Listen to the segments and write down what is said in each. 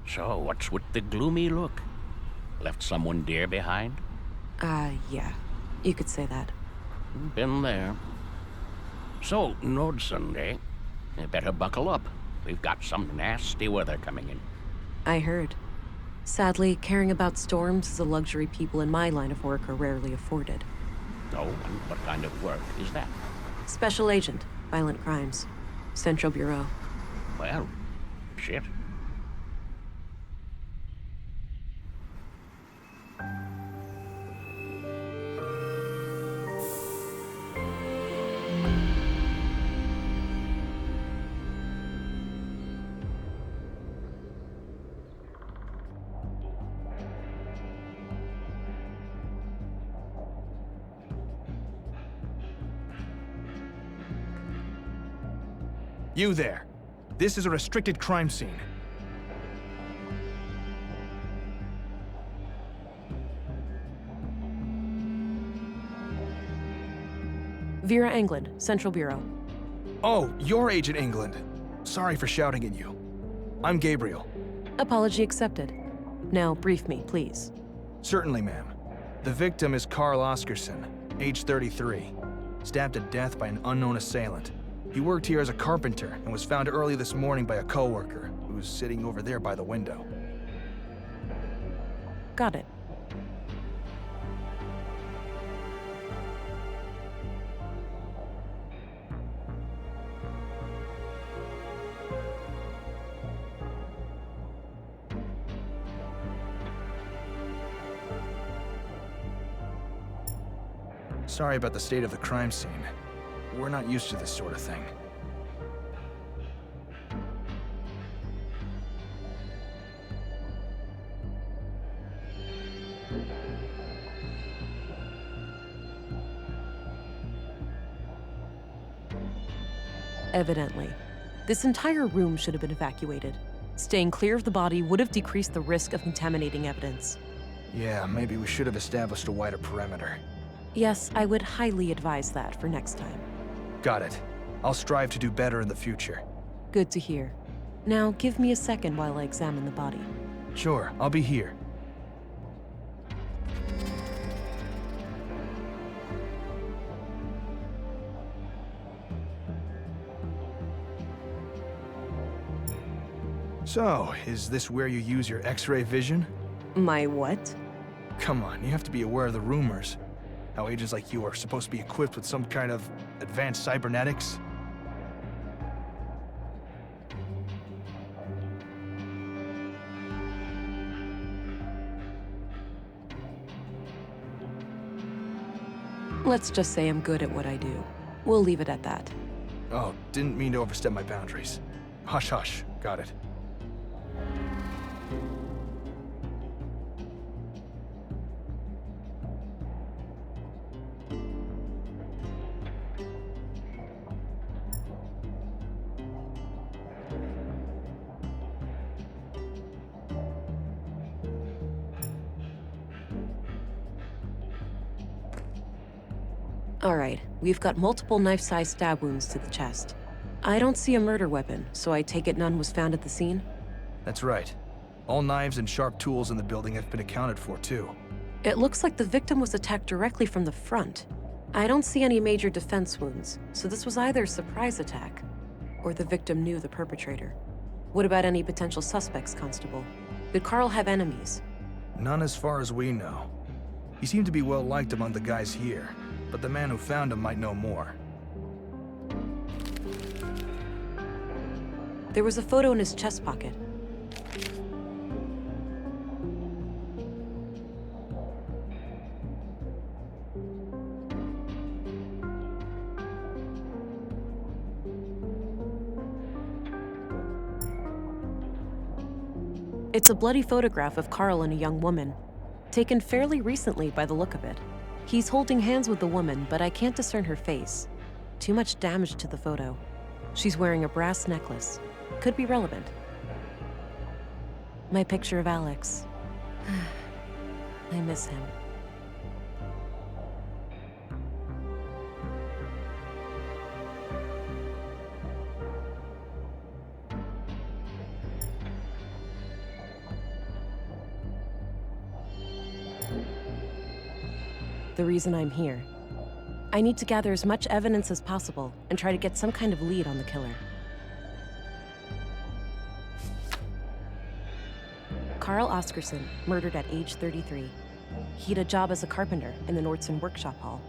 So, what's with the gloomy look? Left someone dear behind? Yeah. You could say that. Been there. So, Nordson, eh? You better buckle up. We've got some nasty weather coming in. I heard. Sadly, caring about storms is a luxury people in my line of work are rarely afforded. Oh, and what kind of work is that? Special Agent, Violent Crimes. Central Bureau. Well, shit. You there. This is a restricted crime scene. Vera England, Central Bureau. Oh, you're Agent England. Sorry for shouting at you. I'm Gabriel. Apology accepted. Now, brief me, please. Certainly, ma'am. The victim is Carl Oscarson, age 33, stabbed to death by an unknown assailant. He worked here as a carpenter and was found early this morning by a coworker who's sitting over there by the window. Got it. Sorry about the state of the crime scene. We're not used to this sort of thing. Evidently. This entire room should have been evacuated. Staying clear of the body would have decreased the risk of contaminating evidence. Yeah, maybe we should have established a wider perimeter. Yes, I would highly advise that for next time. Got it. I'll strive to do better in the future. Good to hear. Now, give me a second while I examine the body. Sure, I'll be here. So, is this where you use your X-ray vision? My what? Come on, you have to be aware of the rumors. How agents like you are supposed to be equipped with some kind of advanced cybernetics. Let's just say I'm good at what I do. We'll leave it at that. Oh, didn't mean to overstep my boundaries. Hush, hush. Got it. Alright, we've got multiple knife-sized stab wounds to the chest. I don't see a murder weapon, so I take it none was found at the scene? That's right. All knives and sharp tools in the building have been accounted for, too. It looks like the victim was attacked directly from the front. I don't see any major defense wounds, so this was either a surprise attack, or the victim knew the perpetrator. What about any potential suspects, Constable? Did Carl have enemies? None as far as we know. He seemed to be well liked among the guys here, but the man who found him might know more. There was a photo in his chest pocket. It's a bloody photograph of Carl and a young woman, taken fairly recently by the look of it. He's holding hands with the woman, but I can't discern her face. Too much damage to the photo. She's wearing a brass necklace. Could be relevant. My picture of Alex. I miss him. The reason I'm here. I need to gather as much evidence as possible and try to get some kind of lead on the killer. Carl Oscarson, murdered at age 33. He had a job as a carpenter in the Nordson workshop hall.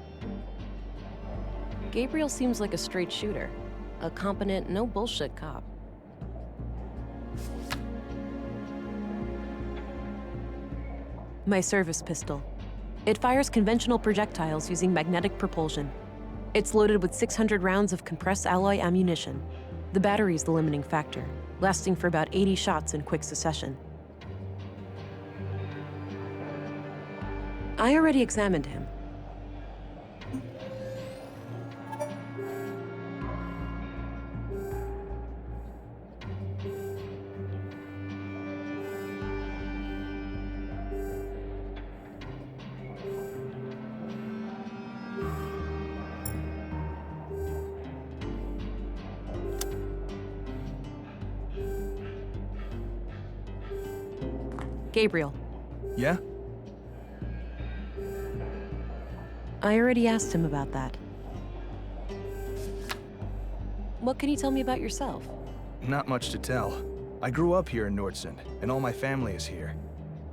Gabriel seems like a straight shooter, a competent, no bullshit cop. My service pistol. It fires conventional projectiles using magnetic propulsion. It's loaded with 600 rounds of compressed alloy ammunition. The battery's the limiting factor, lasting for about 80 shots in quick succession. I already examined him. Gabriel. Yeah? I already asked him about that. What can you tell me about yourself? Not much to tell. I grew up here in Nordson, and all my family is here.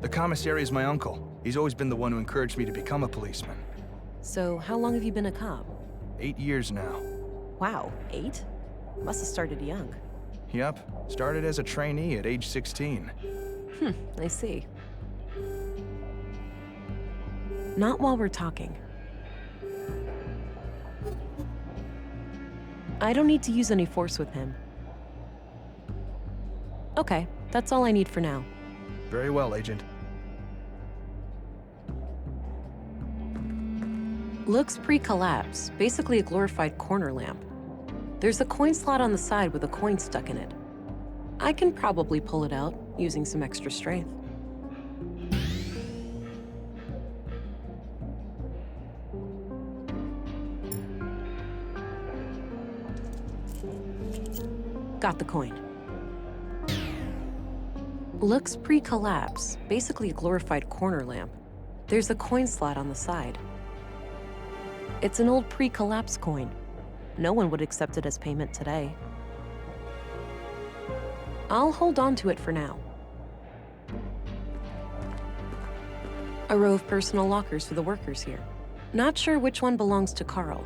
The commissary is my uncle. He's always been the one who encouraged me to become a policeman. So, how long have you been a cop? 8 years now. Wow, 8? Must have started young. Yep, started as a trainee at age 16. I see. Not while we're talking. I don't need to use any force with him. Okay, that's all I need for now. Very well, Agent. Looks pre-collapse, basically a glorified corner lamp. There's a coin slot on the side with a coin stuck in it. I can probably pull it out using some extra strength. Got the coin. Looks pre-collapse, basically a glorified corner lamp. There's a coin slot on the side. It's an old pre-collapse coin. No one would accept it as payment today. I'll hold on to it for now. A row of personal lockers for the workers here. Not sure which one belongs to Carl.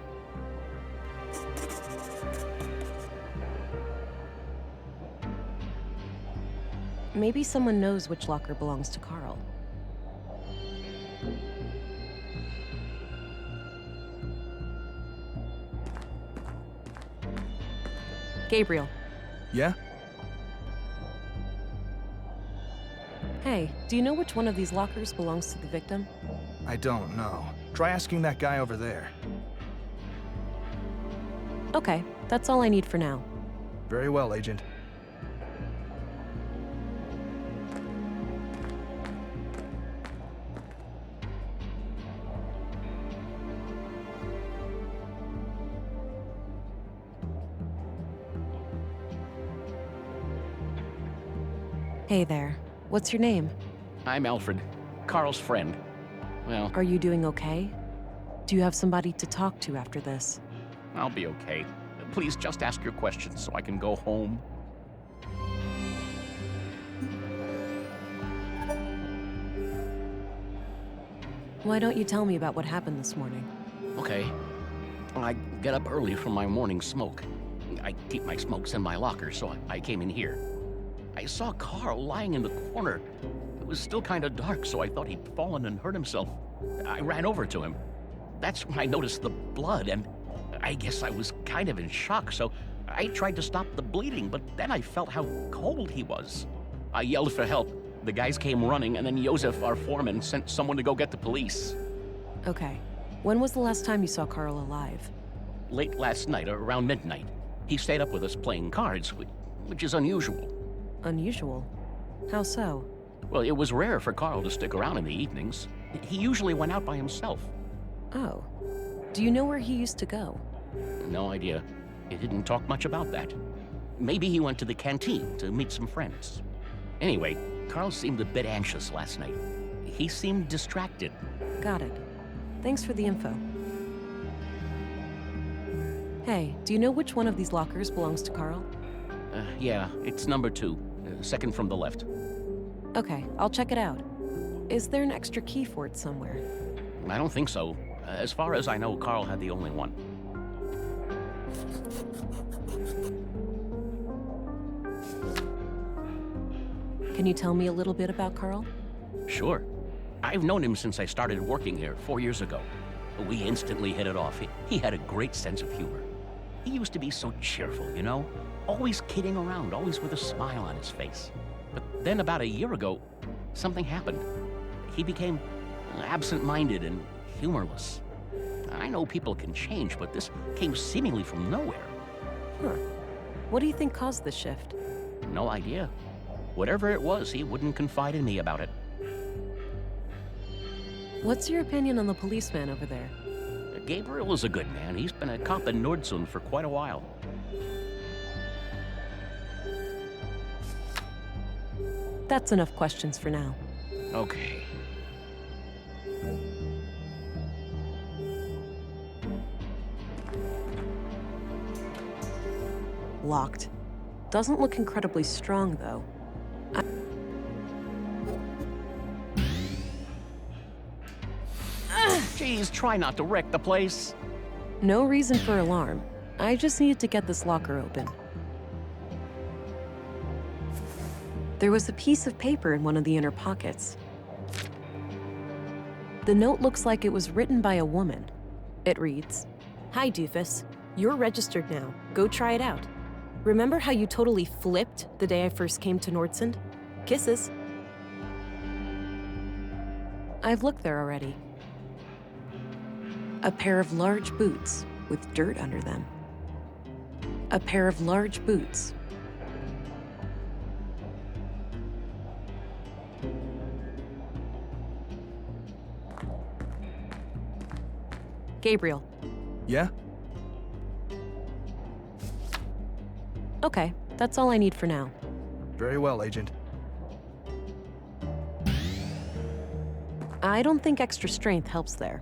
Maybe someone knows which locker belongs to Carl. Gabriel. Yeah? Hey, do you know which one of these lockers belongs to the victim? I don't know. Try asking that guy over there. Okay, that's all I need for now. Very well, Agent. Hey there. What's your name? I'm Alfred, Carl's friend. Well, Are you doing okay? Do you have somebody to talk to after this? I'll be okay. Please just ask your questions so I can go home. Why don't you tell me about what happened this morning? Okay. I get up early from my morning smoke. I keep my smokes in my locker, so I came in here. I saw Carl lying in the corner. It was still kind of dark, so I thought he'd fallen and hurt himself. I ran over to him. That's when I noticed the blood, and I guess I was kind of in shock, so I tried to stop the bleeding, but then I felt how cold he was. I yelled for help. The guys came running, and then Josef, our foreman, sent someone to go get the police. Okay. When was the last time you saw Carl alive? Late last night, around midnight. He stayed up with us playing cards, which is unusual. Unusual? How so? Well, it was rare for Carl to stick around in the evenings. He usually went out by himself. Oh. Do you know where he used to go? No idea. He didn't talk much about that. Maybe he went to the canteen to meet some friends. Anyway, Carl seemed a bit anxious last night. He seemed distracted. Got it. Thanks for the info. Hey, do you know which one of these lockers belongs to Carl? Yeah, it's number 2, second from the left. Okay, I'll check it out. Is there an extra key for it somewhere? I don't think so. As far as I know, Carl had the only one. Can you tell me a little bit about Carl? Sure. I've known him since I started working here 4 years ago. We instantly hit it off. He had a great sense of humor. He used to be so cheerful, you know? Always kidding around, always with a smile on his face. But then about a year ago, something happened. He became absent-minded and humorless. I know people can change, but this came seemingly from nowhere. Huh. What do you think caused this shift? No idea. Whatever it was, he wouldn't confide in me about it. What's your opinion on the policeman over there? Gabriel is a good man. He's been a cop in Nordsund for quite a while. That's enough questions for now. Okay. Locked. Doesn't look incredibly strong, though. Geez, try not to wreck the place. No reason for alarm. I just needed to get this locker open. There was a piece of paper in one of the inner pockets. The note looks like it was written by a woman. It reads, "Hi, Doofus. You're registered now. Go try it out. Remember how you totally flipped the day I first came to Nordsund? Kisses." I've looked there already. A pair of large boots with dirt under them. A pair of large boots. Gabriel. Yeah? Okay, that's all I need for now. Very well, Agent. I don't think extra strength helps there.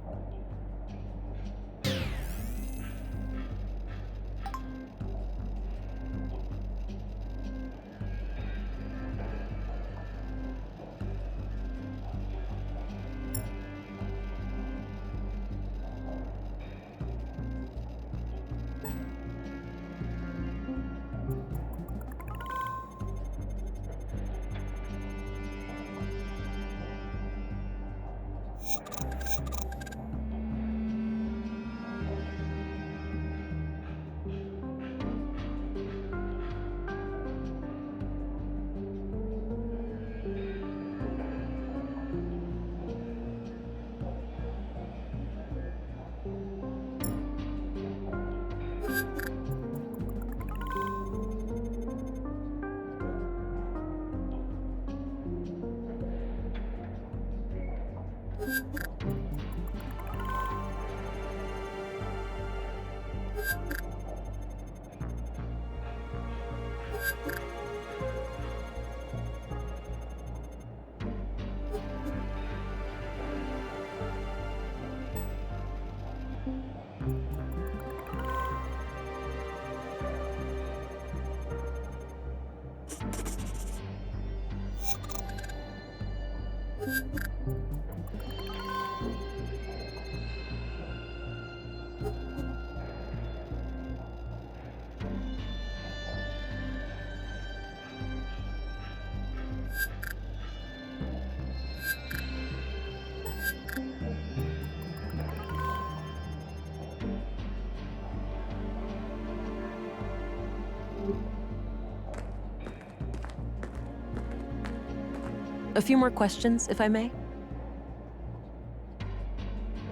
A few more questions, if I may.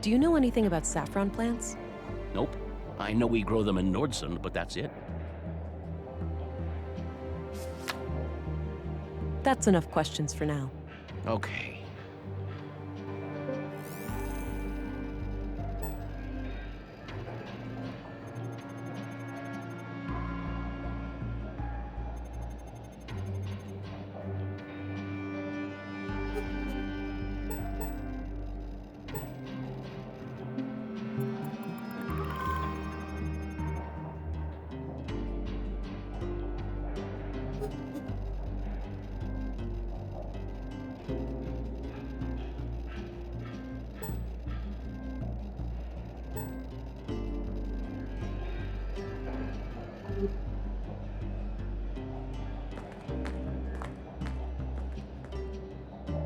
Do you know anything about saffron plants? Nope. I know we grow them in Nordsund, but that's it. That's enough questions for now. Okay.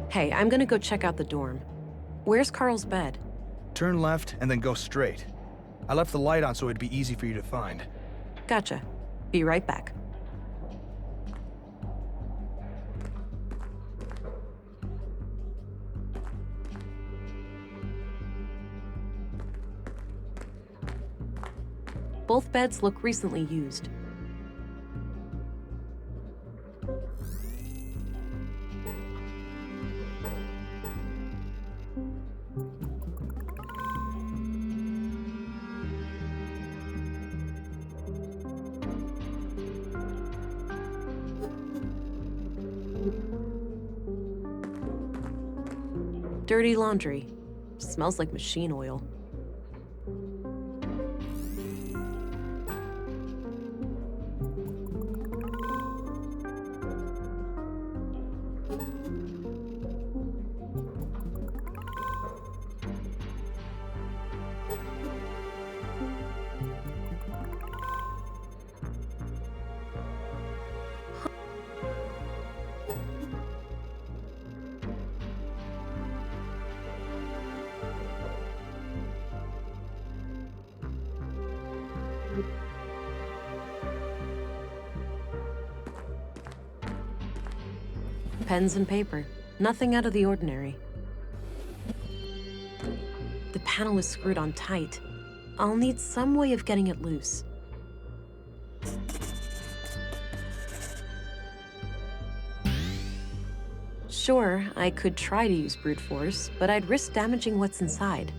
Hey, I'm gonna go check out the dorm. Where's Carl's bed? Turn left and then go straight. I left the light on so it'd be easy for you to find. Gotcha. Be right back. Both beds look recently used. Dirty laundry. Smells like machine oil. Pens and paper. Nothing out of the ordinary. The panel is screwed on tight. I'll need some way of getting it loose. Sure, I could try to use brute force, but I'd risk damaging what's inside.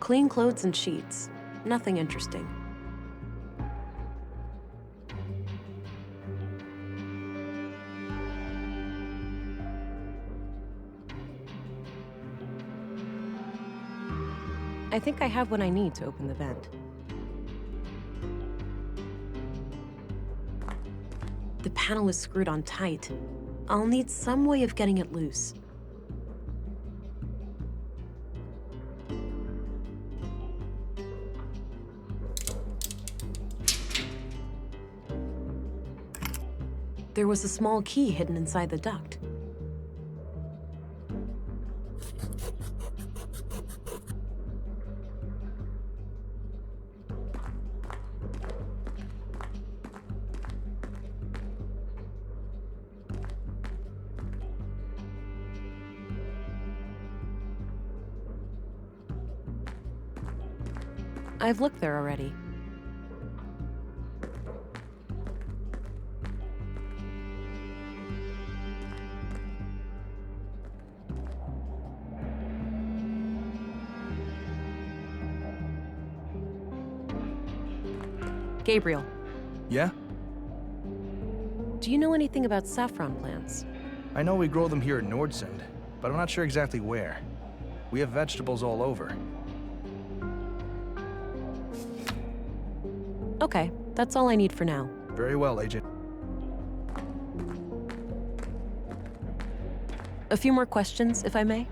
Clean clothes and sheets. Nothing interesting. I think I have what I need to open the vent. The panel is screwed on tight. I'll need some way of getting it loose. There was a small key hidden inside the duct. I've looked there already. Gabriel, Yeah? do you know anything about saffron plants? I know we grow them here in Nordsund, but I'm not sure exactly where. We have vegetables all over. Okay, that's all I need for now. Very well, Agent. A few more questions, if I may?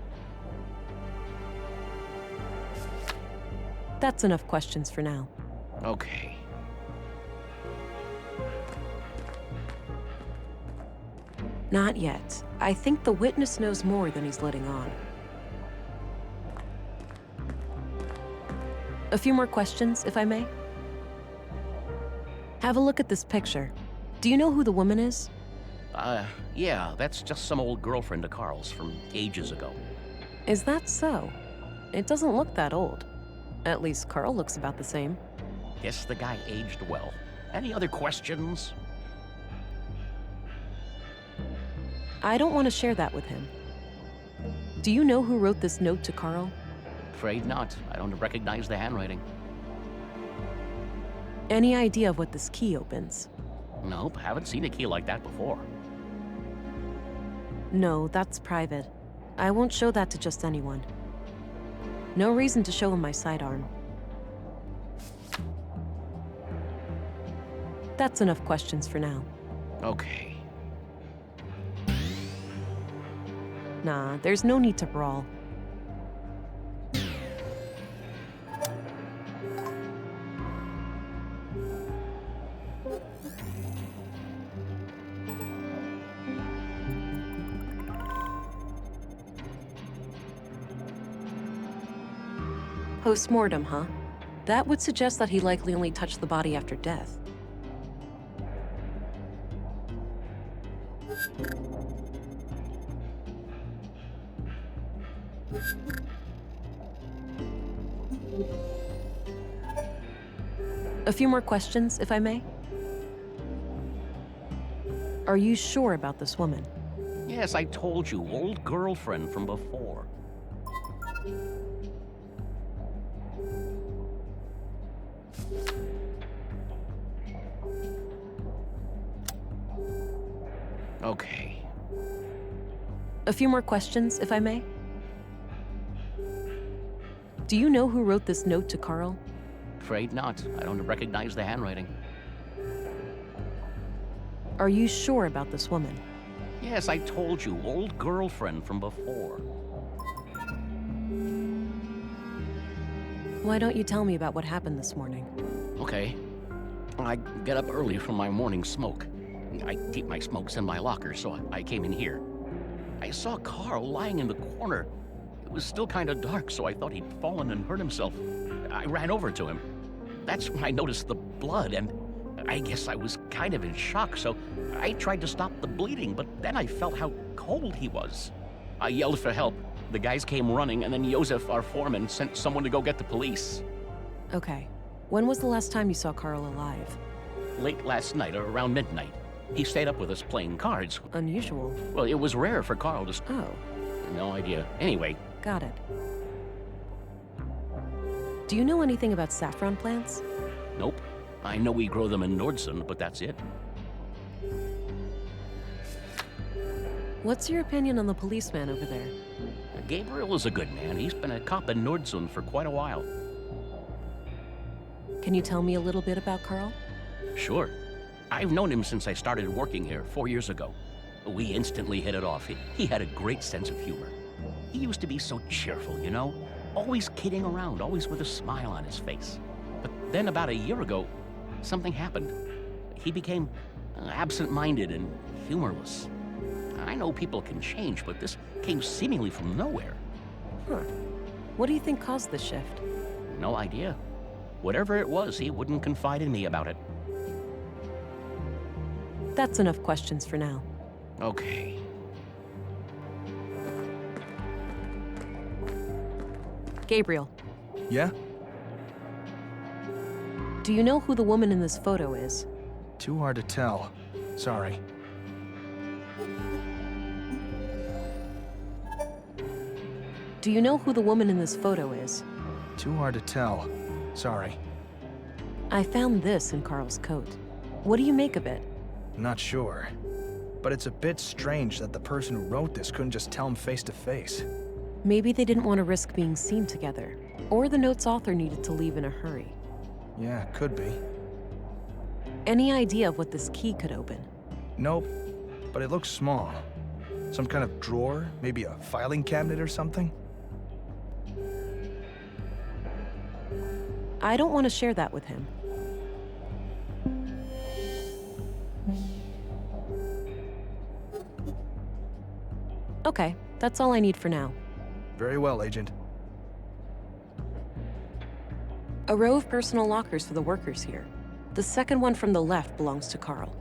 That's enough questions for now. Okay. Not yet. I think the witness knows more than he's letting on. A few more questions, if I may? Have a look at this picture. Do you know who the woman is? Yeah, that's just some old girlfriend of Carl's from ages ago. Is that so? It doesn't look that old. At least Carl looks about the same. Guess the guy aged well. Any other questions? I don't want to share that with him. Do you know who wrote this note to Carl? Afraid not. I don't recognize the handwriting. Any idea of what this key opens? Nope, haven't seen a key like that before. No, that's private. I won't show that to just anyone. No reason to show him my sidearm. That's enough questions for now. Okay. Nah, there's no need to brawl. Post-mortem, huh? That would suggest that he likely only touched the body after death. A few more questions, if I may. Are you sure about this woman? Yes, I told you, old girlfriend from before. Okay. A few more questions, if I may. Do you know who wrote this note to Carl? Afraid not. I don't recognize the handwriting. Are you sure about this woman? Yes, I told you, old girlfriend from before. Why don't you tell me about what happened this morning? Okay. I get up early from my morning smoke. I keep my smokes in my locker, so I came in here. I saw Carl lying in the corner. It was still kind of dark, so I thought he'd fallen and hurt himself. I ran over to him. That's when I noticed the blood, and I guess I was kind of in shock, so I tried to stop the bleeding, but then I felt how cold he was. I yelled for help. The guys came running, and then Josef, our foreman, sent someone to go get the police. Okay. When was the last time you saw Carl alive? Late last night, or around midnight. He stayed up with us playing cards. Unusual. Well, it was rare for Carl to... Oh, No idea. Anyway, got it. Do you know anything about saffron plants? nope. I know we grow them in Nordsund, but that's it. What's your opinion on the policeman over there? Gabriel is a good man. He's been a cop in Nordsund for quite a while. Can you tell me a little bit about Carl? Sure. I've known him since I started working here 4 years ago. We instantly hit it off. He had a great sense of humor. He used to be so cheerful, you know? Always kidding around, always with a smile on his face. But then about a year ago, something happened. He became absent-minded and humorless. I know people can change, but this came seemingly from nowhere. Huh. What do you think caused the shift? No idea. Whatever it was, he wouldn't confide in me about it. That's enough questions for now. Okay. Gabriel, Yeah? do you know who the woman in this photo is? Too hard to tell. Sorry. Do you know who the woman in this photo is? Too hard to tell. Sorry. I found this in Carl's coat. What do you make of it? Not sure. But it's a bit strange that the person who wrote this couldn't just tell him face to face. Maybe they didn't want to risk being seen together, or the note's author needed to leave in a hurry. Yeah, could be. Any idea of what this key could open? Nope. But it looks small. Some kind of drawer? Maybe a filing cabinet or something? I don't want to share that with him. Okay, that's all I need for now. Very well, Agent. A row of personal lockers for the workers here. The second one from the left belongs to Carl.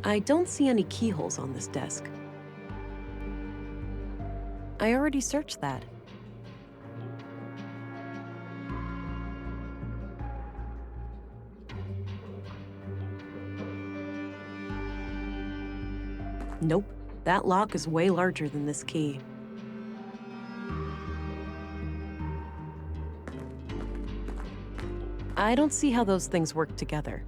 I don't see any keyholes on this desk. I already searched that. Nope, that lock is way larger than this key. I don't see how those things work together.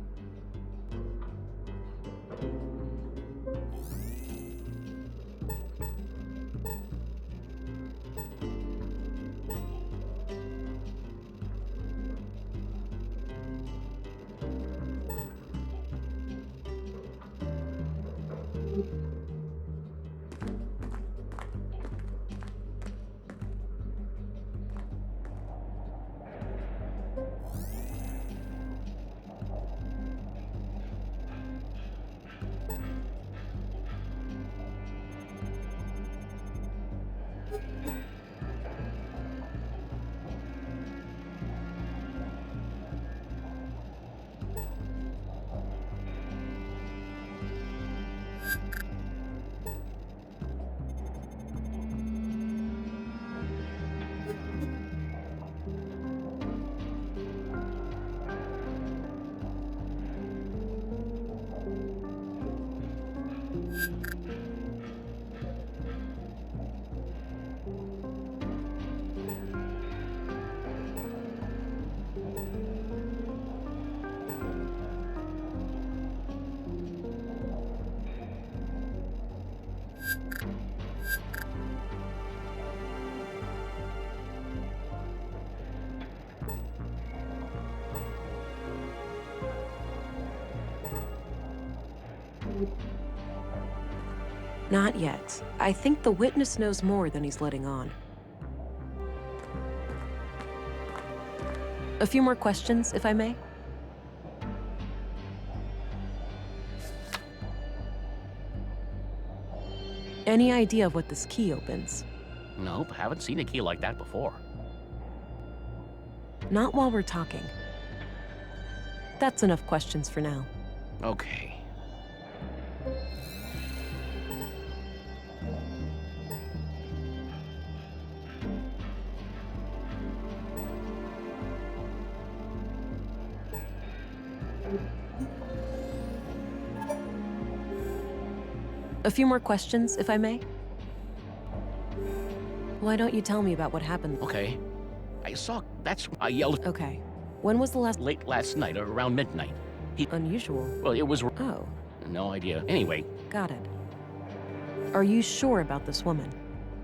Not yet. I think the witness knows more than he's letting on. A few more questions, if I may? Any idea of what this key opens? Nope, haven't seen a key like that before. Not while we're talking. That's enough questions for now. Okay. A few more questions, if I may? Why don't you tell me about what happened? Okay. I yelled Okay. When was the last... late last night, around midnight. Unusual. Well, it was... Oh, No idea. Anyway, got it. Are you sure about this woman?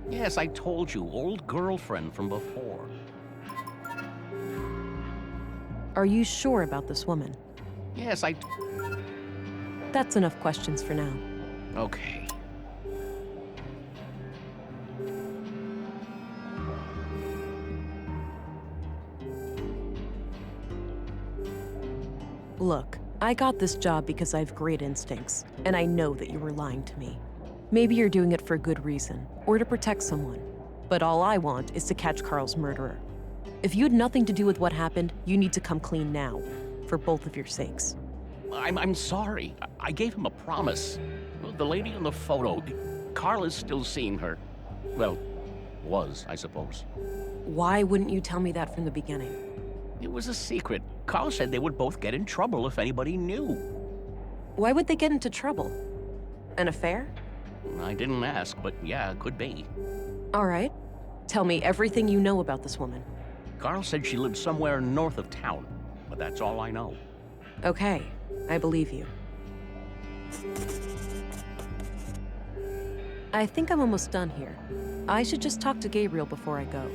yes, I told you, old girlfriend from before. Are you sure about this woman? Yes, That's enough questions for now. Okay. Look, I got this job because I have great instincts, and I know that you were lying to me. Maybe you're doing it for a good reason, or to protect someone. But all I want is to catch Carl's murderer. If you had nothing to do with what happened, you need to come clean now, for both of your sakes. I'm sorry. I gave him a promise. The lady in the photo, Carl is still seeing her. Well, was, I suppose. Why wouldn't you tell me that from the beginning? It was a secret. Carl said they would both get in trouble if anybody knew. Why would they get into trouble? An affair? I didn't ask, but yeah, it could be. All right. Tell me everything you know about this woman. Carl said she lived somewhere north of town, but that's all I know. Okay, I believe you. I think I'm almost done here. I should just talk to Gabriel before I go.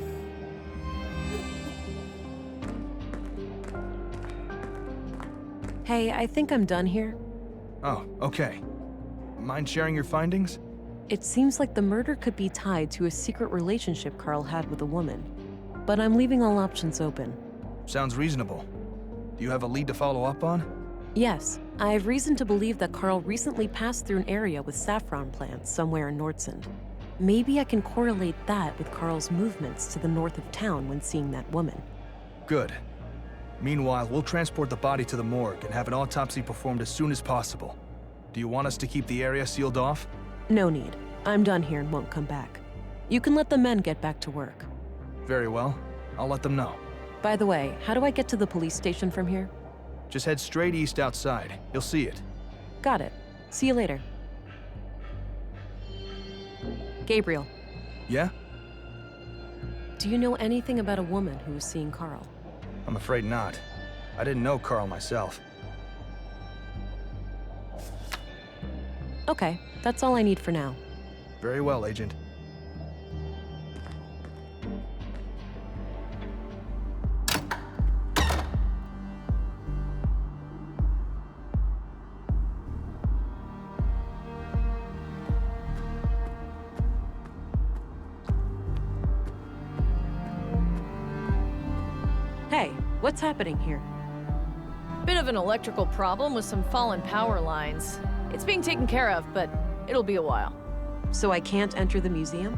Hey, I think I'm done here. Oh, okay. Mind sharing your findings? It seems like the murder could be tied to a secret relationship Carl had with a woman. But I'm leaving all options open. Sounds reasonable. Do you have a lead to follow up on? Yes, I have reason to believe that Carl recently passed through an area with saffron plants somewhere in Nordsund. Maybe I can correlate that with Carl's movements to the north of town when seeing that woman. Good. Meanwhile, we'll transport the body to the morgue and have an autopsy performed as soon as possible. Do you want us to keep the area sealed off? No need. I'm done here and won't come back. You can let the men get back to work. Very well. I'll let them know. By the way, how do I get to the police station from here? Just head straight east outside. You'll see it. Got it. See you later. Gabriel, Yeah? do you know anything about a woman who was seeing Carl? I'm afraid not. I didn't know Carl myself. Okay, that's all I need for now. Very well, Agent. Hey, what's happening here? Bit of an electrical problem with some fallen power lines. It's being taken care of, but it'll be a while. So I can't enter the museum?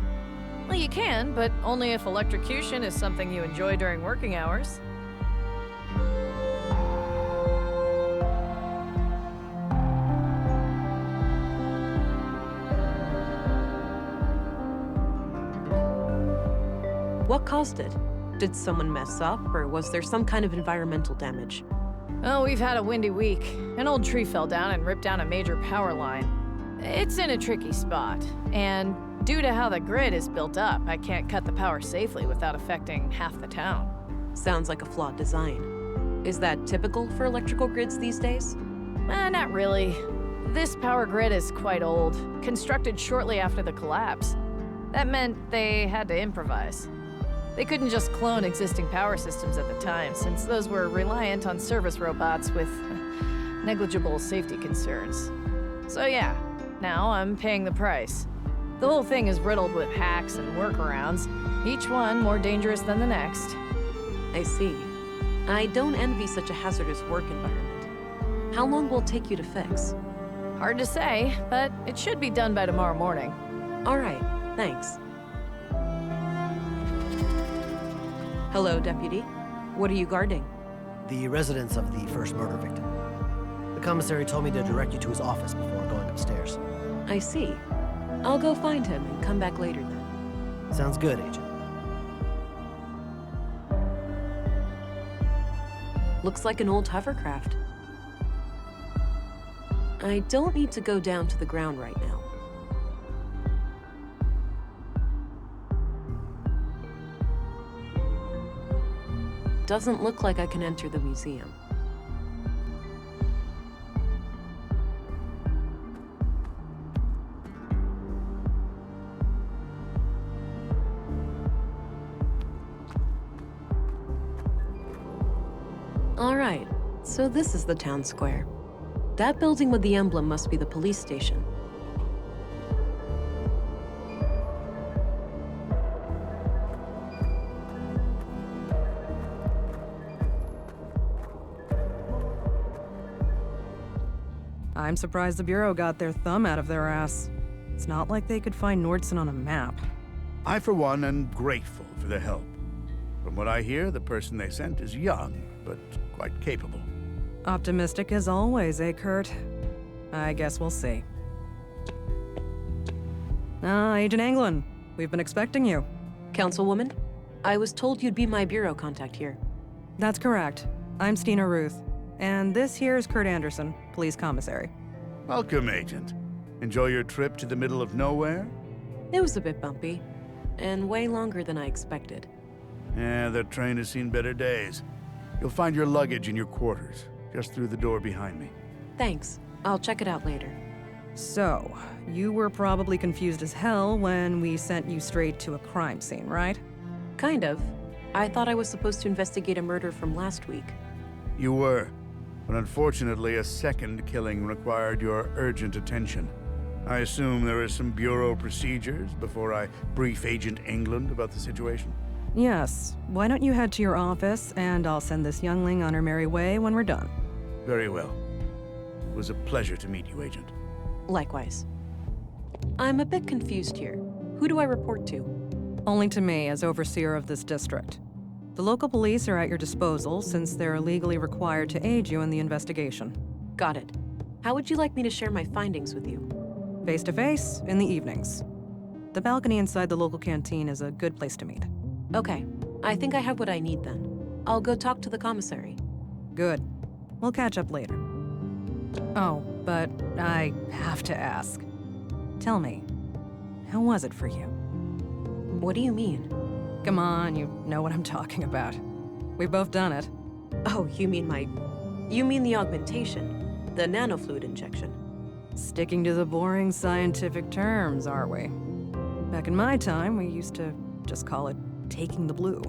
Well, you can, but only if electrocution is something you enjoy during working hours. What caused it? Did someone mess up, or was there some kind of environmental damage? Oh, we've had a windy week. An old tree fell down and ripped down a major power line. It's in a tricky spot, and due to how the grid is built up, I can't cut the power safely without affecting half the town. Sounds like a flawed design. Is that typical for electrical grids these days? Not really. This power grid is quite old, constructed shortly after the collapse. That meant they had to improvise. They couldn't just clone existing power systems at the time, since those were reliant on service robots with negligible safety concerns. So yeah, now I'm paying the price. The whole thing is riddled with hacks and workarounds, each one more dangerous than the next. I see. I don't envy such a hazardous work environment. How long will it take you to fix? Hard to say, but it should be done by tomorrow morning. All right, thanks. Hello, Deputy. What are you guarding? The residence of the first murder victim. The commissary told me to direct you to his office before going upstairs. I see. I'll go find him and come back later then. Sounds good, Agent. Looks like an old hovercraft. I don't need to go down to the ground right now. Doesn't look like I can enter the museum. All right, so this is the town square. That building with the emblem must be the police station. I'm surprised the Bureau got their thumb out of their ass. It's not like they could find Nordson on a map. I, for one, am grateful for their help. From what I hear, the person they sent is young, but quite capable. Optimistic as always, eh, Kurt? I guess we'll see. Agent Anglin, we've been expecting you. Councilwoman, I was told you'd be my bureau contact here. That's correct. I'm Stina Ruth, and this here is Kurt Anderson, police commissary. Welcome, Agent. Enjoy your trip to the middle of nowhere? It was a bit bumpy, and way longer than I expected. Yeah, the train has seen better days. You'll find your luggage in your quarters, just through the door behind me. Thanks. I'll check it out later. So, you were probably confused as hell when we sent you straight to a crime scene, right? Kind of. I thought I was supposed to investigate a murder from last week. You were, but unfortunately a second killing required your urgent attention. I assume there are some Bureau procedures before I brief Agent England about the situation? Yes. Why don't you head to your office, and I'll send this youngling on her merry way when we're done. Very well. It was a pleasure to meet you, Agent. Likewise. I'm a bit confused here. Who do I report to? Only to me as overseer of this district. The local police are at your disposal since they're legally required to aid you in the investigation. Got it. How would you like me to share my findings with you? Face to face, in the evenings. The balcony inside the local canteen is a good place to meet. Okay, I think I have what I need then. I'll go talk to the commissary. Good. We'll catch up later. Oh, but I have to ask. Tell me, how was it for you? What do you mean? Come on, you know what I'm talking about. We've both done it. Oh, you mean the augmentation, the nanofluid injection. Sticking to the boring scientific terms, are we? Back in my time, we used to just call it taking the blue.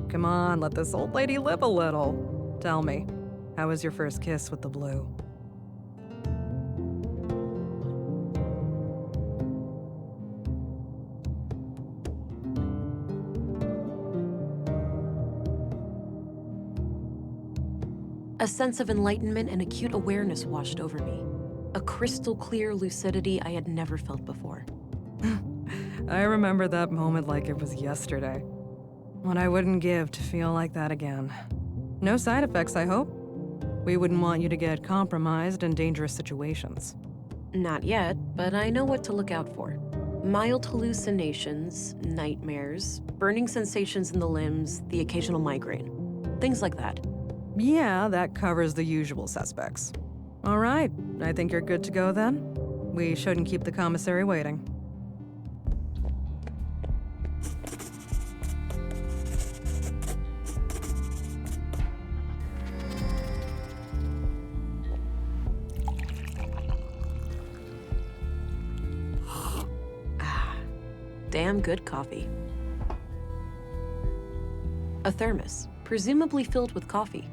Come on, let this old lady live a little. Tell me, how was your first kiss with the blue? A sense of enlightenment and acute awareness washed over me. A crystal clear lucidity I had never felt before. I remember that moment like it was yesterday. What I wouldn't give to feel like that again. No side effects, I hope? We wouldn't want you to get compromised in dangerous situations. Not yet, but I know what to look out for. Mild hallucinations, nightmares, burning sensations in the limbs, the occasional migraine. Things like that. Yeah, that covers the usual suspects. All right, I think you're good to go then. We shouldn't keep the commissary waiting. Damn good coffee. A thermos, presumably filled with coffee.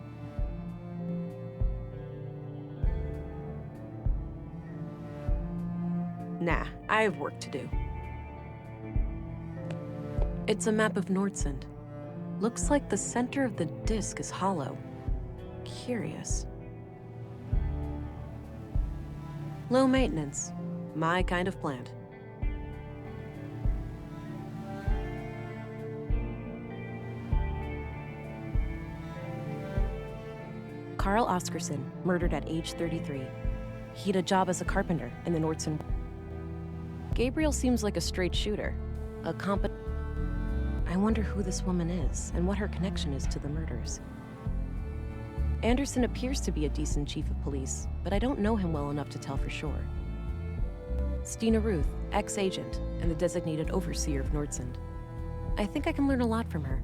Nah, I have work to do. It's a map of Nordsund. Looks like the center of the disk is hollow. Curious. Low maintenance. My kind of plant. Carl Oscarson, murdered at age 33. He had a job as a carpenter in the Nordsund. Gabriel seems like a straight shooter. A competent... I wonder who this woman is and what her connection is to the murders. Anderson appears to be a decent chief of police, but I don't know him well enough to tell for sure. Stina Ruth, ex-agent and the designated overseer of Nordsund. I think I can learn a lot from her.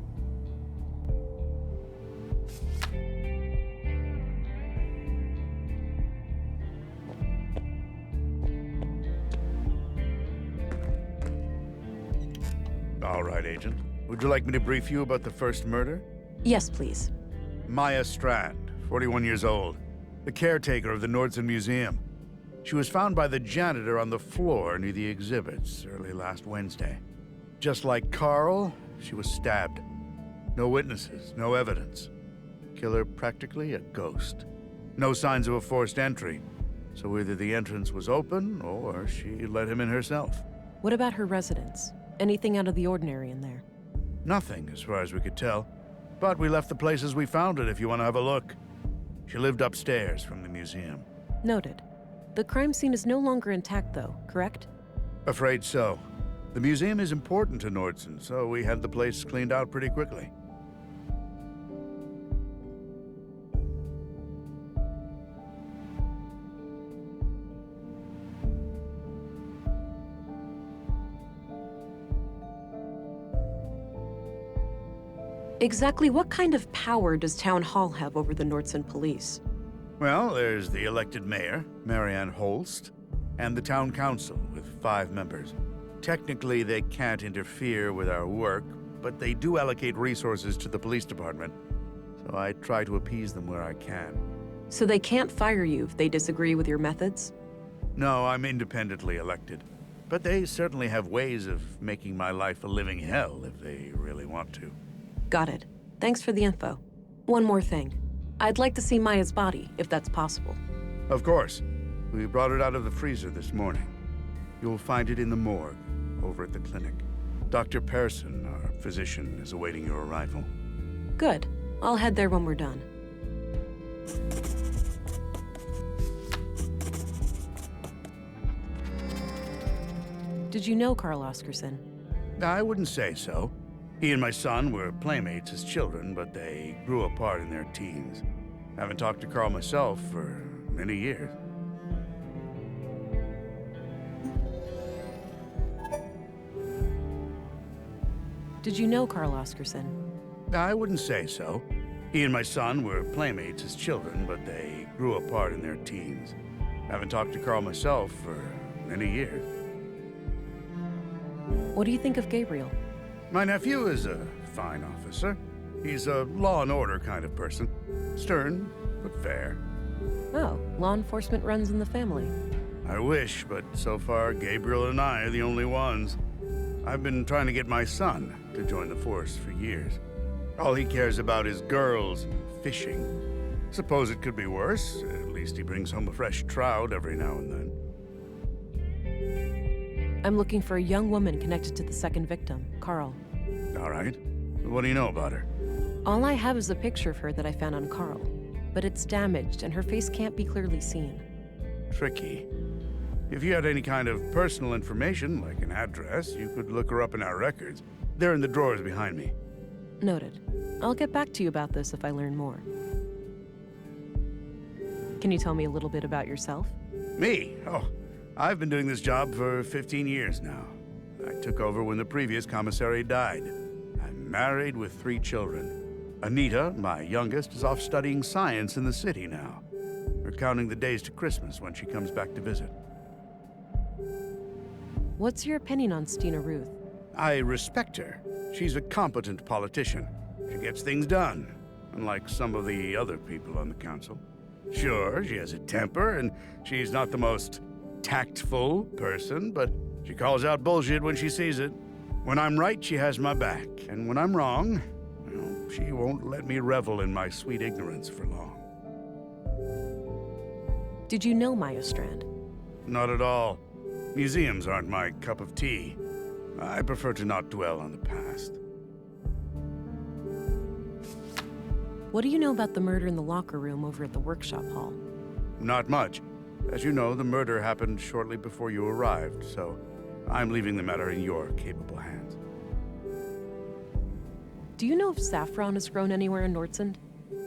All right, Agent. Would you like me to brief you about the first murder? Yes, please. Maya Strand, 41 years old, the caretaker of the Nordsund Museum. She was found by the janitor on the floor near the exhibits early last Wednesday. Just like Carl, she was stabbed. No witnesses, no evidence. Killer practically a ghost. No signs of a forced entry, so either the entrance was open or she let him in herself. What about her residence? Anything out of the ordinary in there? Nothing, as far as we could tell. But we left the place as we found it if you want to have a look. She lived upstairs from the museum. Noted. The crime scene is no longer intact, though, correct? Afraid so. The museum is important to Nordsund, so we had the place cleaned out pretty quickly. Exactly what kind of power does Town Hall have over the Nordsund police? Well, there's the elected mayor, Marianne Holst, and the town council with 5 members. Technically, they can't interfere with our work, but they do allocate resources to the police department, so I try to appease them where I can. So they can't fire you if they disagree with your methods? No, I'm independently elected, but they certainly have ways of making my life a living hell if they really want to. Got it. Thanks for the info. One more thing. I'd like to see Maya's body, if that's possible. Of course. We brought it out of the freezer this morning. You'll find it in the morgue, over at the clinic. Dr. Persson, our physician, is awaiting your arrival. Good. I'll head there when we're done. Did you know Carl Oscarson? I wouldn't say so. He and my son were playmates as children, but they grew apart in their teens. Haven't talked to Carl myself for many years. Did you know Carl Oscarson? I wouldn't say so. He and my son were playmates as children, but they grew apart in their teens. Haven't talked to Carl myself for many years. What do you think of Gabriel? My nephew is a fine officer. He's a law and order kind of person. Stern, but fair. Oh, law enforcement runs in the family. I wish, but so far, Gabriel and I are the only ones. I've been trying to get my son to join the force for years. All he cares about is girls and fishing. Suppose it could be worse. At least he brings home a fresh trout every now and then. I'm looking for a young woman connected to the second victim, Carl. All right. What do you know about her? All I have is a picture of her that I found on Carl, but it's damaged and her face can't be clearly seen. Tricky. If you had any kind of personal information, like an address, you could look her up in our records. They're in the drawers behind me. Noted. I'll get back to you about this if I learn more. Can you tell me a little bit about yourself? Me? Oh, I've been doing this job for 15 years now. I took over when the previous commissary died. I'm married with 3 children. Anita, my youngest, is off studying science in the city now. We're counting the days to Christmas when she comes back to visit. What's your opinion on Stina Ruth? I respect her. She's a competent politician. She gets things done, unlike some of the other people on the council. Sure, she has a temper, and she's not the most tactful person, but she calls out bullshit when she sees it. When I'm right, she has my back, and when I'm wrong, well, she won't let me revel in my sweet ignorance for long. Did you know Maya Strand? Not at all. Museums aren't my cup of tea. I prefer to not dwell on the past. What do you know about the murder in the locker room over at the workshop hall? Not much. As you know, the murder happened shortly before you arrived, so I'm leaving the matter in your capable hands. Do you know if saffron is grown anywhere in Nordsund?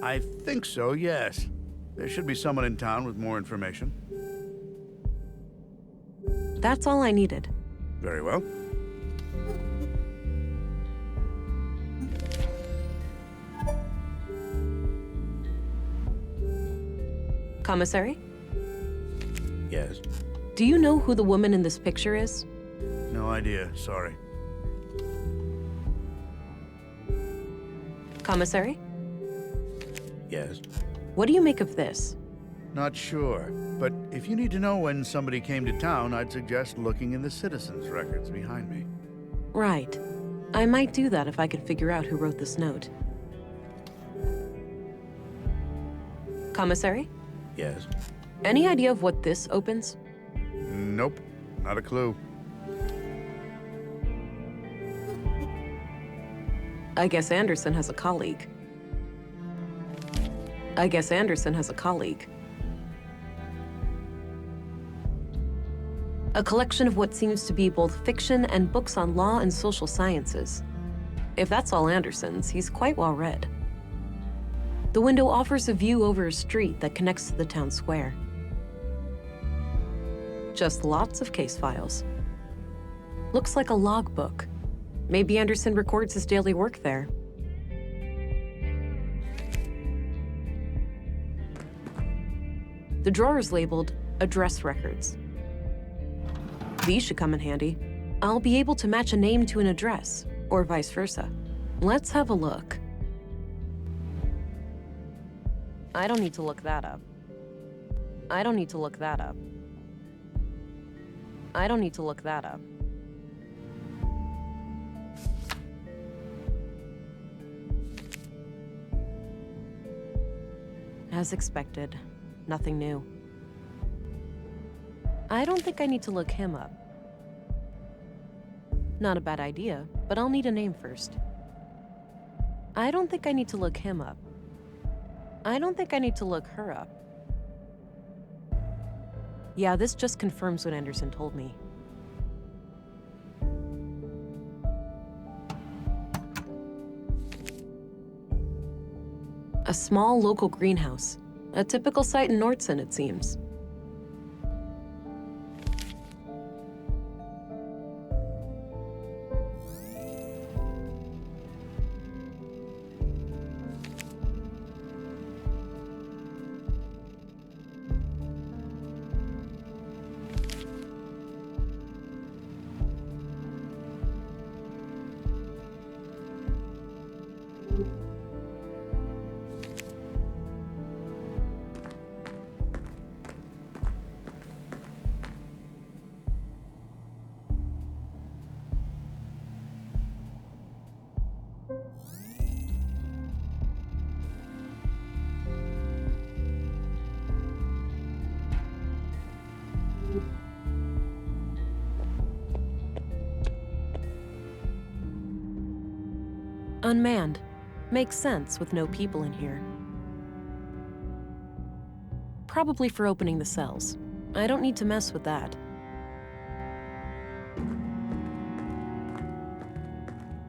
I think so, yes. There should be someone in town with more information. That's all I needed. Very well. Commissary? Yes. Do you know who the woman in this picture is? No idea, sorry. Commissary? Yes. What do you make of this? Not sure, but if you need to know when somebody came to town, I'd suggest looking in the citizens' records behind me. Right. I might do that if I could figure out who wrote this note. Commissary? Yes. Any idea of what this opens? Nope, not a clue. I guess Anderson has a colleague. I guess Anderson has a colleague. A collection of what seems to be both fiction and books on law and social sciences. If that's all Anderson's, he's quite well read. The window offers a view over a street that connects to the town square. Just lots of case files. Looks like a logbook. Maybe Anderson records his daily work there. The drawer is labeled Address Records. These should come in handy. I'll be able to match a name to an address, or vice versa. Let's have a look. I don't need to look that up. I don't need to look that up. I don't need to look that up. As expected, nothing new. I don't think I need to look him up. Not a bad idea, but I'll need a name first. I don't think I need to look him up. I don't think I need to look her up. Yeah, this just confirms what Anderson told me. A small local greenhouse. A typical site in Nordson, it seems. Unmanned. Makes sense with no people in here. Probably for opening the cells. I don't need to mess with that.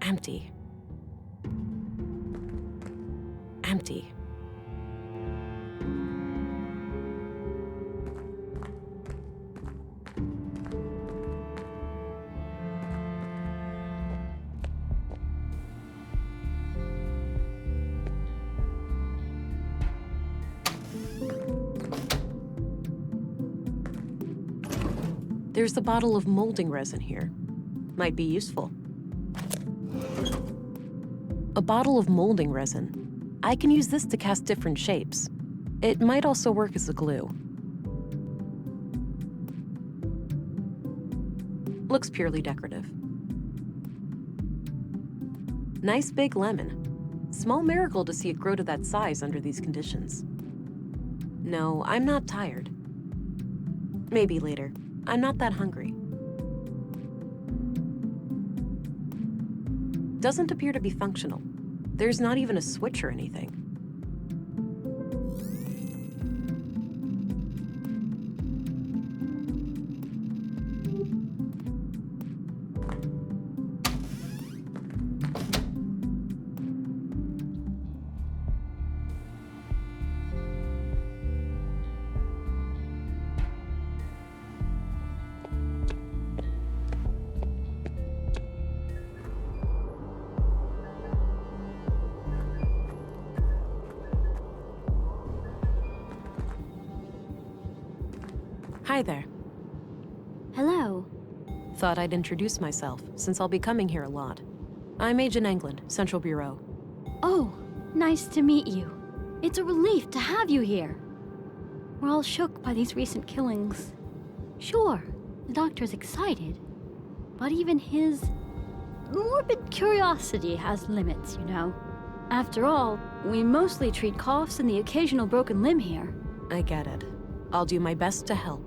Empty. Empty. There's a bottle of molding resin here. Might be useful. A bottle of molding resin. I can use this to cast different shapes. It might also work as a glue. Looks purely decorative. Nice big lemon. Small miracle to see it grow to that size under these conditions. No, I'm not tired. Maybe later. I'm not that hungry. Doesn't appear to be functional. There's not even a switch or anything. Hi there. Hello. Thought I'd introduce myself, since I'll be coming here a lot. I'm Agent England, Central Bureau. Oh, nice to meet you. It's a relief to have you here. We're all shook by these recent killings. Sure, the doctor's excited, but even his morbid curiosity has limits, you know. After all, we mostly treat coughs and the occasional broken limb here. I get it. I'll do my best to help.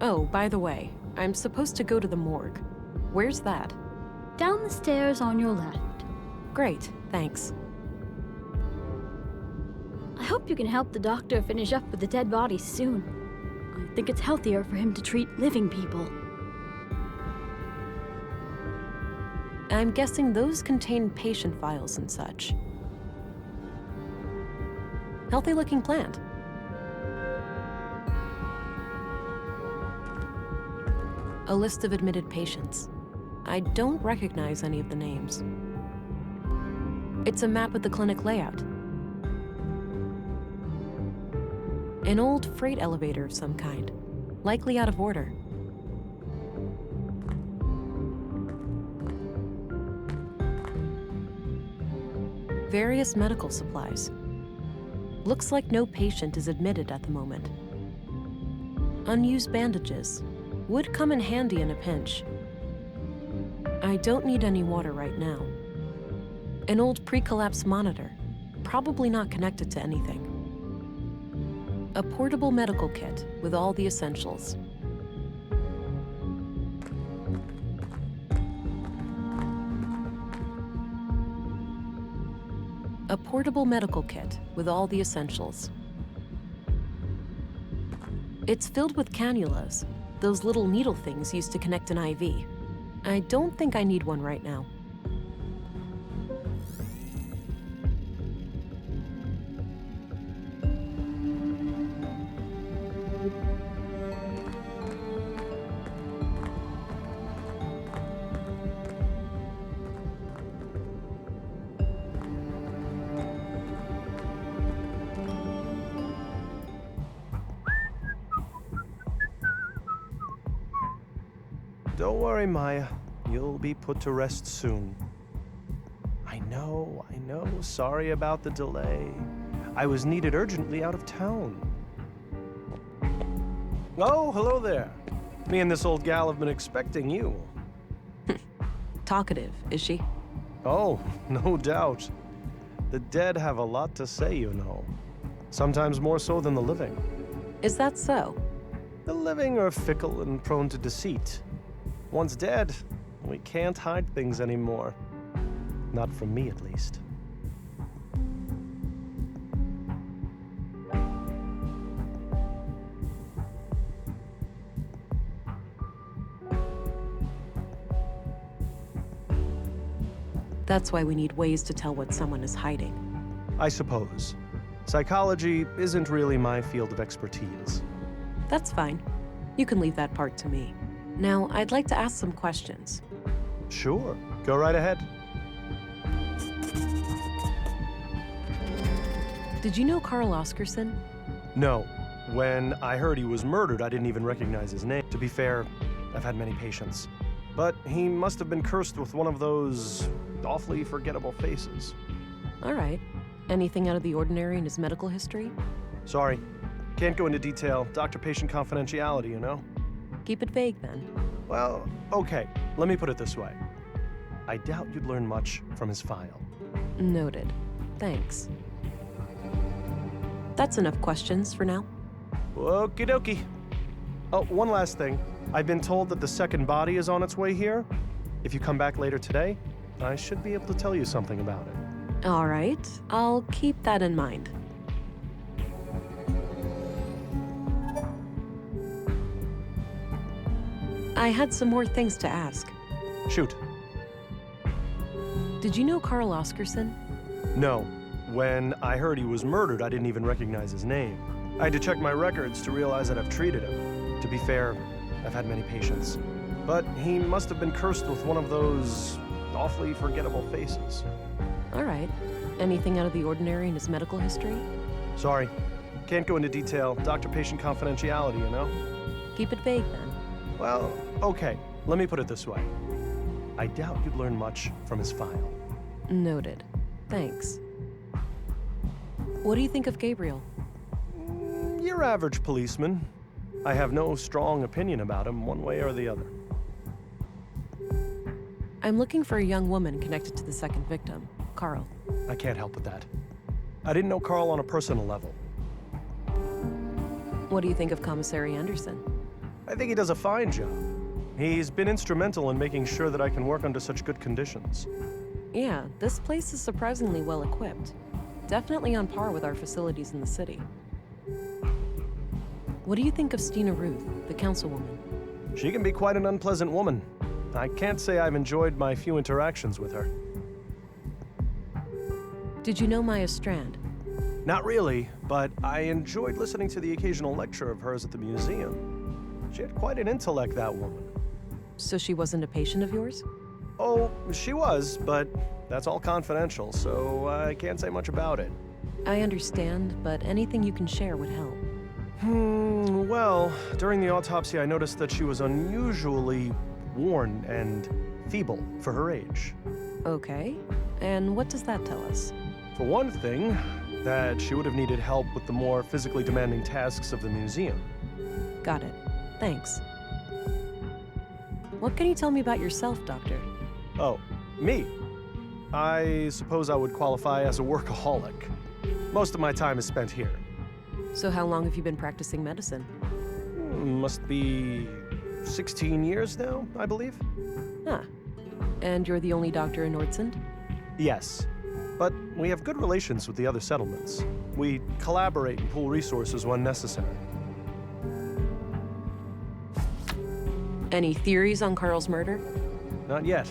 Oh, by the way, I'm supposed to go to the morgue. Where's that? Down the stairs on your left. Great, thanks. I hope you can help the doctor finish up with the dead bodies soon. I think it's healthier for him to treat living people. I'm guessing those contain patient files and such. Healthy-looking plant. A list of admitted patients. I don't recognize any of the names. It's a map of the clinic layout. An old freight elevator of some kind, likely out of order. Various medical supplies. Looks like no patient is admitted at the moment. Unused bandages. Would come in handy in a pinch. I don't need any water right now. An old pre-collapse monitor, probably not connected to anything. A portable medical kit with all the essentials. A portable medical kit with all the essentials. It's filled with cannulas, those little needle things used to connect an IV. I don't think I need one right now. Don't worry, Maya. You'll be put to rest soon. I know. Sorry about the delay. I was needed urgently out of town. Oh, hello there. Me and this old gal have been expecting you. Talkative, is she? Oh, no doubt. The dead have a lot to say, you know. Sometimes more so than the living. Is that so? The living are fickle and prone to deceit. Once dead, we can't hide things anymore. Not from me, at least. That's why we need ways to tell what someone is hiding. I suppose. Psychology isn't really my field of expertise. That's fine. You can leave that part to me. Now, I'd like to ask some questions. Sure, go right ahead. Did you know Carl Oscarson? No. When I heard he was murdered, I didn't even recognize his name. To be fair, I've had many patients. But he must have been cursed with one of those awfully forgettable faces. All right. Anything out of the ordinary in his medical history? Sorry, can't go into detail. Doctor-patient confidentiality, you know? Keep it vague, then. Well, okay. Let me put it this way. I doubt you'd learn much from his file. Noted. Thanks. That's enough questions for now. Okie dokie. Oh, one last thing. I've been told that the second body is on its way here. If you come back later today, I should be able to tell you something about it. All right. I'll keep that in mind. I had some more things to ask. Shoot. Did you know Carl Oscarson? No. When I heard he was murdered, I didn't even recognize his name. I had to check my records to realize that I've treated him. To be fair, I've had many patients. But he must have been cursed with one of those awfully forgettable faces. All right. Anything out of the ordinary in his medical history? Sorry, can't go into detail. Doctor-patient confidentiality, you know? Keep it vague, then. Well, okay. Let me put it this way. I doubt you'd learn much from his file. Noted. Thanks. What do you think of Gabriel? Your average policeman. I have no strong opinion about him one way or the other. I'm looking for a young woman connected to the second victim, Carl. I can't help with that. I didn't know Carl on a personal level. What do you think of Commissary Anderson? I think he does a fine job. He's been instrumental in making sure that I can work under such good conditions. Yeah, this place is surprisingly well equipped. Definitely on par with our facilities in the city. What do you think of Stina Ruth, the councilwoman? She can be quite an unpleasant woman. I can't say I've enjoyed my few interactions with her. Did you know Maya Strand? Not really, but I enjoyed listening to the occasional lecture of hers at the museum. She had quite an intellect, that woman. So she wasn't a patient of yours? Oh, she was, but that's all confidential, so I can't say much about it. I understand, but anything you can share would help. Well, during the autopsy, I noticed that she was unusually worn and feeble for her age. Okay. And what does that tell us? For one thing, that she would have needed help with the more physically demanding tasks of the museum. Got it. Thanks. What can you tell me about yourself, Doctor? Oh, me? I suppose I would qualify as a workaholic. Most of my time is spent here. So how long have you been practicing medicine? Must be 16 years now, I believe. Huh. And you're the only doctor in Nordsund? Yes. But we have good relations with the other settlements. We collaborate and pool resources when necessary. Any theories on Carl's murder? Not yet.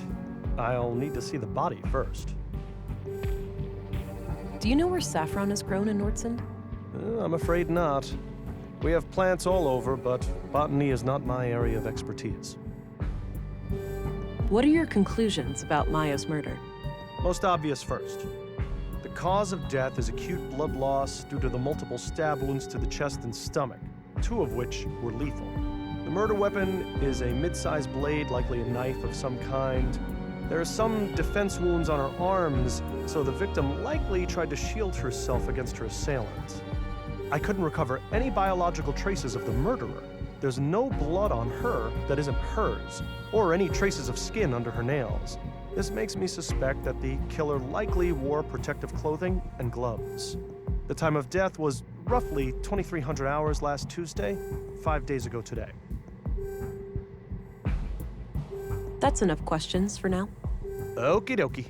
I'll need to see the body first. Do you know where saffron is grown in Nordsund? I'm afraid not. We have plants all over, but botany is not my area of expertise. What are your conclusions about Maya's murder? Most obvious first. The cause of death is acute blood loss due to the multiple stab wounds to the chest and stomach, 2 of which were lethal. The murder weapon is a mid-sized blade, likely a knife of some kind. There are some defense wounds on her arms, so the victim likely tried to shield herself against her assailant. I couldn't recover any biological traces of the murderer. There's no blood on her that isn't hers, or any traces of skin under her nails. This makes me suspect that the killer likely wore protective clothing and gloves. The time of death was roughly 2300 hours last Tuesday, 5 days ago today. That's enough questions for now. Okie dokie.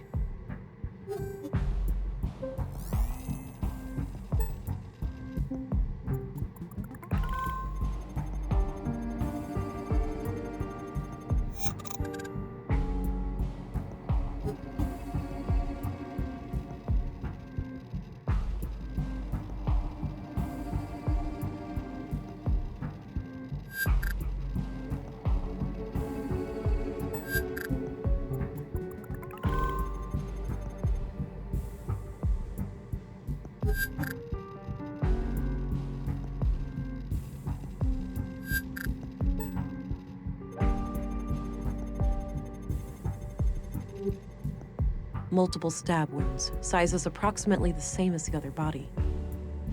Multiple stab wounds, sizes approximately the same as the other body.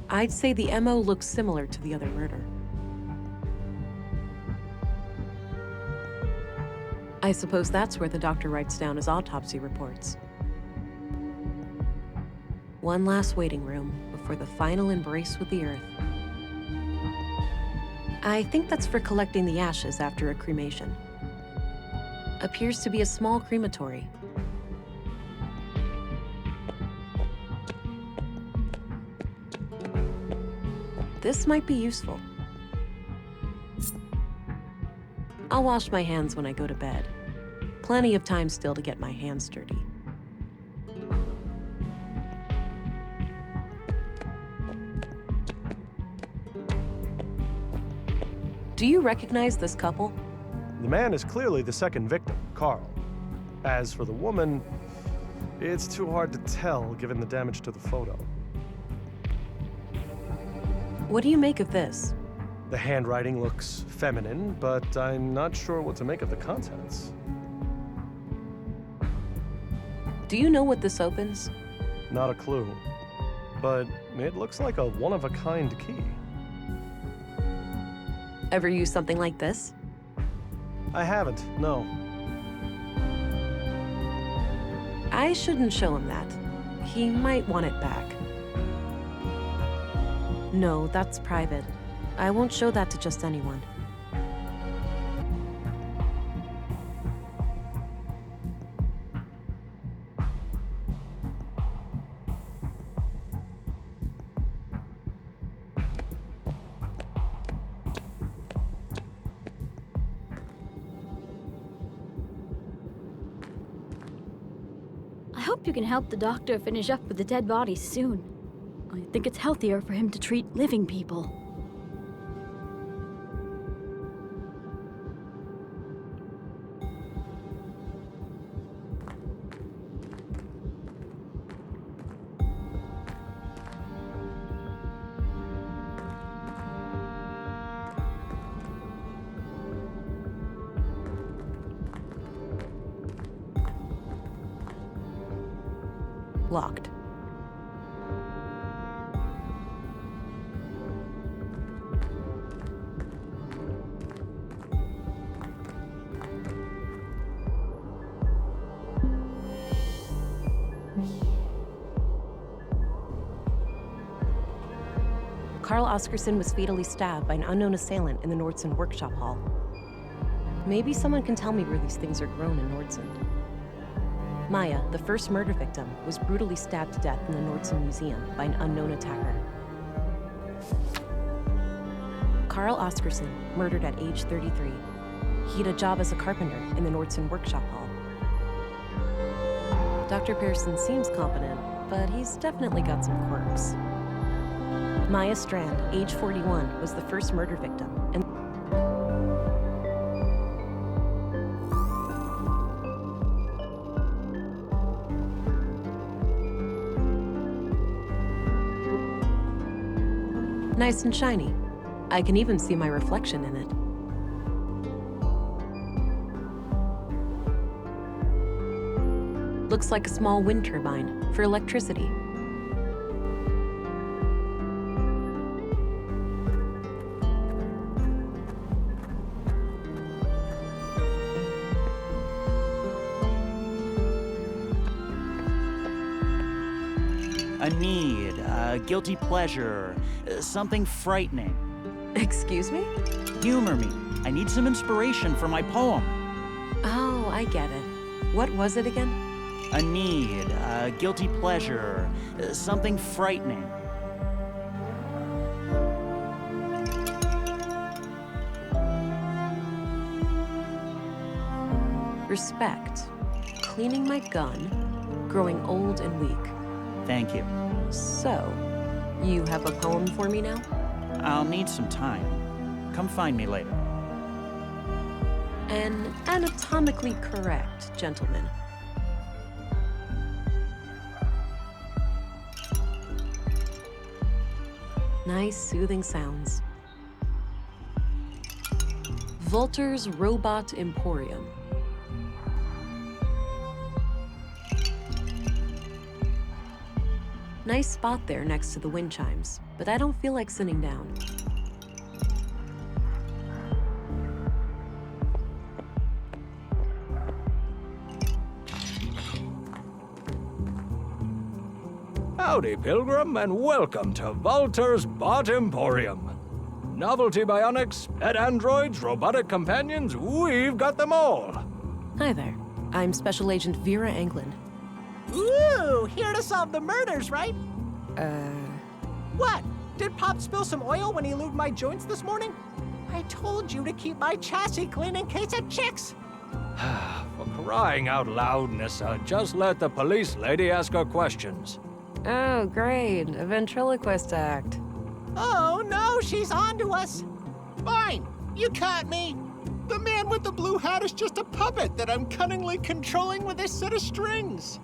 I'd say the MO looks similar to the other murder. I suppose that's where the doctor writes down his autopsy reports. One last waiting room before the final embrace with the earth. I think that's for collecting the ashes after a cremation. Appears to be a small crematory. This might be useful. I'll wash my hands when I go to bed. Plenty of time still to get my hands dirty. Do you recognize this couple? The man is clearly the second victim, Carl. As for the woman, it's too hard to tell given the damage to the photo. What do you make of this? The handwriting looks feminine, but I'm not sure what to make of the contents. Do you know what this opens? Not a clue. But it looks like a one-of-a-kind key. Ever use something like this? I haven't, no. I shouldn't show him that. He might want it back. No, that's private. I won't show that to just anyone. I hope you can help the doctor finish up with the dead bodies soon. I think it's healthier for him to treat living people. Locked. Carl Oscarson was fatally stabbed by an unknown assailant in the Nordsund workshop hall. Maybe someone can tell me where these things are grown in Nordsund. Maya, the first murder victim, was brutally stabbed to death in the Nordson Museum by an unknown attacker. Carl Oscarson, murdered at age 33. He had a job as a carpenter in the Nordson workshop hall. Dr. Pearson seems competent, but he's definitely got some quirks. Maya Strand, age 41, was the first murder victim, and nice and shiny. I can even see my reflection in it. Looks like a small wind turbine for electricity. A need, a guilty pleasure, something frightening. Excuse me? Humor me. I need some inspiration for my poem. Oh, I get it. What was it again? A need, a guilty pleasure, something frightening. Respect. Cleaning my gun. Growing old and weak. Thank you. So, you have a poem for me now? I'll need some time. Come find me later. An anatomically correct gentleman. Nice, soothing sounds. Volter's Robot Emporium. Nice spot there next to the wind chimes, but I don't feel like sitting down. Howdy, Pilgrim, and welcome to Volter's Bot Emporium. Novelty bionics, pet androids, robotic companions, we've got them all. Hi there. I'm Special Agent Vera Anglin. Ooh, here to solve the murders, right? What? Did Pop spill some oil when he lubed my joints this morning? I told you to keep my chassis clean in case of chicks. For crying out loud, Nissa, just let the police lady ask her questions. Oh, great. A ventriloquist act. Oh, no, she's on to us. Fine, you caught me. The man with the blue hat is just a puppet that I'm cunningly controlling with a set of strings.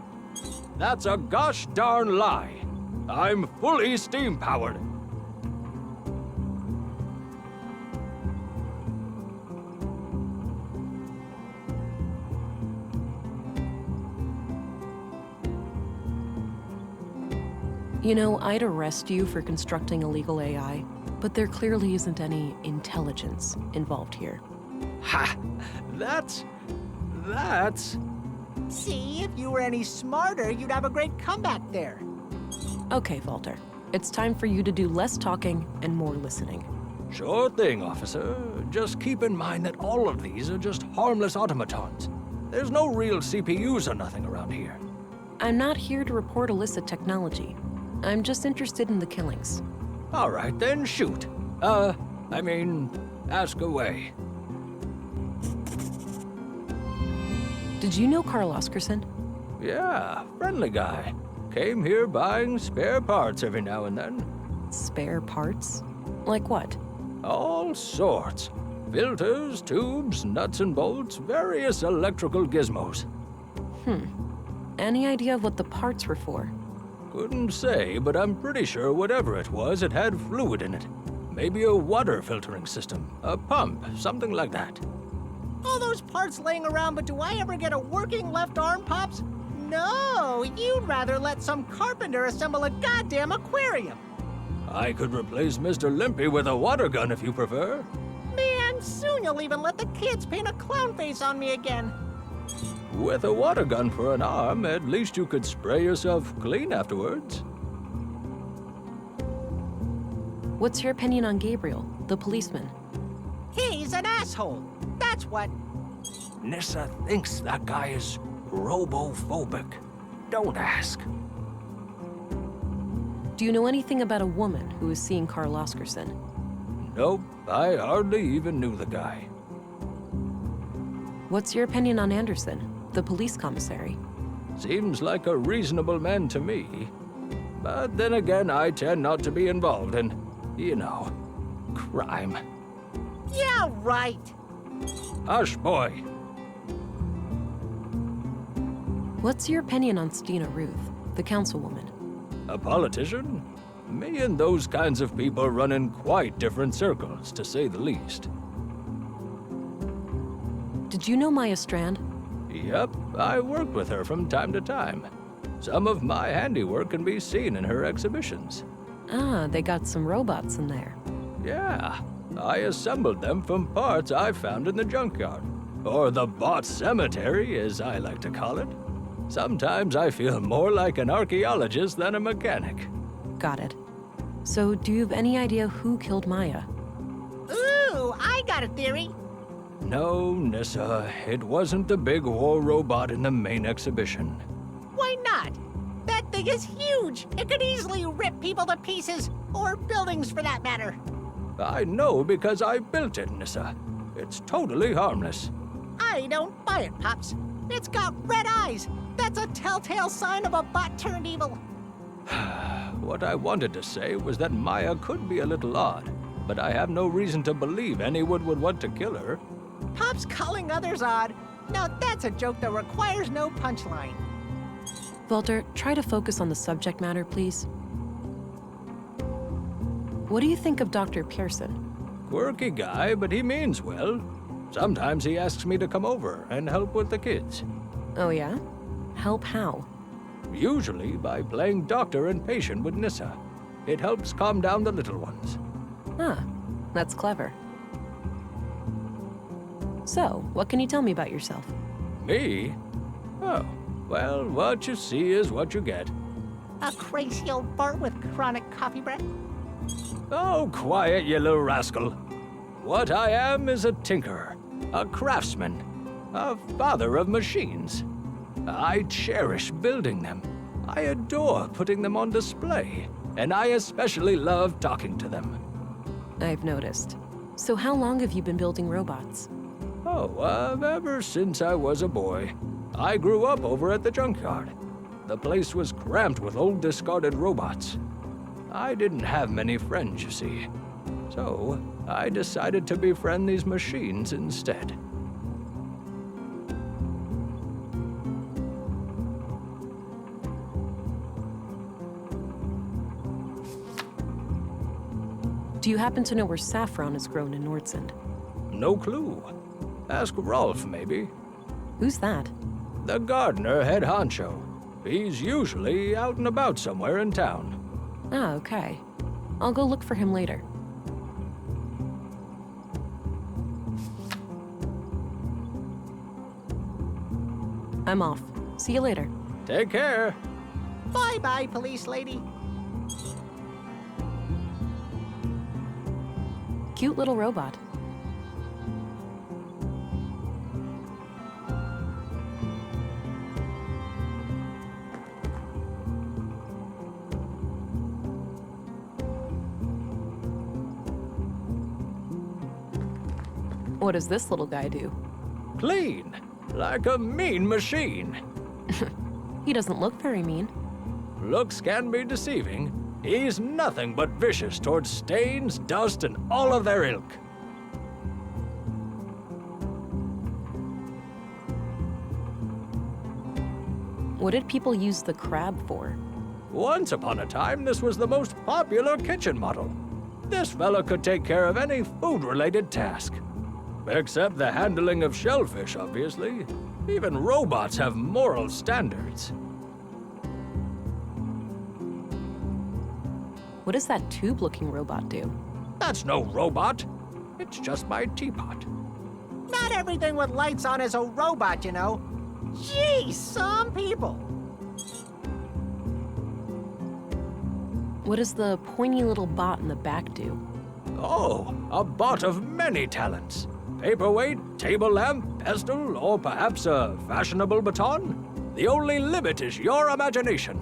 That's a gosh darn lie. I'm fully steam-powered. You know, I'd arrest you for constructing illegal AI, but there clearly isn't any intelligence involved here. Ha! That's... See, if you were any smarter, you'd have a great comeback there. Okay, Volter. It's time for you to do less talking and more listening. Sure thing, officer. Just keep in mind that all of these are just harmless automatons. There's no real CPUs or nothing around here. I'm not here to report illicit technology. I'm just interested in the killings. All right, then shoot. Ask away. Did you know Carl Oscarson? Yeah, friendly guy. Came here buying spare parts every now and then. Spare parts? Like what? All sorts. Filters, tubes, nuts and bolts, various electrical gizmos. Any idea of what the parts were for? Couldn't say, but I'm pretty sure whatever it was, it had fluid in it. Maybe a water filtering system, a pump, something like that. All those parts laying around, but do I ever get a working left arm, Pops? No, you'd rather let some carpenter assemble a goddamn aquarium. I could replace Mr. Limpy with a water gun if you prefer. Man, soon you'll even let the kids paint a clown face on me again. With a water gun for an arm, at least you could spray yourself clean afterwards. What's your opinion on Gabriel, the policeman? He's an asshole. That's what. Nissa thinks that guy is robophobic. Don't ask. Do you know anything about a woman who is seeing Carl Oscarson? Nope, I hardly even knew the guy. What's your opinion on Anderson, the police commissary? Seems like a reasonable man to me. But then again, I tend not to be involved in, crime. Yeah, right. Hush, boy. What's your opinion on Stina Ruth, the councilwoman? A politician? Me and those kinds of people run in quite different circles, to say the least. Did you know Maya Strand? Yep, I worked with her from time to time. Some of my handiwork can be seen in her exhibitions. Ah, they got some robots in there. Yeah, I assembled them from parts I found in the junkyard. Or the bot cemetery, as I like to call it. Sometimes I feel more like an archaeologist than a mechanic. Got it. So, do you have any idea who killed Maya? Ooh, I got a theory. No, Nissa, it wasn't the big war robot in the main exhibition. Why not? That thing is huge. It could easily rip people to pieces, or buildings for that matter. I know because I built it, Nissa. It's totally harmless. I don't buy it, Pops. It's got red eyes. That's a telltale sign of a bot turned evil. What I wanted to say was that Maya could be a little odd, but I have no reason to believe anyone would want to kill her. Pop's calling others odd. Now that's a joke that requires no punchline. Walter, try to focus on the subject matter, please. What do you think of Dr. Pearson? Quirky guy, but he means well. Sometimes he asks me to come over and help with the kids. Oh yeah? Help how? Usually by playing doctor and patient with Nissa. It helps calm down the little ones. Ah, that's clever. So, what can you tell me about yourself? Me? Oh, well, what you see is what you get. A crazy old Bart with chronic coffee breath? Oh, quiet, you little rascal. What I am is a tinkerer, a craftsman, a father of machines. I cherish building them. I adore putting them on display, and I especially love talking to them. I've noticed. So how long have you been building robots? Oh, ever since I was a boy. I grew up over at the junkyard. The place was cramped with old discarded robots. I didn't have many friends, you see. So, I decided to befriend these machines instead. Do you happen to know where saffron is grown in Nordsund? No clue. Ask Rolf, maybe. Who's that? The gardener head honcho. He's usually out and about somewhere in town. Ah, okay. I'll go look for him later. I'm off. See you later. Take care. Bye-bye, police lady. Cute little robot. What does this little guy do? Clean, like a mean machine. He doesn't look very mean. Looks can be deceiving. He's nothing but vicious towards stains, dust, and all of their ilk. What did people use the crab for? Once upon a time, this was the most popular kitchen model. This fella could take care of any food-related task. Except the handling of shellfish, obviously. Even robots have moral standards. What does that tube-looking robot do? That's no robot. It's just my teapot. Not everything with lights on is a robot, you know. Gee, some people. What does the pointy little bot in the back do? Oh, a bot of many talents. paperweight, table lamp, pestle, or perhaps a fashionable baton? The only limit is your imagination.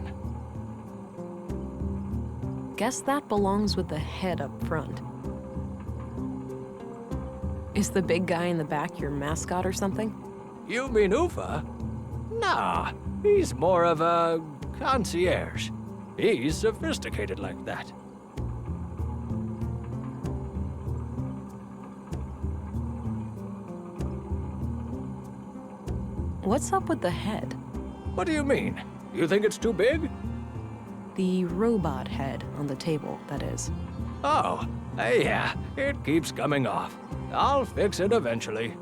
Guess that belongs with the head up front. Is the big guy in the back your mascot or something? You mean Ufa? Nah, he's more of a concierge. He's sophisticated like that. What's up with the head? What do you mean? You think it's too big? The robot head on the table, that is. Oh, yeah, it keeps coming off. I'll fix it eventually.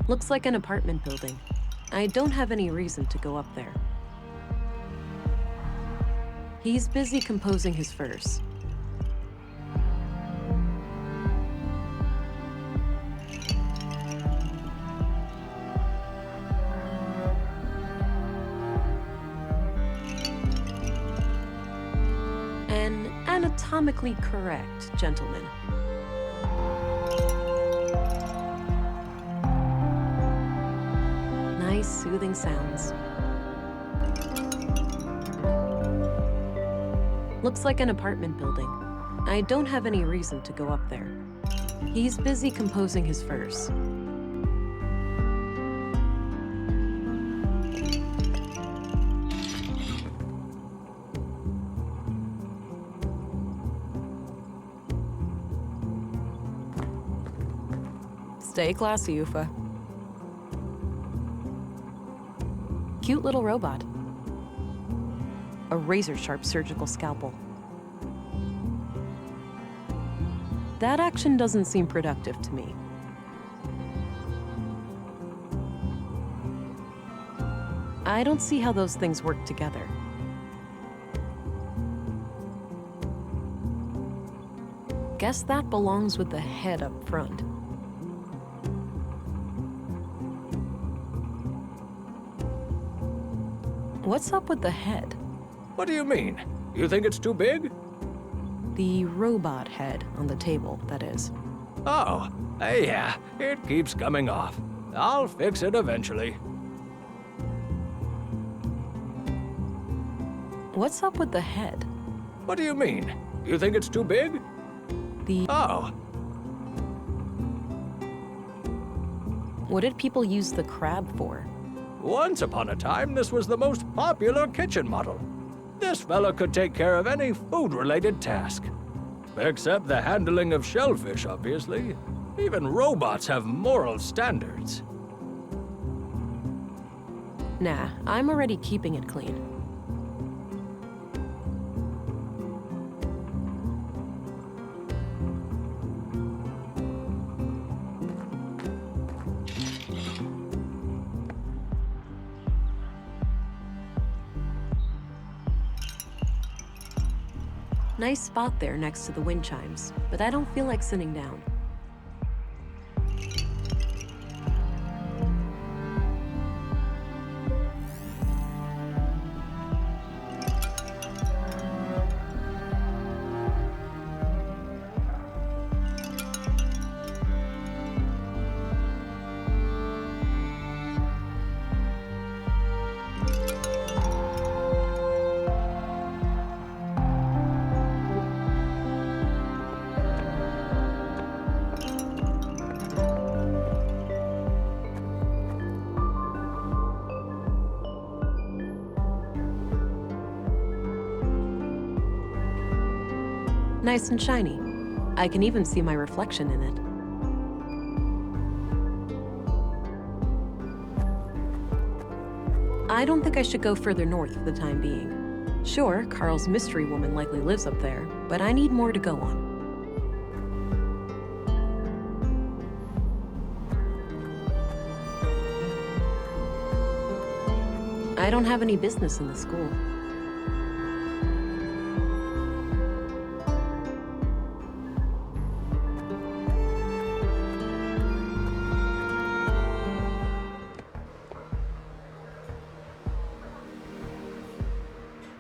Looks like an apartment building. I don't have any reason to go up there. He's busy composing his verse. An anatomically correct gentleman. Nice, soothing sounds. Looks like an apartment building. I don't have any reason to go up there. He's busy composing his verse. Stay classy, Ufa. Cute little robot. A razor-sharp surgical scalpel. That action doesn't seem productive to me. I don't see how those things work together. Guess that belongs with the head up front. What's up with the head? What do you mean? You think it's too big? The robot head on the table, that is. Oh, yeah, it keeps coming off. I'll fix it eventually. What's up with the head? What do you mean? You think it's too big? Oh. What did people use the crab for? Once upon a time, this was the most popular kitchen model. This fella could take care of any food-related task. Except the handling of shellfish, obviously. Even robots have moral standards. Nah, I'm already keeping it clean. Nice spot there next to the wind chimes, but I don't feel like sitting down. Nice and shiny. I can even see my reflection in it. I don't think I should go further north for the time being. Sure, Carl's mystery woman likely lives up there, but I need more to go on. I don't have any business in the school.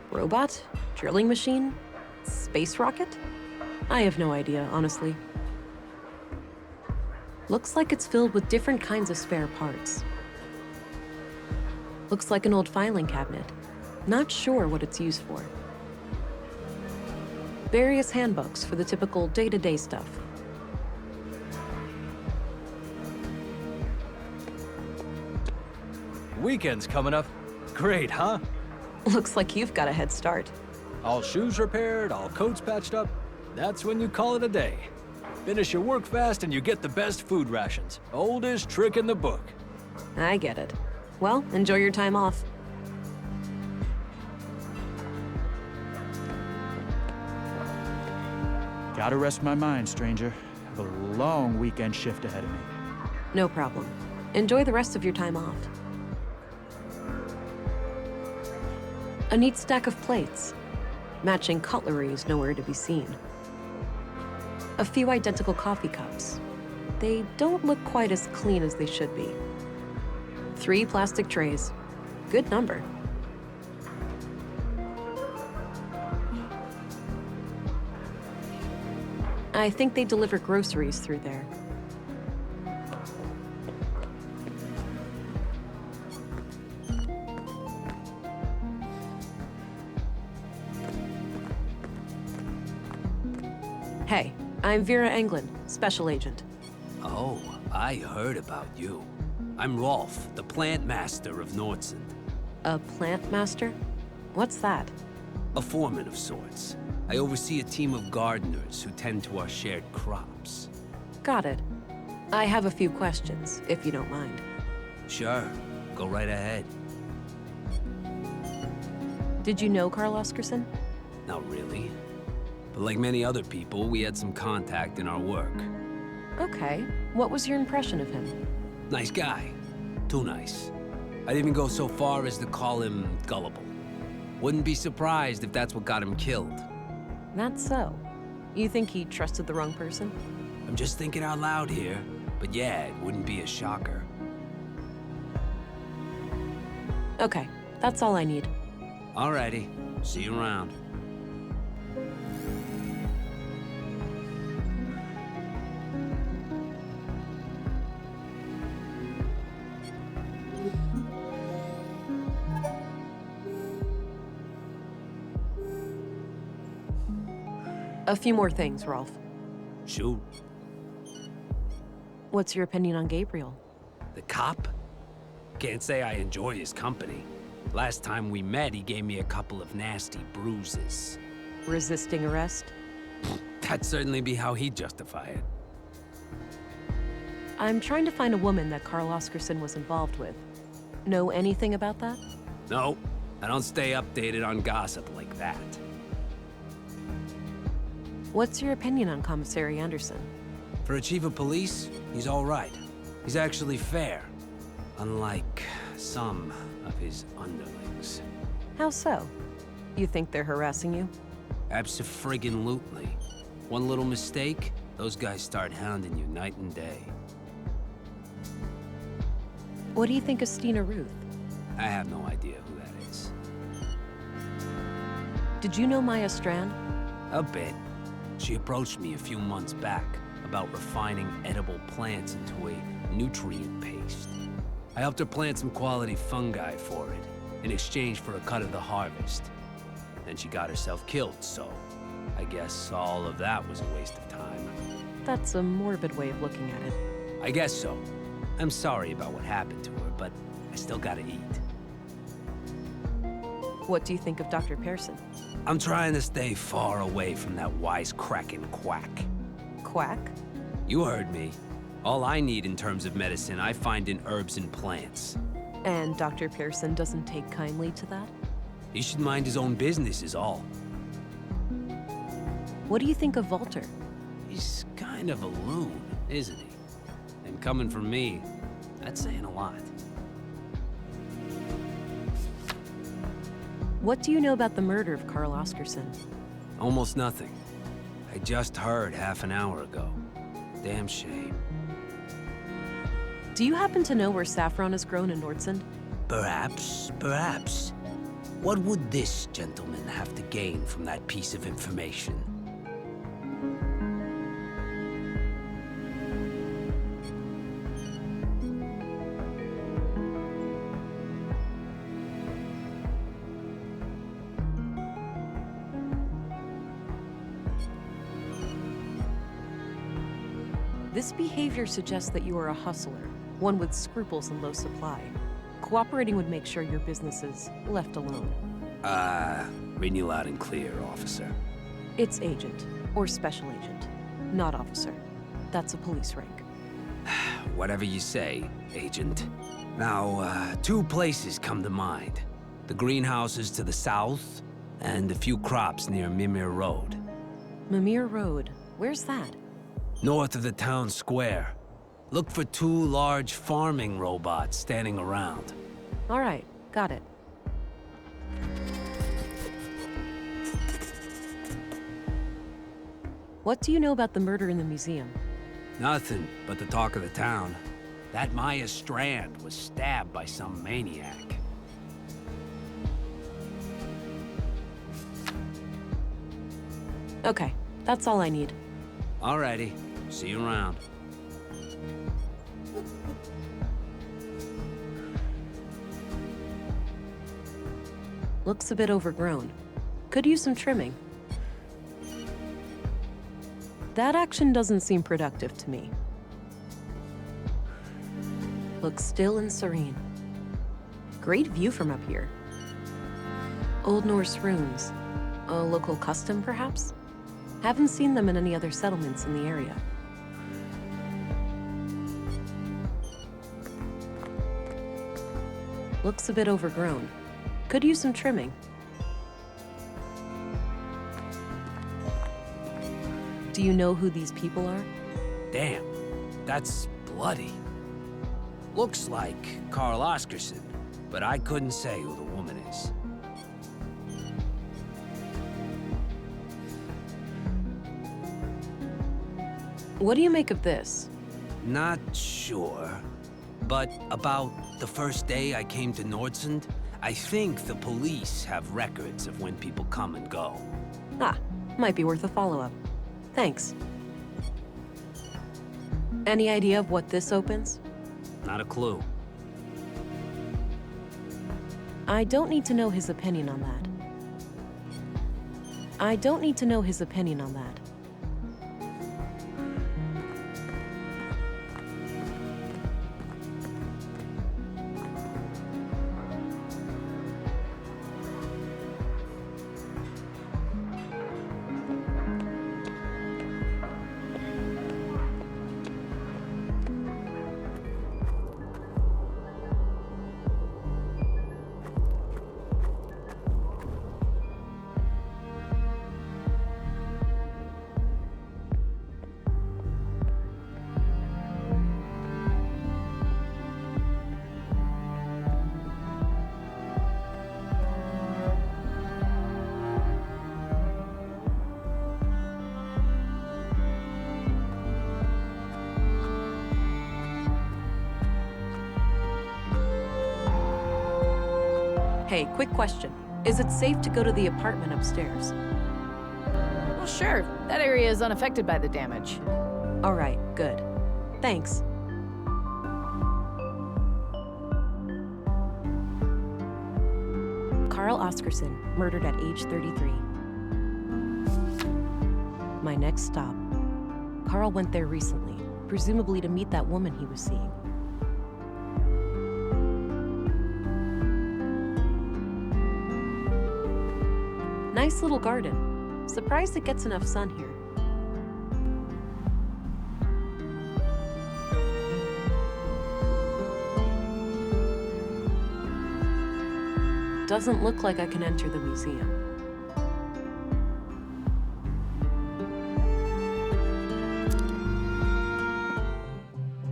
Robot? Drilling machine? Space rocket? I have no idea, honestly. Looks like it's filled with different kinds of spare parts. Looks like an old filing cabinet. Not sure what it's used for. Various handbooks for the typical day-to-day stuff. Weekend's coming up. Great, huh? Looks like you've got a head start. All shoes repaired, all coats patched up. That's when you call it a day. Finish your work fast and you get the best food rations. Oldest trick in the book. I get it. Well, enjoy your time off. Gotta rest my mind, stranger. Have a long weekend shift ahead of me. No problem. Enjoy the rest of your time off. A neat stack of plates. Matching cutlery is nowhere to be seen. A few identical coffee cups. They don't look quite as clean as they should be. 3 plastic trays. Good number. I think they deliver groceries through there. Hey, I'm Vera Englund, Special Agent. Oh, I heard about you. I'm Rolf, the plant master of Nordson. A plant master? What's that? A foreman of sorts. I oversee a team of gardeners who tend to our shared crops. Got it. I have a few questions, if you don't mind. Sure, go right ahead. Did you know Carl Oscarson? Not really. But like many other people, we had some contact in our work. Okay. What was your impression of him? Nice guy. Too nice. I'd even go so far as to call him gullible. Wouldn't be surprised if that's what got him killed. That's so. You think he trusted the wrong person? I'm just thinking out loud here, but yeah, it wouldn't be a shocker. Okay, that's all I need. Alrighty, see you around. A few more things, Rolf. Shoot. What's your opinion on Gabriel? The cop? Can't say I enjoy his company. Last time we met, he gave me a couple of nasty bruises. Resisting arrest? That'd certainly be how he'd justify it. I'm trying to find a woman that Carl Oscarson was involved with. Know anything about that? No, I don't stay updated on gossip like that. What's your opinion on Commissary Anderson? For a chief of police, he's all right. He's actually fair. Unlike some of his underlings. How so? You think they're harassing you? Abso-friggin-lutely. One little mistake, those guys start hounding you night and day. What do you think of Stina Ruth? I have no idea who that is. Did you know Maya Strand? A bit. She approached me a few months back about refining edible plants into a nutrient paste. I helped her plant some quality fungi for it, in exchange for a cut of the harvest. Then she got herself killed, so I guess all of that was a waste of time. That's a morbid way of looking at it. I guess so. I'm sorry about what happened to her, but I still gotta eat. What do you think of Dr. Pearson? I'm trying to stay far away from that wisecracking quack. Quack? You heard me. All I need in terms of medicine, I find in herbs and plants. And Dr. Pearson doesn't take kindly to that? He should mind his own business is all. What do you think of Walter? He's kind of a loon, isn't he? And coming from me, that's saying a lot. What do you know about the murder of Carl Oscarson? Almost nothing. I just heard half an hour ago. Damn shame. Do you happen to know where saffron is grown in Nordsund? Perhaps, perhaps. What would this gentleman have to gain from that piece of information? This behavior suggests that you are a hustler, one with scruples and low supply. Cooperating would make sure your business is left alone. Reading you loud and clear, officer. It's agent, or special agent, not officer. That's a police rank. Whatever you say, agent. Now, two places come to mind. The greenhouses to the south, and a few crops near Mimir Road. Mimir Road, where's that? North of the town square. Look for two large farming robots standing around. All right, got it. What do you know about the murder in the museum? Nothing but the talk of the town. That Maya Strand was stabbed by some maniac. Okay, that's all I need. Alrighty. See you around. Looks a bit overgrown. Could use some trimming. That action doesn't seem productive to me. Looks still and serene. Great view from up here. Old Norse runes. A local custom, perhaps? Haven't seen them in any other settlements in the area. Looks a bit overgrown. Could use some trimming. Do you know who these people are? Damn, that's bloody. Looks like Carl Oscarson, but I couldn't say who the woman is. What do you make of this? Not sure, but about the first day I came to Nordsund, I think the police have records of when people come and go. Ah, might be worth a follow-up. Thanks. Any idea of what this opens? Not a clue. I don't need to know his opinion on that. I don't need to know his opinion on that. Hey, quick question. Is it safe to go to the apartment upstairs? Well, sure. That area is unaffected by the damage. All right, good. Thanks. Carl Oscarson, murdered at age 33. My next stop. Carl went there recently, presumably to meet that woman he was seeing. Nice little garden. Surprised it gets enough sun here. Doesn't look like I can enter the museum.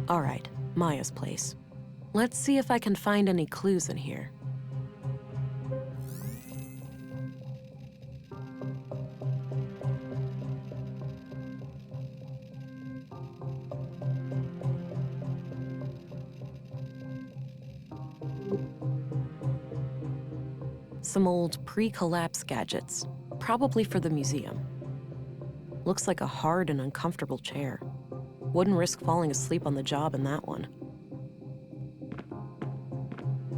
All right, Maya's place. Let's see if I can find any clues in here. Some old pre-collapse gadgets, probably for the museum. Looks like a hard and uncomfortable chair. Wouldn't risk falling asleep on the job in that one.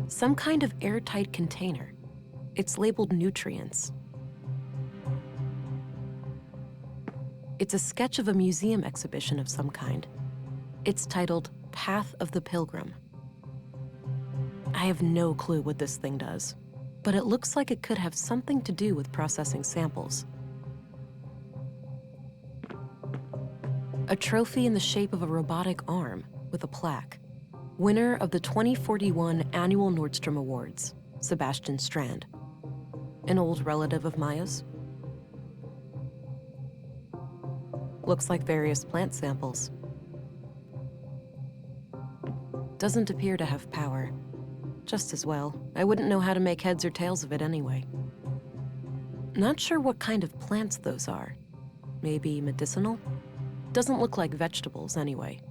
Some kind of airtight container. It's labeled nutrients. It's a sketch of a museum exhibition of some kind. It's titled Path of the Pilgrim. I have no clue what this thing does, but it looks like it could have something to do with processing samples. A trophy in the shape of a robotic arm with a plaque. Winner of the 2041 Annual Nordstrom Awards, Sebastian Strand. An old relative of Maya's. Looks like various plant samples. Doesn't appear to have power. Just as well. I wouldn't know how to make heads or tails of it anyway. Not sure what kind of plants those are. Maybe medicinal? Doesn't look like vegetables anyway.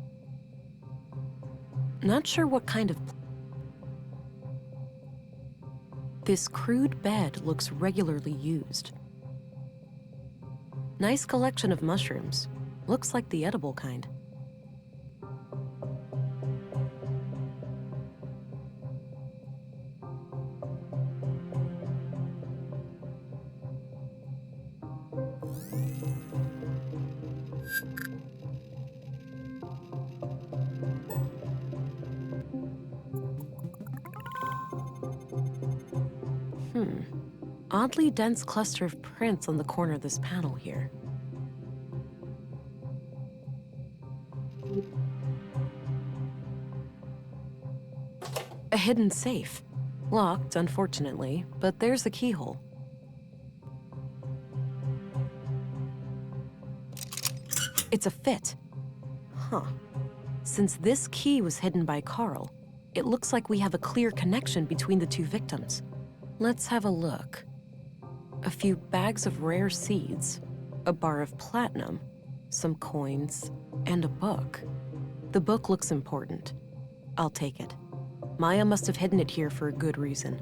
Not sure what kind of... This crude bed looks regularly used. Nice collection of mushrooms. Looks like the edible kind. Oddly dense cluster of prints on the corner of this panel here. A hidden safe. Locked, unfortunately, but there's the keyhole. It's a fit. Huh. Since this key was hidden by Carl, it looks like we have a clear connection between the two victims. Let's have a look. A few bags of rare seeds, a bar of platinum, some coins, and a book. The book looks important. I'll take it. Maya must have hidden it here for a good reason.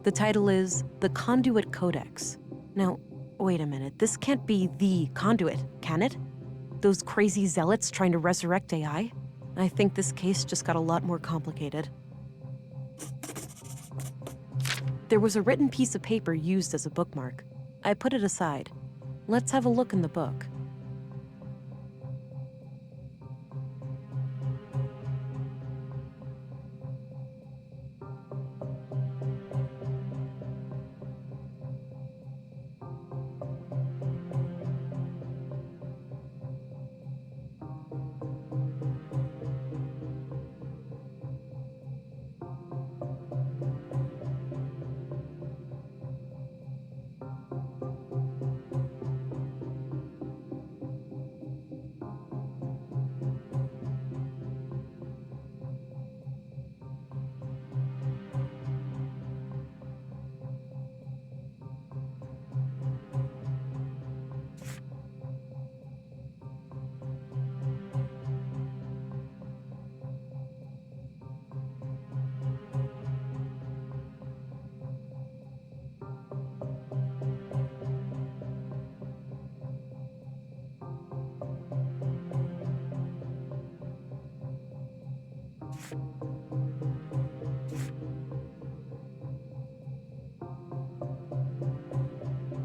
The title is The Conduit Codex. Now, wait a minute. This can't be the Conduit, can it? Those crazy zealots trying to resurrect AI? I think this case just got a lot more complicated. There was a written piece of paper used as a bookmark. I put it aside. Let's have a look in the book.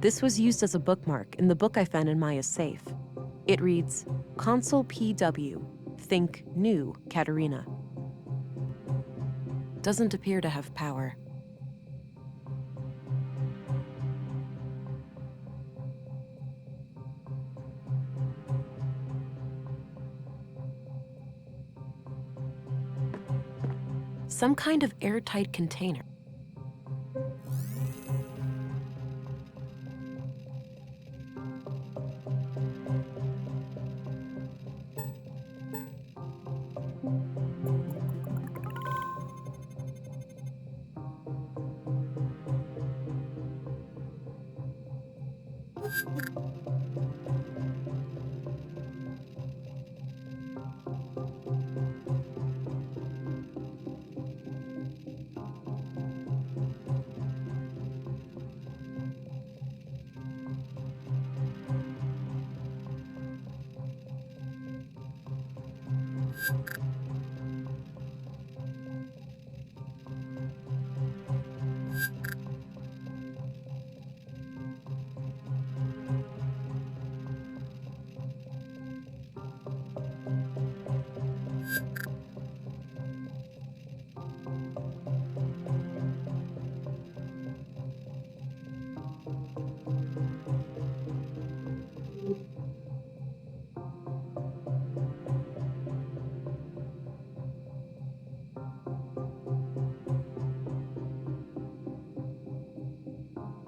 This was used as a bookmark in the book I found in Maya's safe. It reads, Consul PW, think new Katerina. Doesn't appear to have power. Some kind of airtight container.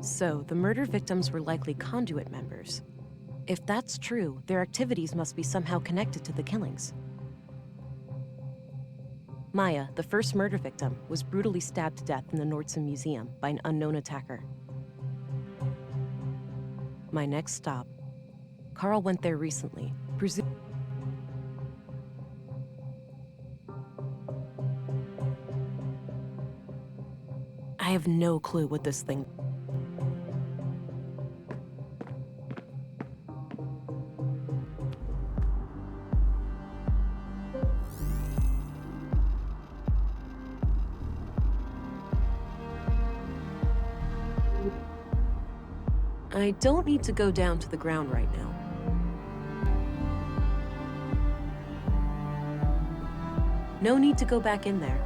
So, the murder victims were likely conduit members. If that's true, their activities must be somehow connected to the killings. Maya, the first murder victim, was brutally stabbed to death in the Nordson Museum by an unknown attacker. My next stop. Carl went there recently, I have no clue what this thing... I don't need to go down to the ground right now. No need to go back in there.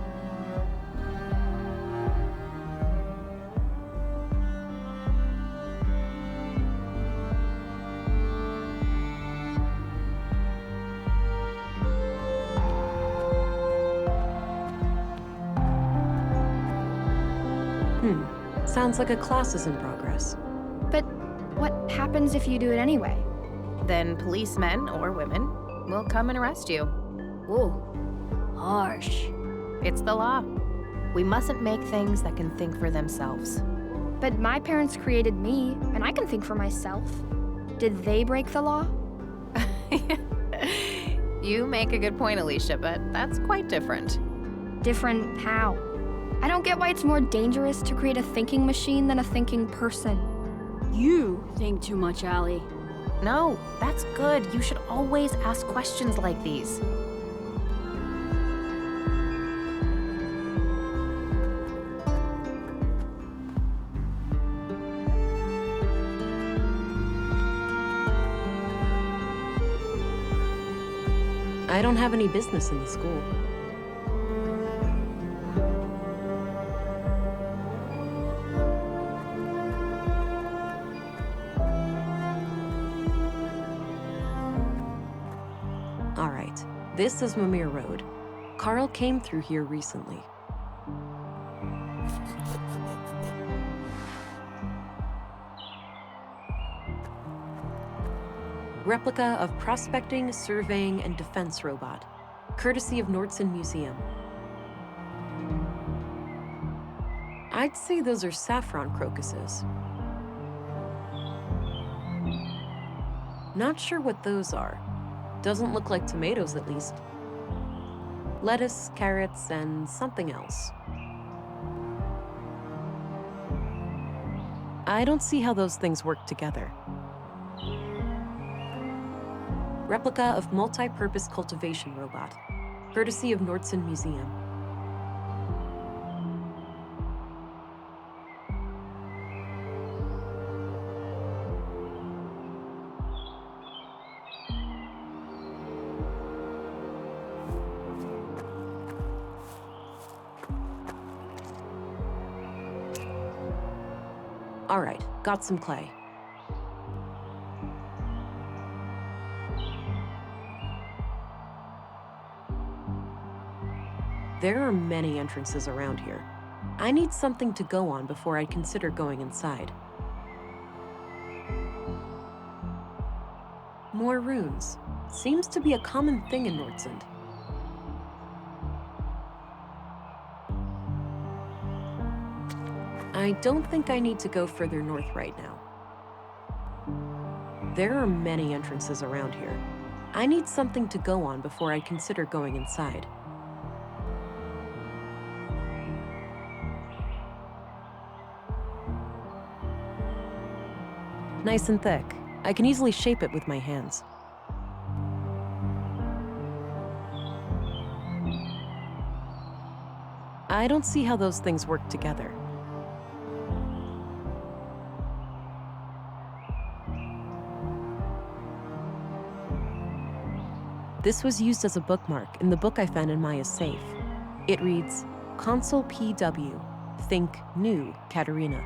Sounds like a class is in progress. But what happens if you do it anyway? Then policemen, or women, will come and arrest you. Ooh, harsh. It's the law. We mustn't make things that can think for themselves. But my parents created me, and I can think for myself. Did they break the law? You make a good point, Alicia, but that's quite different. Different how? I don't get why it's more dangerous to create a thinking machine than a thinking person. You think too much, Allie. No, that's good. You should always ask questions like these. I don't have any business in the school. All right, this is Mimir Road. Carl came through here recently. Replica of prospecting, surveying, and defense robot, courtesy of Nordson Museum. I'd say those are saffron crocuses. Not sure what those are. Doesn't look like tomatoes, at least. Lettuce, carrots, and something else. I don't see how those things work together. Replica of multi-purpose cultivation robot, courtesy of Nordson Museum. All right, got some clay. There are many entrances around here. I need something to go on before I'd consider going inside. More runes. Seems to be a common thing in Nordsund. I don't think I need to go further north right now. There are many entrances around here. I need something to go on before I'd consider going inside. Nice and thick. I can easily shape it with my hands. I don't see how those things work together. This was used as a bookmark in the book I found in Maya's safe. It reads, Consul PW, Think New, Katerina.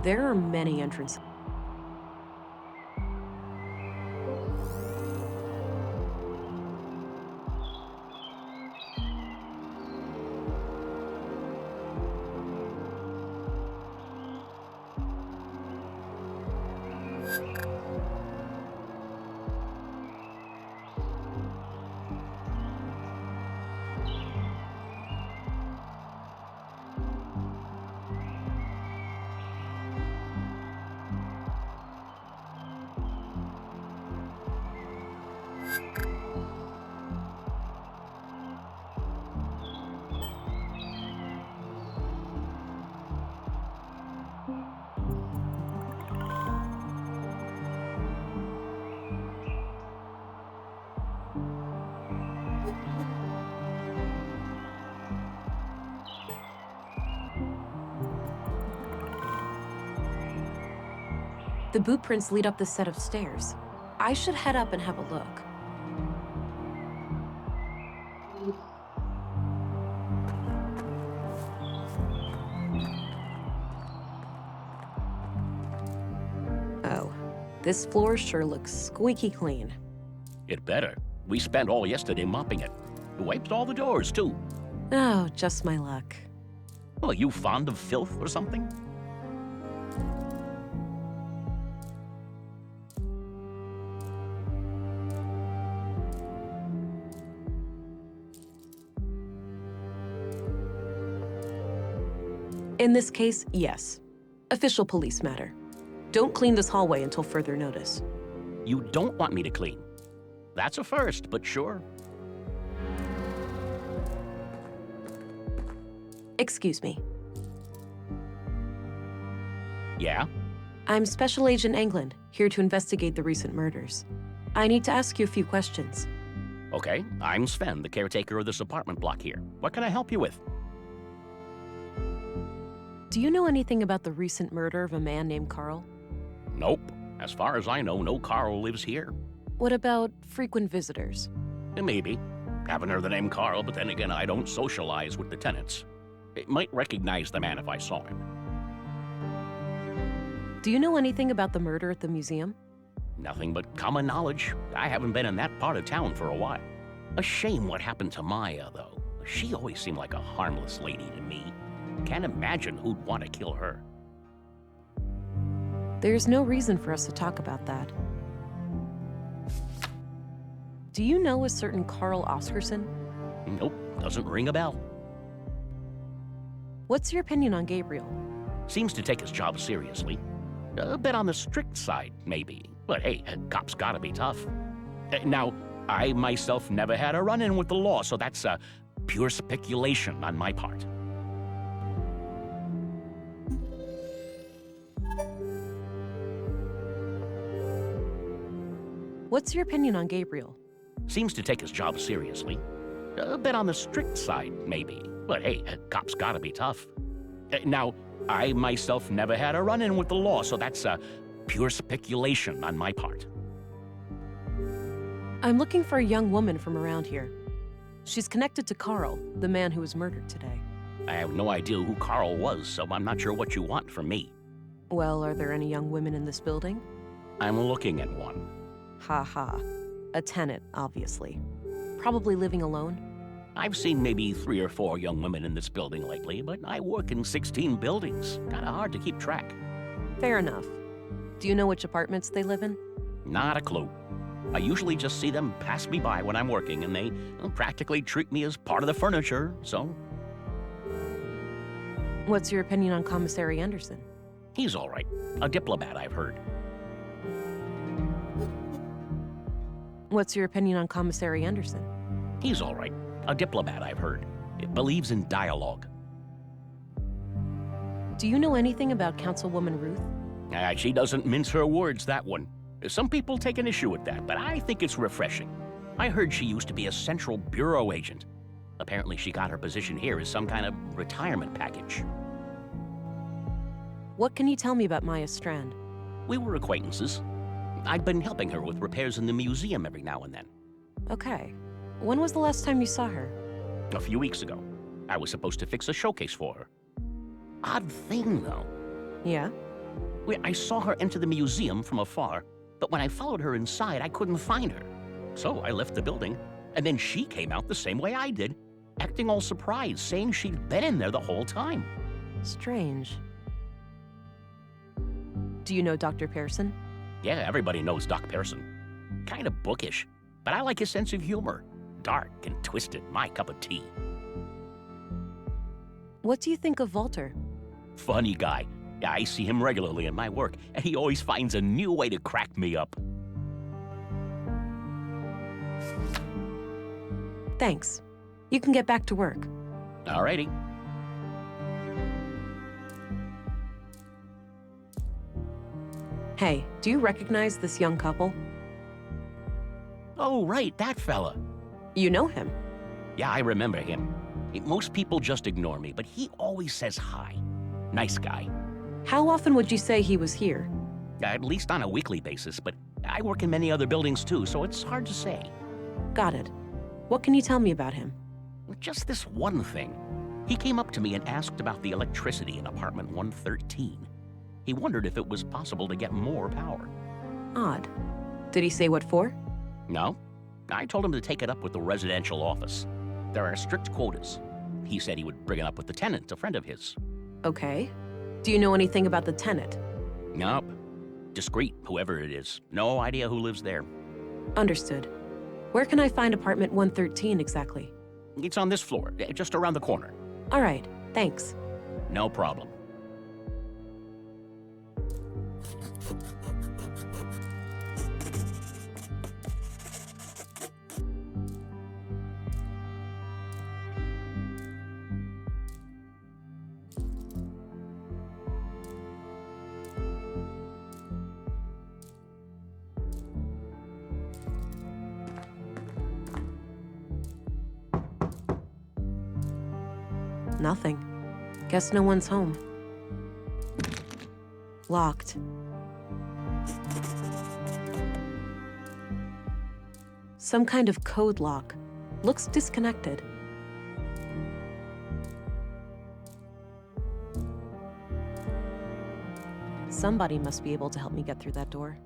There are many entrances. The boot prints lead up this set of stairs. I should head up and have a look. Oh, this floor sure looks squeaky clean. It better. We spent all yesterday mopping it. Wiped all the doors, too. Oh, just my luck. Well, are you fond of filth or something? In this case, yes. Official police matter. Don't clean this hallway until further notice. You don't want me to clean. That's a first, but sure. Excuse me. Yeah? I'm Special Agent England, here to investigate the recent murders. I need to ask you a few questions. Okay, I'm Sven, the caretaker of this apartment block here. What can I help you with? Do you know anything about the recent murder of a man named Carl? Nope. As far as I know, no Carl lives here. What about frequent visitors? Maybe. Haven't heard the name Carl, but then again, I don't socialize with the tenants. I might recognize the man if I saw him. Do you know anything about the murder at the museum? Nothing but common knowledge. I haven't been in that part of town for a while. A shame what happened to Maya, though. She always seemed like a harmless lady to me. Can't imagine who'd want to kill her. There's no reason for us to talk about that. Do you know a certain Carl Oscarson? Nope, doesn't ring a bell. What's your opinion on Gabriel? Seems to take his job seriously. A bit on the strict side, maybe. But hey, cops gotta be tough. Now, I myself never had a run-in with the law, so that's pure speculation on my part. What's your opinion on Gabriel? Seems to take his job seriously. A bit on the strict side, maybe. But hey, cops gotta be tough. Now, I myself never had a run-in with the law, so that's pure speculation on my part. I'm looking for a young woman from around here. She's connected to Carl, the man who was murdered today. I have no idea who Carl was, so I'm not sure what you want from me. Well, are there any young women in this building? I'm looking at one. Ha ha. A tenant, obviously. Probably living alone? I've seen maybe 3 or 4 young women in this building lately, but I work in 16 buildings. Kinda hard to keep track. Fair enough. Do you know which apartments they live in? Not a clue. I usually just see them pass me by when I'm working, and they practically treat me as part of the furniture, so... What's your opinion on Commissary Anderson? He's all right. A diplomat, I've heard. What's your opinion on Commissary Anderson? He's all right. A diplomat, I've heard. It believes in dialogue. Do you know anything about Councilwoman Ruth? She doesn't mince her words, that one. Some people take an issue with that, but I think it's refreshing. I heard she used to be a Central Bureau agent. Apparently she got her position here as some kind of retirement package. What can you tell me about Maya Strand? We were acquaintances. I'd been helping her with repairs in the museum every now and then. Okay. When was the last time you saw her? A few weeks ago. I was supposed to fix a showcase for her. Odd thing, though. Yeah? I saw her enter the museum from afar, but when I followed her inside, I couldn't find her. So I left the building, and then she came out the same way I did, acting all surprised, saying she'd been in there the whole time. Strange. Do you know Dr. Pearson? Yeah, everybody knows Doc Pearson. Kind of bookish, but I like his sense of humor. Dark and twisted, my cup of tea. What do you think of Walter? Funny guy. Yeah, I see him regularly in my work, and he always finds a new way to crack me up. Thanks. You can get back to work. Alrighty. Hey, do you recognize this young couple? Oh, right, that fella. You know him? Yeah, I remember him. Most people just ignore me, but he always says hi. Nice guy. How often would you say he was here? At least on a weekly basis, but I work in many other buildings too, so it's hard to say. Got it. What can you tell me about him? Just this one thing. He came up to me and asked about the electricity in apartment 113. He wondered if it was possible to get more power. Odd. Did he say what for? No. I told him to take it up with the residential office. There are strict quotas. He said he would bring it up with the tenant, a friend of his. Okay. Do you know anything about the tenant? Nope. Discreet, whoever it is. No idea who lives there. Understood. Where can I find apartment 113 exactly? It's on this floor, just around the corner. All right, thanks. No problem. Nothing. Guess no one's home. Locked. Some kind of code lock. Looks disconnected. Somebody must be able to help me get through that door.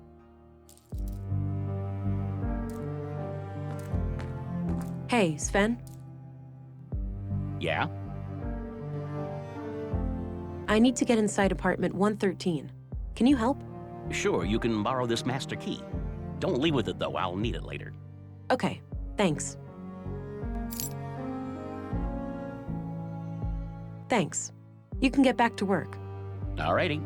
Hey, Sven? Yeah? I need to get inside apartment 113. Can you help? Sure, you can borrow this master key. Don't leave with it, though. I'll need it later. Okay, thanks. Thanks. You can get back to work. Alrighty.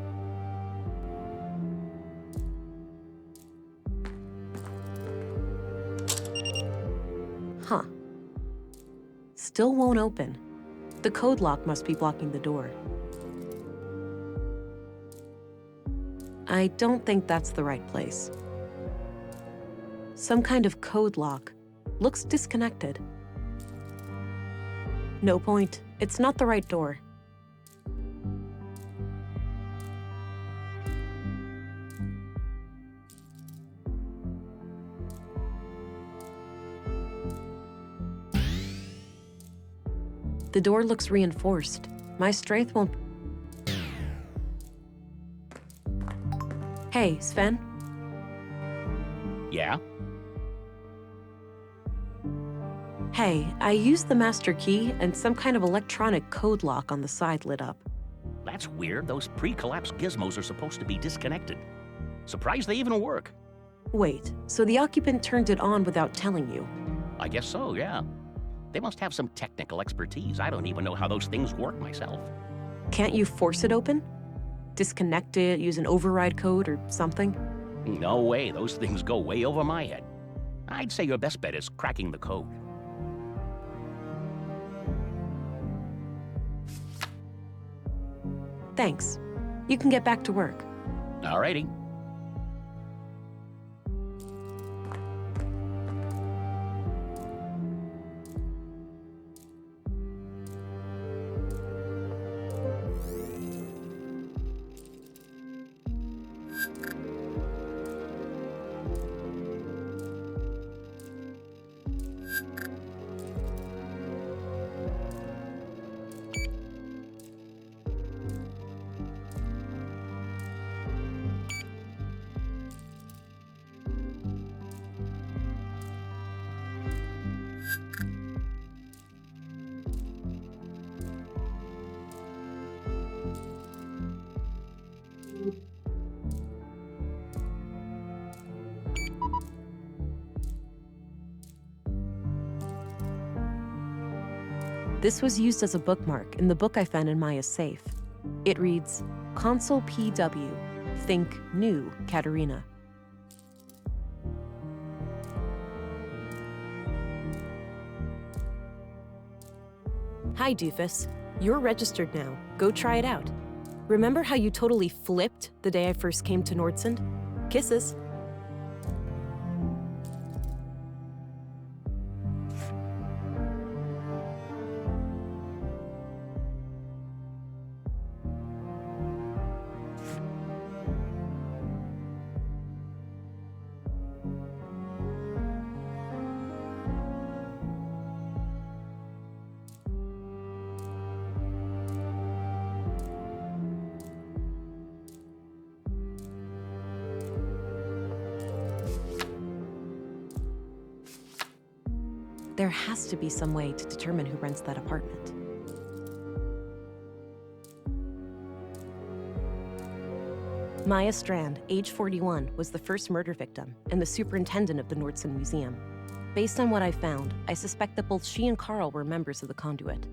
Huh. Still won't open. The code lock must be blocking the door. I don't think that's the right place. Some kind of code lock. Looks disconnected. No point. It's not the right door. The door looks reinforced. My strength won't... Hey, Sven? Yeah? Hey, I used the master key and some kind of electronic code lock on the side lit up. That's weird. Those pre-collapse gizmos are supposed to be disconnected. Surprised they even work. Wait, so the occupant turned it on without telling you? I guess so, yeah. They must have some technical expertise. I don't even know how those things work myself. Can't you force it open? Disconnect it, use an override code or something? No way. Those things go way over my head. I'd say your best bet is cracking the code. Thanks. You can get back to work. Alrighty. This was used as a bookmark in the book I found in Maya's safe. It reads, Consul PW, think new Katerina. Hi, Doofus. You're registered now. Go try it out. Remember how you totally flipped the day I first came to Nordsund? Kisses. There has to be some way to determine who rents that apartment. Maya Strand, age 41, was the first murder victim and the superintendent of the Nordsund Museum. Based on what I found, I suspect that both she and Carl were members of the Conduit.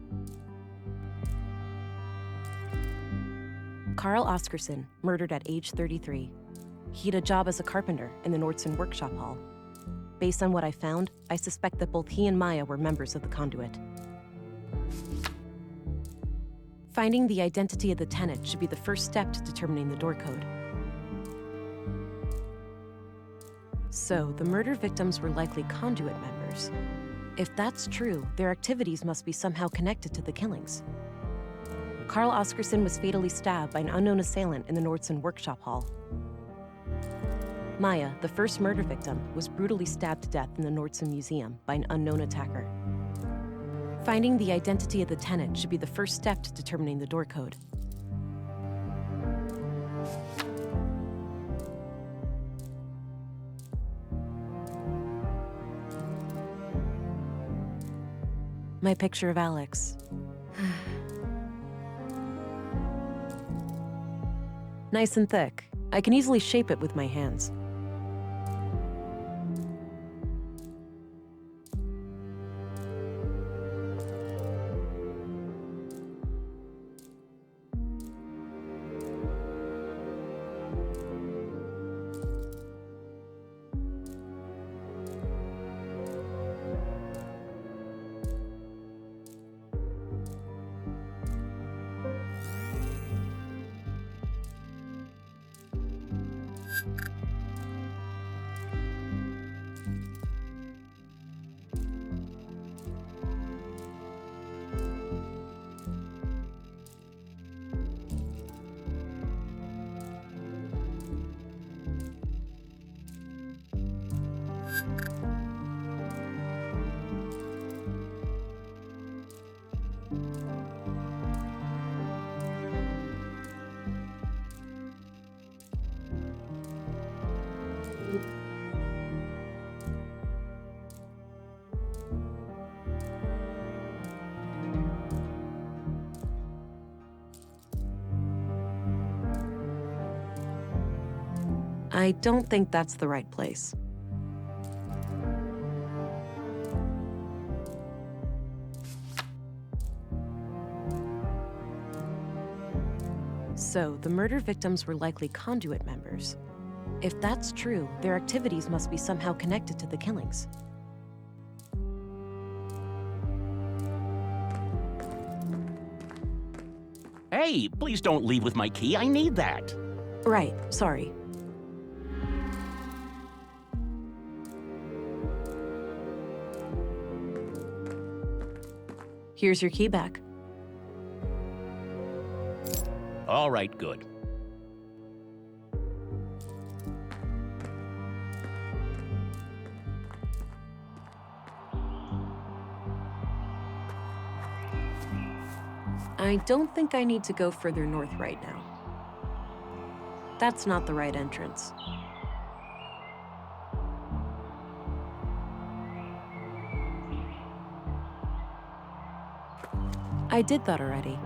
Carl Oscarsson, murdered at age 33. He had a job as a carpenter in the Nordsund Workshop Hall. Based on what I found, I suspect that both he and Maya were members of the Conduit. Finding the identity of the tenant should be the first step to determining the door code. So, the murder victims were likely Conduit members. If that's true, their activities must be somehow connected to the killings. Carl Oscarsson was fatally stabbed by an unknown assailant in the Nordsund Workshop Hall. Maya, the first murder victim, was brutally stabbed to death in the Nordsund Museum by an unknown attacker. Finding the identity of the tenant should be the first step to determining the door code. My picture of Alex. Nice and thick. I can easily shape it with my hands. I don't think that's the right place. So, the murder victims were likely Conduit members. If that's true, their activities must be somehow connected to the killings. Hey, please don't leave with my key. I need that. Right, sorry. Here's your key back. All right, good. I don't think I need to go further north right now. That's not the right entrance. I did that already.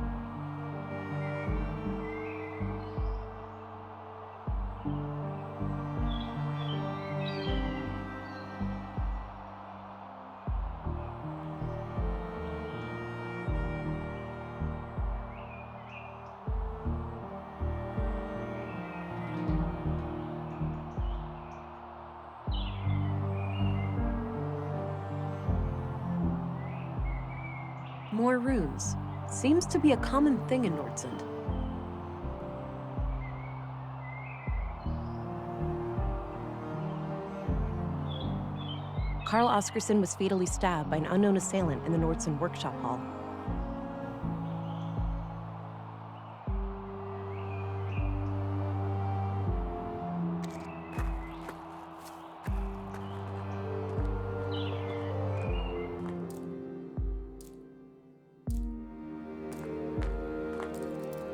More runes. Seems to be a common thing in Nordsund. Carl Oscarson was fatally stabbed by an unknown assailant in the Nordsund workshop hall.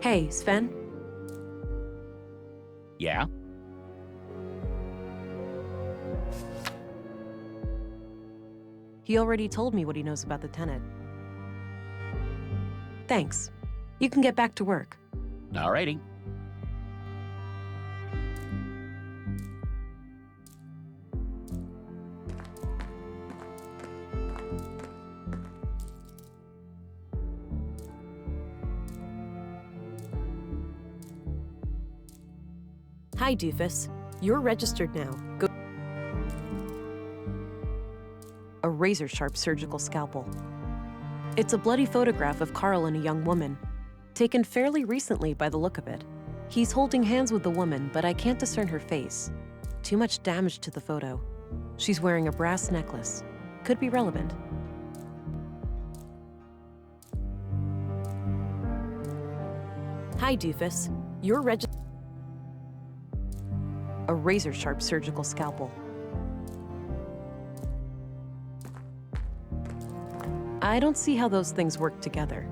Hey, Sven? Yeah? He already told me what he knows about the tenant. Thanks. You can get back to work. Alrighty. Hi, Doofus. You're registered now. Go. A razor-sharp surgical scalpel. It's a bloody photograph of Carl and a young woman, taken fairly recently by the look of it. He's holding hands with the woman, but I can't discern her face. Too much damage to the photo. She's wearing a brass necklace. Could be relevant. Hi, Doofus. You're registered. A razor-sharp surgical scalpel. I don't see how those things work together.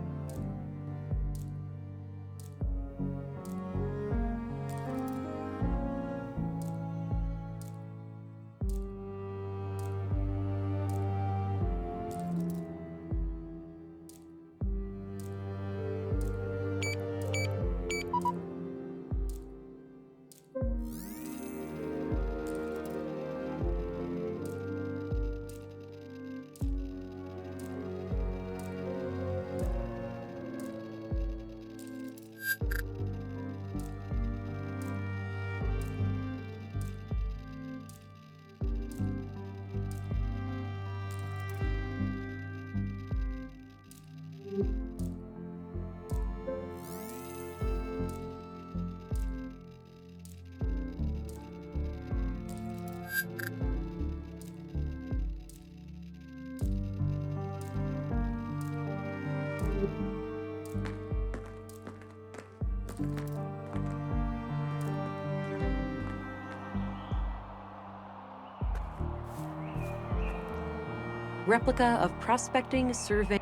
Replica of prospecting survey.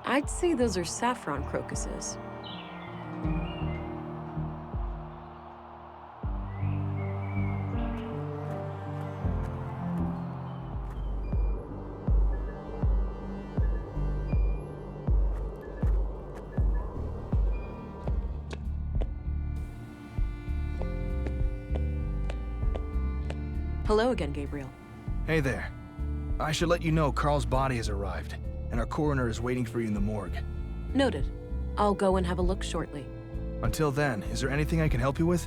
I'd say those are saffron crocuses. Hello again, Gabriel. Hey there. I should let you know Carl's body has arrived, and our coroner is waiting for you in the morgue. Noted. I'll go and have a look shortly. Until then, is there anything I can help you with?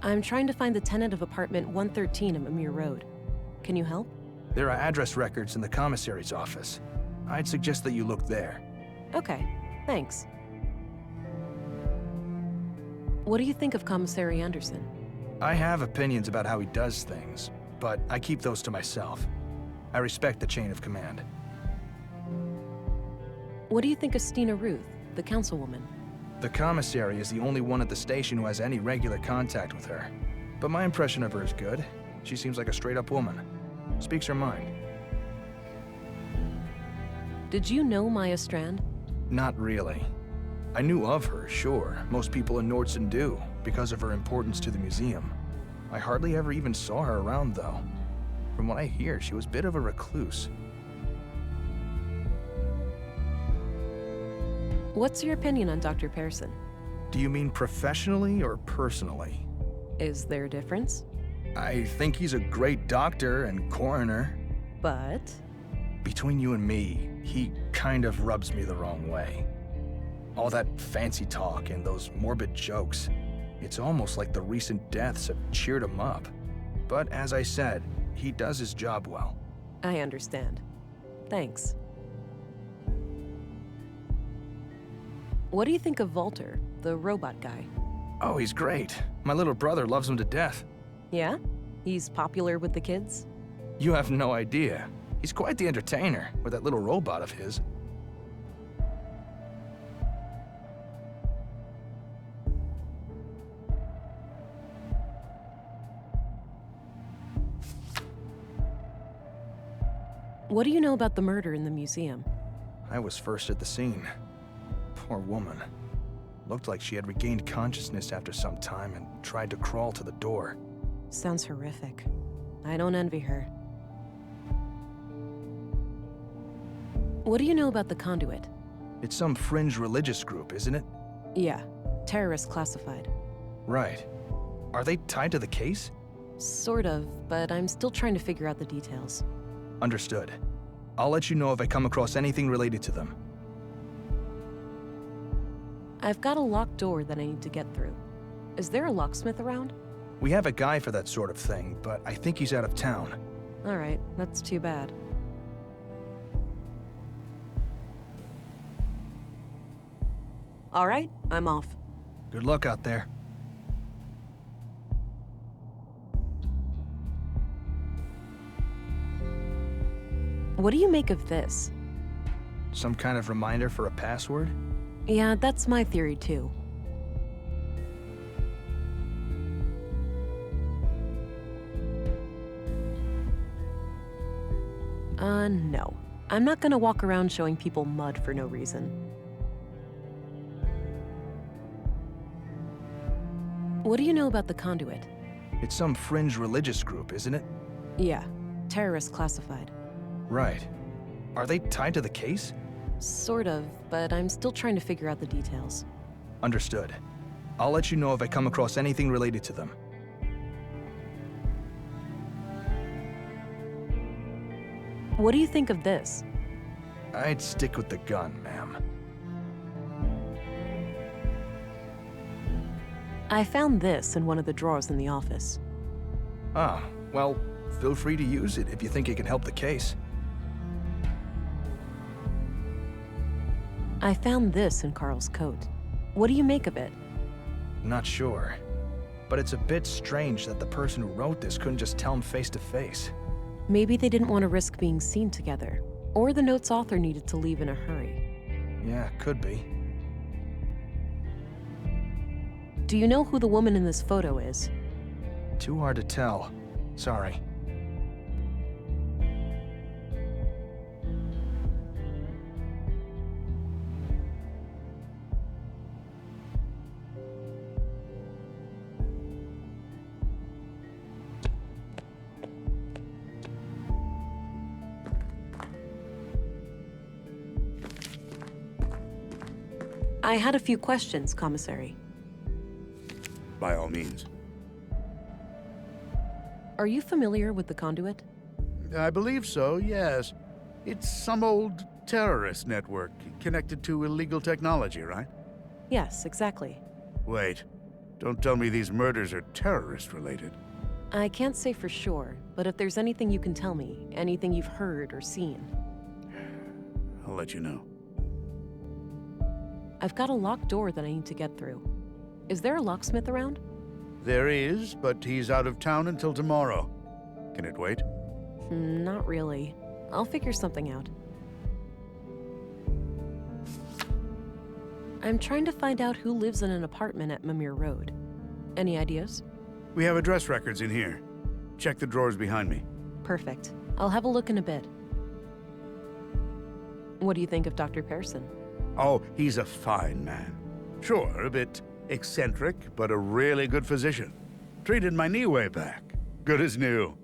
I'm trying to find the tenant of apartment 113 at Mimir Road. Can you help? There are address records in the commissary's office. I'd suggest that you look there. Okay, thanks. What do you think of Commissary Anderson? I have opinions about how he does things, but I keep those to myself. I respect the chain of command. What do you think of Stina Ruth, the councilwoman? The commissary is the only one at the station who has any regular contact with her. But my impression of her is good. She seems like a straight-up woman. Speaks her mind. Did you know Maya Strand? Not really. I knew of her, sure. Most people in Nordsund do, because of her importance to the museum. I hardly ever even saw her around, though. From what I hear, she was a bit of a recluse. What's your opinion on Dr. Pearson? Do you mean professionally or personally? Is there a difference? I think he's a great doctor and coroner. But? Between you and me, he kind of rubs me the wrong way. All that fancy talk and those morbid jokes. It's almost like the recent deaths have cheered him up. But as I said, he does his job well. I understand. Thanks. What do you think of Volter, the robot guy? Oh, he's great. My little brother loves him to death. Yeah? He's popular with the kids? You have no idea. He's quite the entertainer with that little robot of his. What do you know about the murder in the museum? I was first at the scene. Poor woman. Looked like she had regained consciousness after some time and tried to crawl to the door. Sounds horrific. I don't envy her. What do you know about the Conduit? It's some fringe religious group, isn't it? Yeah, terrorist classified. Right. Are they tied to the case? Sort of, but I'm still trying to figure out the details. Understood. I'll let you know if I come across anything related to them. I've got a locked door that I need to get through. Is there a locksmith around? We have a guy for that sort of thing, but I think he's out of town. All right, that's too bad. All right, I'm off. Good luck out there. What do you make of this? Some kind of reminder for a password? Yeah, that's my theory too. No. I'm not gonna walk around showing people mud for no reason. What do you know about the Conduit? It's some fringe religious group, isn't it? Yeah, terrorist classified. Right. Are they tied to the case? Sort of, but I'm still trying to figure out the details. Understood. I'll let you know if I come across anything related to them. What do you think of this? I'd stick with the gun, ma'am. I found this in one of the drawers in the office. Ah, well, feel free to use it if you think it can help the case. I found this in Carl's coat. What do you make of it? Not sure. But it's a bit strange that the person who wrote this couldn't just tell him face to face. Maybe they didn't want to risk being seen together, or the note's author needed to leave in a hurry. Yeah, could be. Do you know who the woman in this photo is? Too hard to tell. Sorry. I had a few questions, Commissary. By all means. Are you familiar with the Conduit? I believe so, yes. It's some old terrorist network connected to illegal technology, right? Yes, exactly. Wait, don't tell me these murders are terrorist-related. I can't say for sure, but if there's anything you can tell me, anything you've heard or seen. I'll let you know. I've got a locked door that I need to get through. Is there a locksmith around? There is, but he's out of town until tomorrow. Can it wait? Not really. I'll figure something out. I'm trying to find out who lives in an apartment at Mimir Road. Any ideas? We have address records in here. Check the drawers behind me. Perfect. I'll have a look in a bit. What do you think of Dr. Pearson? Oh, he's a fine man. Sure, a bit eccentric, but a really good physician. Treated my knee way back. Good as new.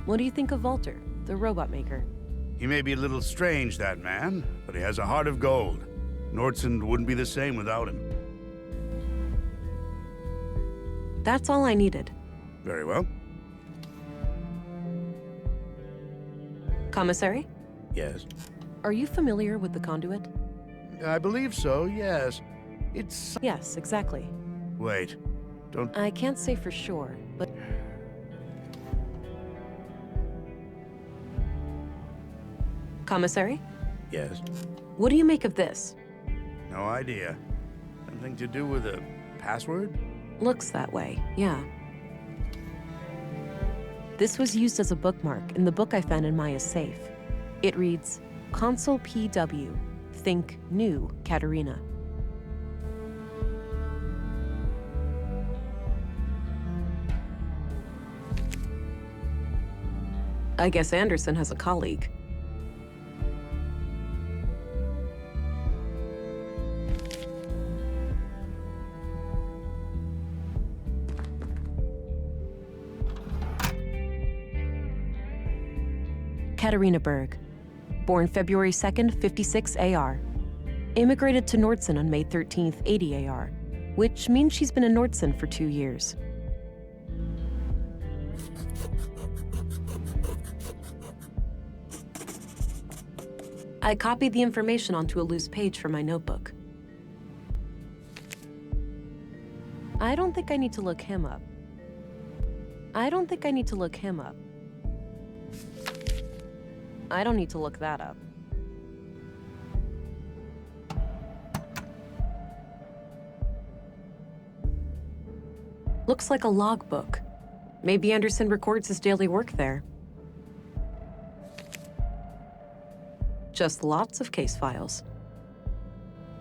What do you think of Volter, the robot maker? He may be a little strange, that man, but he has a heart of gold. Nordson wouldn't be the same without him. That's all I needed. Very well. Commissary? Yes. Are you familiar with the Conduit? I believe so, yes. It's... Yes, exactly. Wait, Don't... I can't say for sure, but... Commissary? Yes? What do you make of this? No idea. Something to do with a password? Looks that way, yeah. This was used as a bookmark in the book I found in Maya's safe. It reads, Consul PW, think new Katerina. I guess Anderson has a colleague. Katerina Berg, born February 2nd, 56 AR. Immigrated to Nordson on May 13th, 80 AR, which means she's been in Nordson for 2 years. I copied the information onto a loose page from my notebook. I don't think I need to look him up. I don't think I need to look him up. I don't need to look that up. Looks like a logbook. Maybe Anderson records his daily work there. Just lots of case files.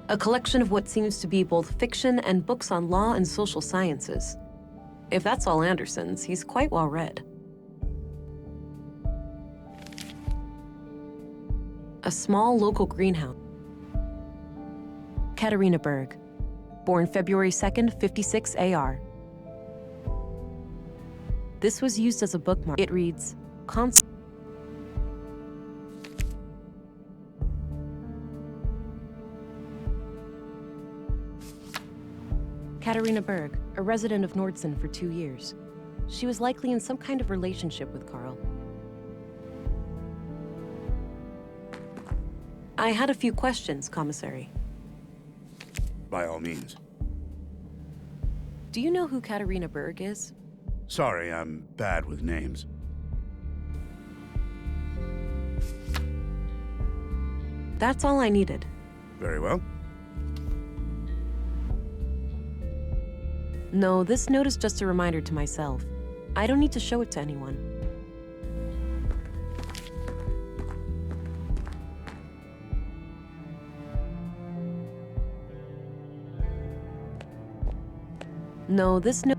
A collection of what seems to be both fiction and books on law and social sciences. If that's all Anderson's, he's quite well read. A small local greenhouse. Katerina Berg, born February 2nd, 56 AR. This was used as a bookmark. It reads, Katerina Berg, a resident of Nordson for 2 years. She was likely in some kind of relationship with Carl. I had a few questions, Commissary. By all means. Do you know who Katerina Berg is? Sorry, I'm bad with names. That's all I needed. Very well. No, this note is just a reminder to myself. I don't need to show it to anyone. No, this note...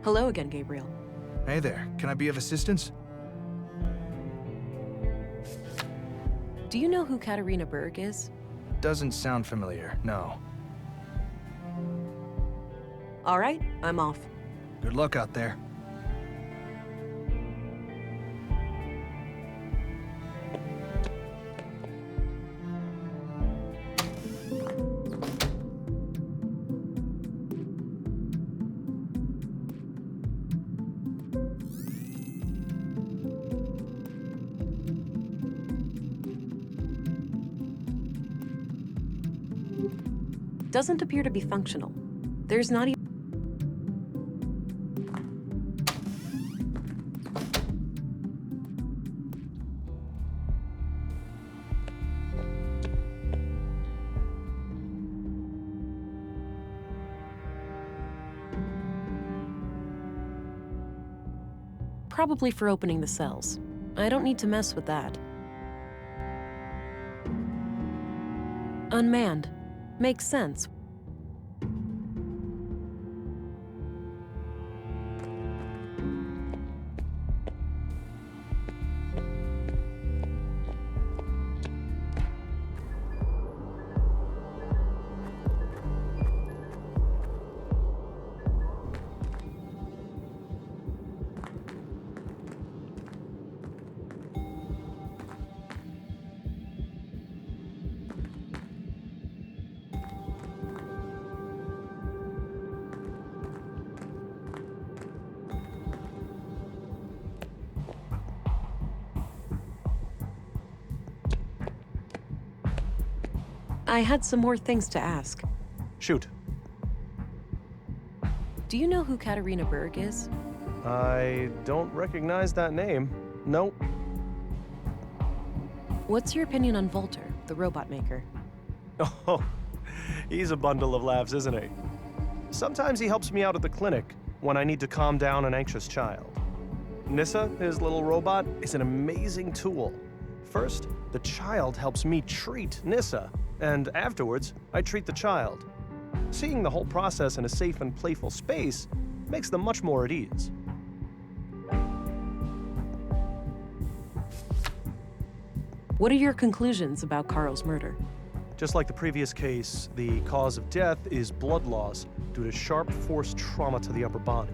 Hello again, Gabriel. Hey there, can I be of assistance? Do you know who Katerina Berg is? Doesn't sound familiar, no. All right, I'm off. Good luck out there. Doesn't appear to be functional. There's not even... Probably for opening the cells. I don't need to mess with that. Unmanned. Makes sense. I had some more things to ask. Shoot. Do you know who Katarina Berg is? I don't recognize that name. Nope. What's your opinion on Volter, the robot maker? Oh, he's a bundle of laughs, isn't he? Sometimes he helps me out at the clinic when I need to calm down an anxious child. Nissa, his little robot, is an amazing tool. First, the child helps me treat Nissa, and afterwards, I treat the child. Seeing the whole process in a safe and playful space makes them much more at ease. What are your conclusions about Carl's murder? Just like the previous case, the cause of death is blood loss due to sharp force trauma to the upper body.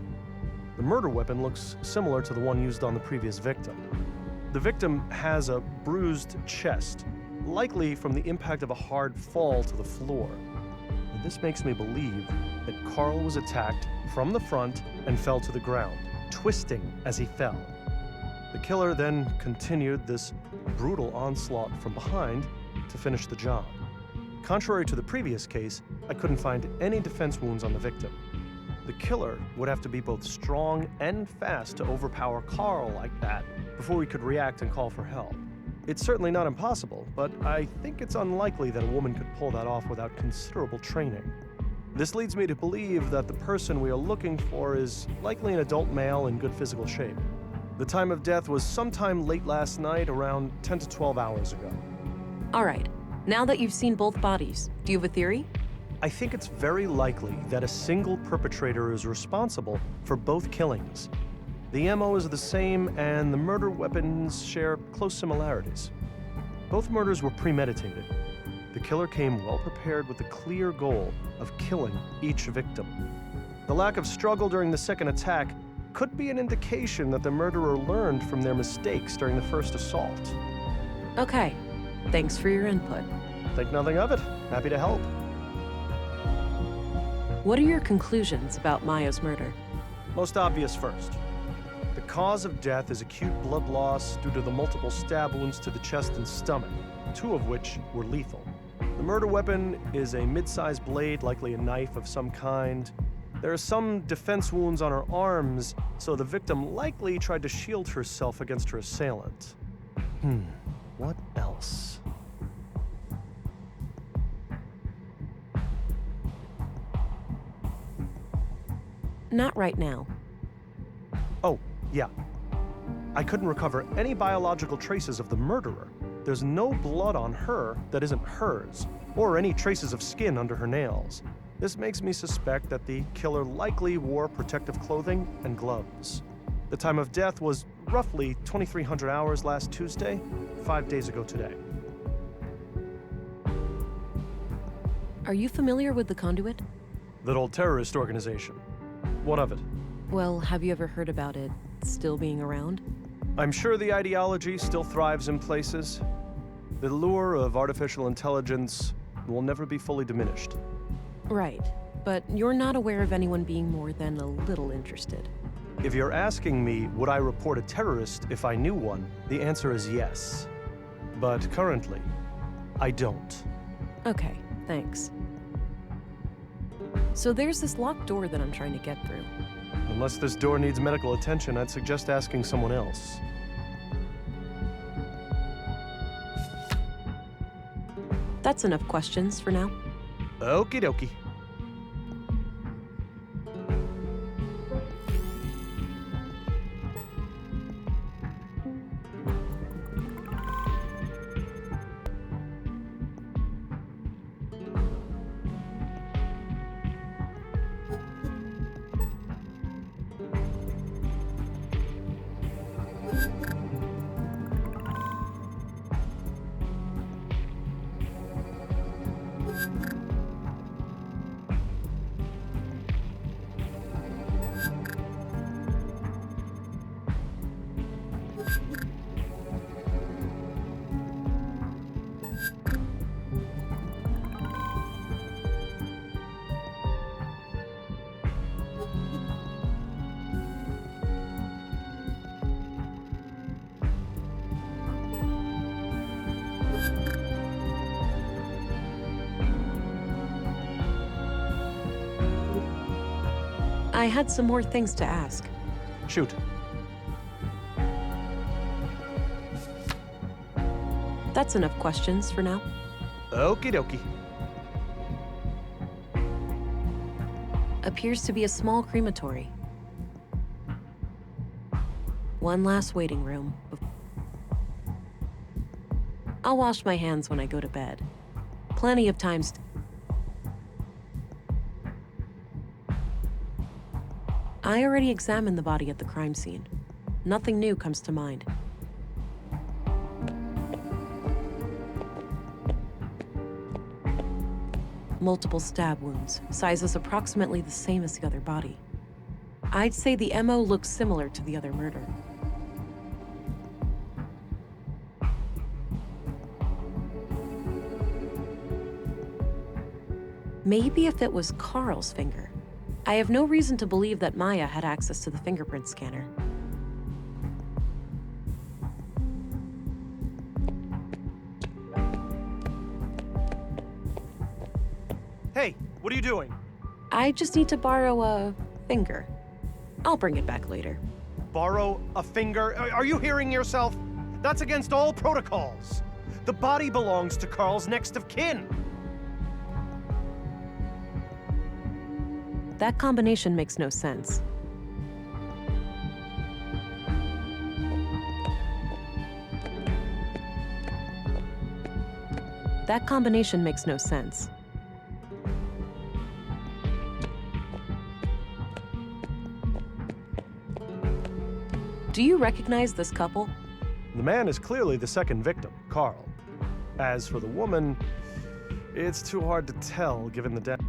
The murder weapon looks similar to the one used on the previous victim. The victim has a bruised chest, likely from the impact of a hard fall to the floor. And this makes me believe that Carl was attacked from the front and fell to the ground, twisting as he fell. The killer then continued this brutal onslaught from behind to finish the job. Contrary to the previous case, I couldn't find any defense wounds on the victim. The killer would have to be both strong and fast to overpower Carl like that before he could react and call for help. It's certainly not impossible, but I think it's unlikely that a woman could pull that off without considerable training. This leads me to believe that the person we are looking for is likely an adult male in good physical shape. The time of death was sometime late last night, around 10 to 12 hours ago. All right, now that you've seen both bodies, do you have a theory? I think it's very likely that a single perpetrator is responsible for both killings. The MO is the same, and the murder weapons share close similarities. Both murders were premeditated. The killer came well prepared with the clear goal of killing each victim. The lack of struggle during the second attack could be an indication that the murderer learned from their mistakes during the first assault. Okay, thanks for your input. Think nothing of it. Happy to help. What are your conclusions about Maya's murder? Most obvious first. The cause of death is acute blood loss due to the multiple stab wounds to the chest and stomach, 2 of which were lethal. The murder weapon is a mid-sized blade, likely a knife of some kind. There are some defense wounds on her arms, so the victim likely tried to shield herself against her assailant. What else? Not right now. Oh, yeah. I couldn't recover any biological traces of the murderer. There's no blood on her that isn't hers, or any traces of skin under her nails. This makes me suspect that the killer likely wore protective clothing and gloves. The time of death was roughly 2300 hours last Tuesday, 5 days ago today. Are you familiar with the Conduit? That old terrorist organization. What of it? Well, have you ever heard about it still being around? I'm sure the ideology still thrives in places. The lure of artificial intelligence will never be fully diminished. Right, but you're not aware of anyone being more than a little interested. If you're asking me, would I report a terrorist if I knew one, the answer is yes. But currently, I don't. Okay, thanks. So there's this locked door that I'm trying to get through. Unless this door needs medical attention, I'd suggest asking someone else. That's enough questions for now. Okie dokie. I had some more things to ask. Shoot. That's enough questions for now. Okie dokie. Appears to be a small crematory. One last waiting room. I'll wash my hands when I go to bed. Plenty of times. I already examined the body at the crime scene. Nothing new comes to mind. Multiple stab wounds, sizes approximately the same as the other body. I'd say the MO looks similar to the other murder. Maybe if it was Carl's finger. I have no reason to believe that Maya had access to the fingerprint scanner. Hey, what are you doing? I just need to borrow a finger. I'll bring it back later. Borrow a finger? Are you hearing yourself? That's against all protocols. The body belongs to Carl's next of kin. That combination makes no sense. That combination makes no sense. Do you recognize this couple? The man is clearly the second victim, Carl. As for the woman, it's too hard to tell given the death.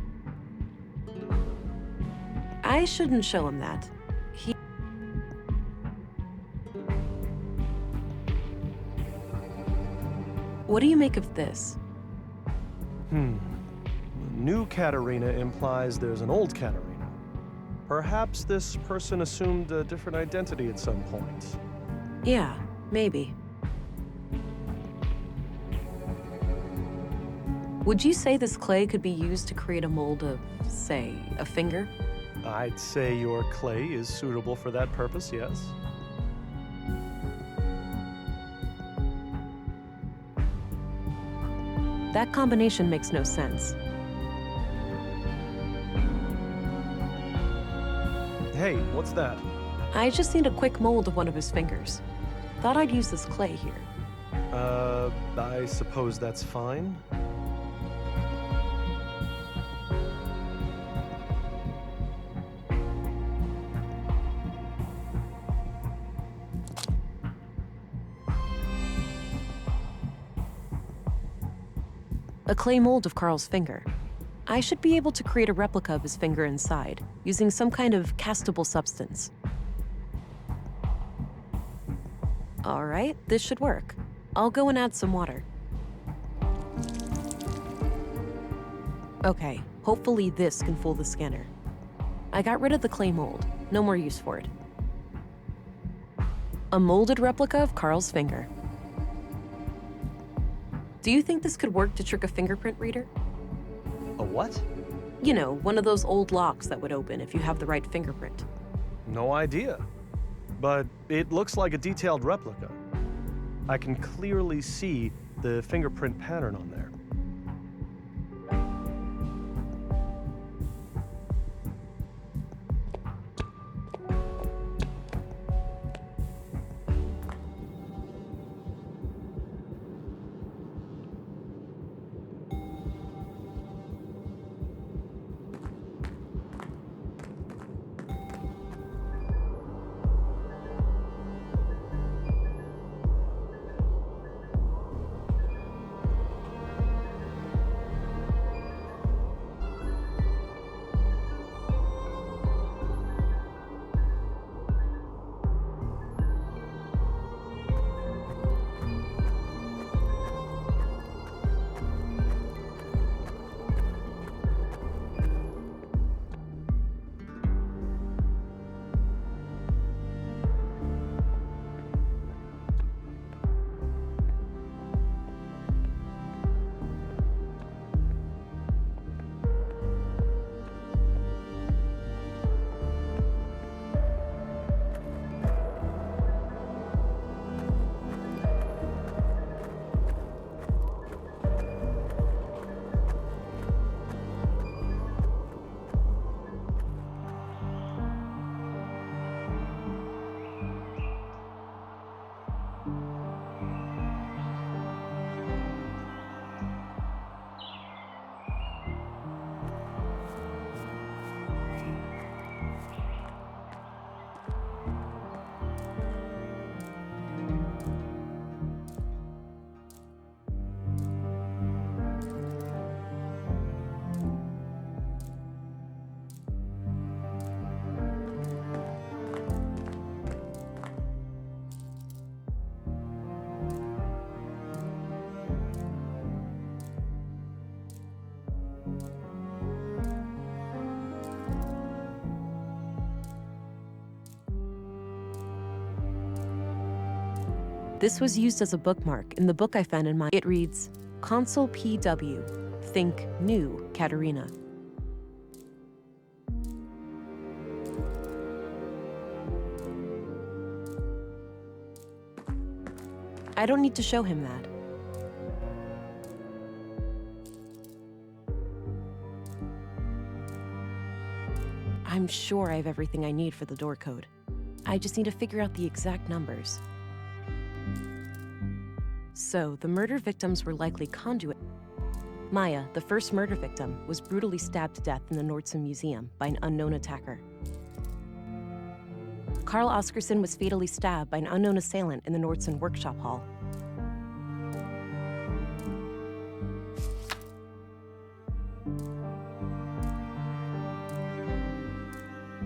I shouldn't show him that. What do you make of this? New Katerina implies there's an old Katerina. Perhaps this person assumed a different identity at some point. Yeah, maybe. Would you say this clay could be used to create a mold of, say, a finger? I'd say your clay is suitable for that purpose, yes. That combination makes no sense. Hey, what's that? I just need a quick mold of one of his fingers. Thought I'd use this clay here. I suppose that's fine. A clay mold of Carl's finger. I should be able to create a replica of his finger inside, using some kind of castable substance. All right, this should work. I'll go and add some water. Okay, hopefully this can fool the scanner. I got rid of the clay mold. No more use for it. A molded replica of Carl's finger. Do you think this could work to trick a fingerprint reader? A what? You know, one of those old locks that would open if you have the right fingerprint. No idea. But it looks like a detailed replica. I can clearly see the fingerprint pattern on there. This was used as a bookmark in the book I found in my... It reads, Consul PW, think new Katerina. I don't need to show him that. I'm sure I have everything I need for the door code. I just need to figure out the exact numbers. So, the murder victims were likely conduit. Maya, the first murder victim, was brutally stabbed to death in the Nordson Museum by an unknown attacker. Carl Oscarson was fatally stabbed by an unknown assailant in the Nordson Workshop Hall.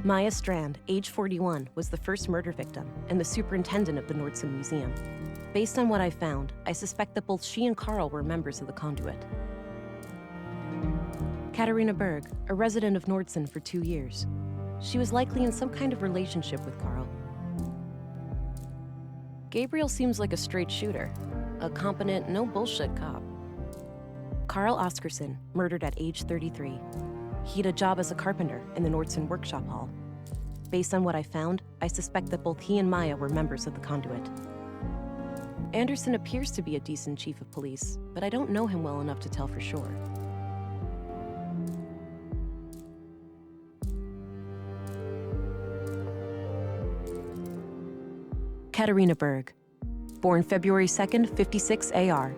Maya Strand, age 41, was the first murder victim and the superintendent of the Nordson Museum. Based on what I found, I suspect that both she and Carl were members of the conduit. Katerina Berg, a resident of Nordson for 2 years. She was likely in some kind of relationship with Carl. Gabriel seems like a straight shooter, a competent, no-bullshit cop. Carl Oscarson, murdered at age 33. He had a job as a carpenter in the Nordson Workshop Hall. Based on what I found, I suspect that both he and Maya were members of the conduit. Anderson appears to be a decent chief of police, but I don't know him well enough to tell for sure. Katerina Berg, born February 2nd, 56 AR.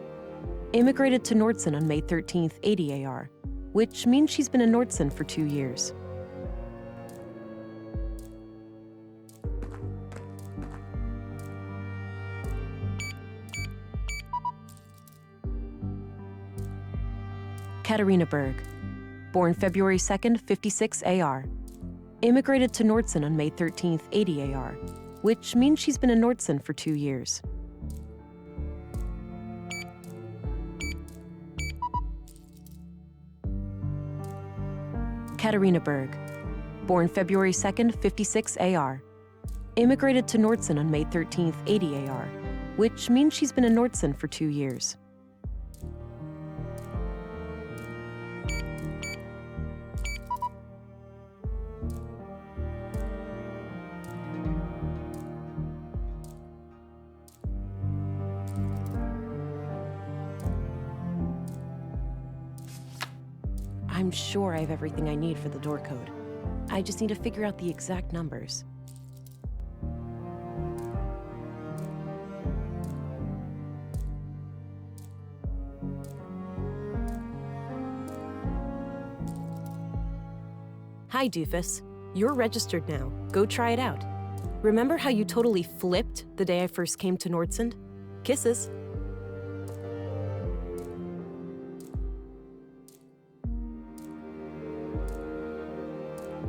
Immigrated to Nordson on May 13th, 80 AR, which means she's been in Nordson for 2 years. Katerina Berg, born February 2nd, 56 AR. Immigrated to Nordson on May 13th, 80 AR, which means she's been in Nordson for 2 years. Katerina Berg, born February 2nd, 56 AR. Immigrated to Nordson on May 13th, 80 AR, which means she's been in Nordson for 2 years. I'm sure I have everything I need for the door code. I just need to figure out the exact numbers. Hi, doofus. You're registered now. Go try it out. Remember how you totally flipped the day I first came to Nordson? Kisses.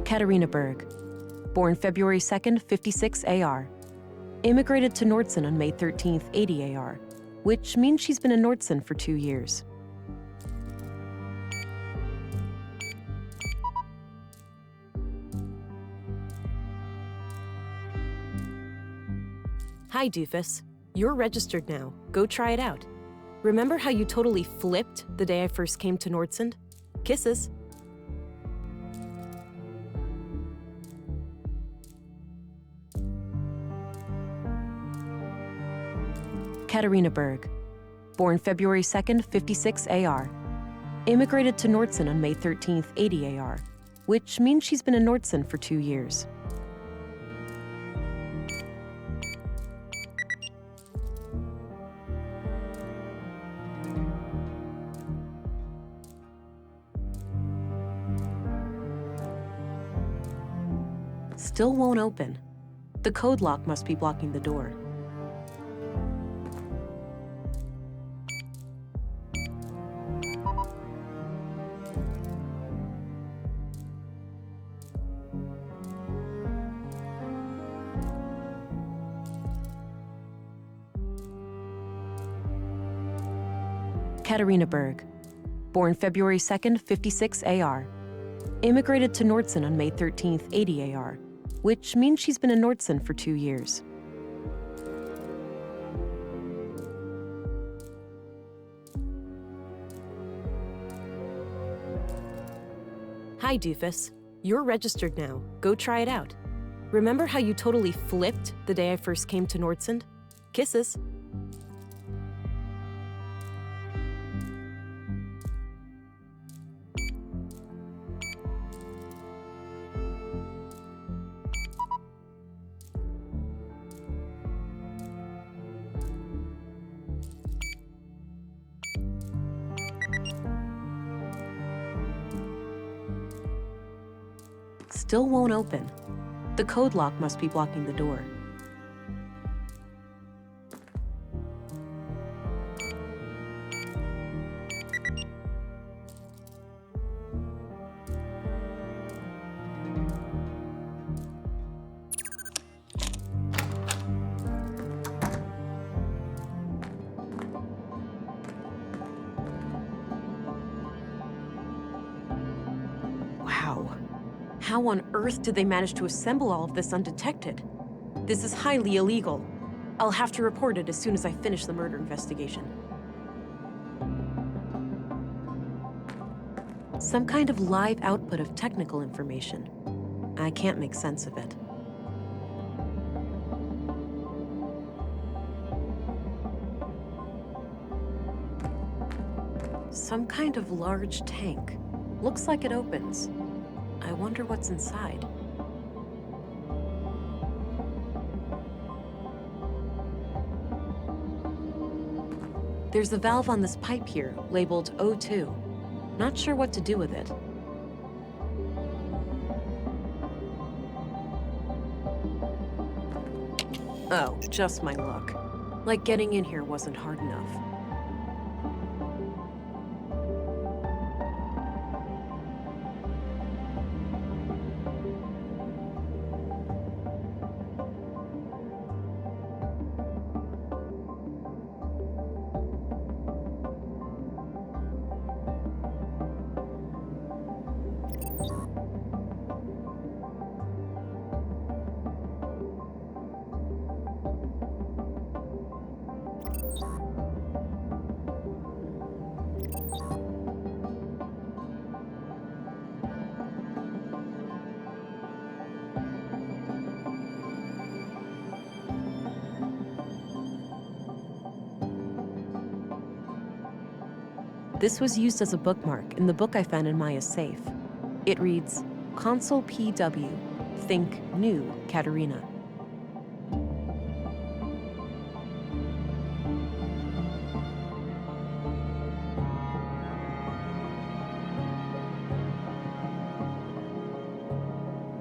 Katerina Berg, born February 2nd, 56 AR. Immigrated to Nordson on May 13th, 80 AR, which means she's been in Nordson for 2 years. Hi, doofus. You're registered now. Go try it out. Remember how you totally flipped the day I first came to Nordson? Kisses. Katerina Berg, born February 2nd, 56 AR. Immigrated to Nordson on May 13th, 80 AR, which means she's been in Nordson for 2 years. Still won't open. The code lock must be blocking the door. Katerina Berg, born February 2nd, 56 AR. Immigrated to Nordson on May 13th, 80 AR, which means she's been in Nordson for 2 years. Hi, doofus. You're registered now. Go try it out. Remember how you totally flipped the day I first came to Nordsund? Kisses. Still won't open. The code lock must be blocking the door. Wow. How on earth did they manage to assemble all of this undetected? This is highly illegal. I'll have to report it as soon as I finish the murder investigation. Some kind of live output of technical information. I can't make sense of it. Some kind of large tank. Looks like it opens. I wonder what's inside. There's a valve on this pipe here, labeled O2. Not sure what to do with it. Oh, just my luck. Like getting in here wasn't hard enough. This was used as a bookmark in the book I found in Maya's safe. It reads, Consul PW, think new, Katerina.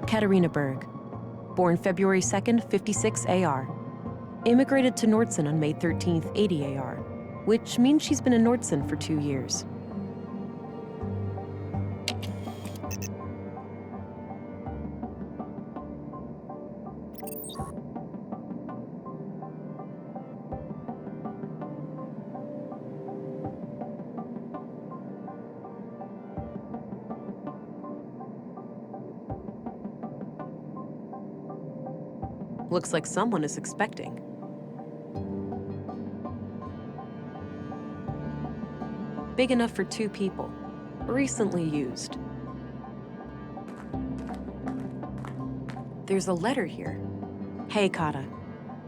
Katerina Berg, born February 2nd, 56 AR. Immigrated to Nordsund on May 13th, 80 AR, which means she's been in Nordsund for 2 years. Looks like someone is expecting. Big enough for 2 people. Recently used. There's a letter here. Hey, Kata.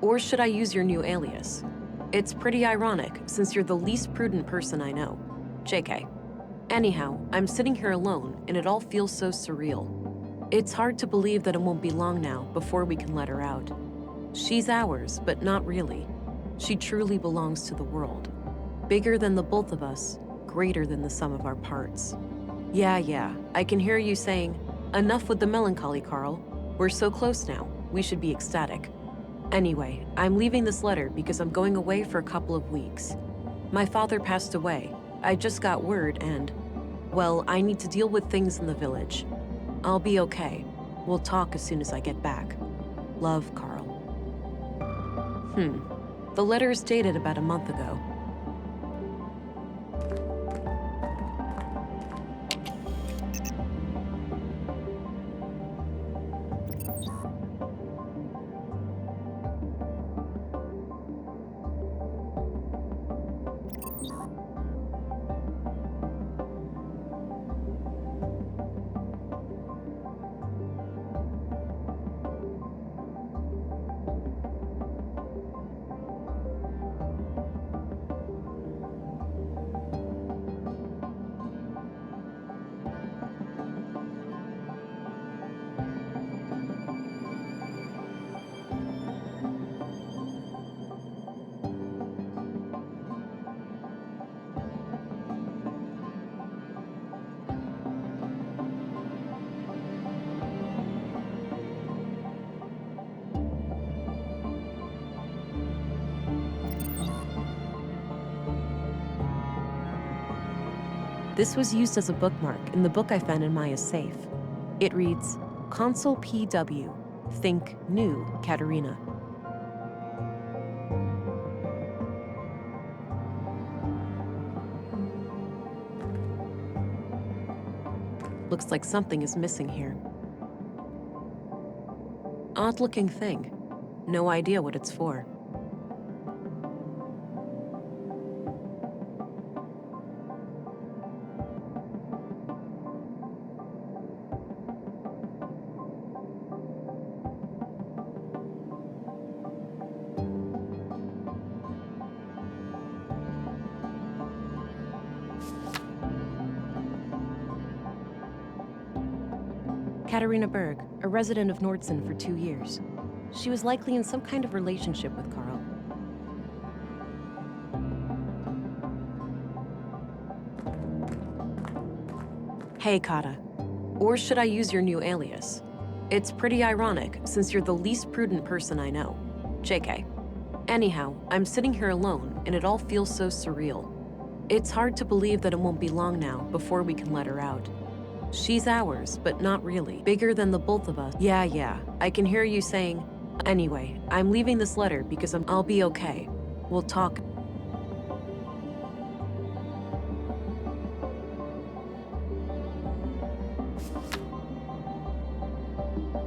Or should I use your new alias? It's pretty ironic, since you're the least prudent person I know. JK. Anyhow, I'm sitting here alone, and it all feels so surreal. It's hard to believe that it won't be long now before we can let her out. She's ours, but not really. She truly belongs to the world. Bigger than the both of us, greater than the sum of our parts. Yeah, I can hear you saying, enough with the melancholy, Carl. We're so close now, we should be ecstatic. Anyway, I'm leaving this letter because I'm going away for a couple of weeks. My father passed away. I just got word and, well, I need to deal with things in the village. I'll be okay. We'll talk as soon as I get back. Love, Carl. The letter is dated about a month ago. This was used as a bookmark in the book I found in Maya's safe. It reads, Consul PW, think new, Katerina. Looks like something is missing here. Odd-looking thing. No idea what it's for. Katerina Berg, a resident of Nordson for 2 years. She was likely in some kind of relationship with Carl. Hey, Kata. Or should I use your new alias? It's pretty ironic, since you're the least prudent person I know. JK. Anyhow, I'm sitting here alone, and it all feels so surreal. It's hard to believe that it won't be long now before we can let her out. She's ours, but not really. Bigger than the both of us. Yeah, I can hear you saying, anyway, I'm leaving this letter because I'll be okay. We'll talk.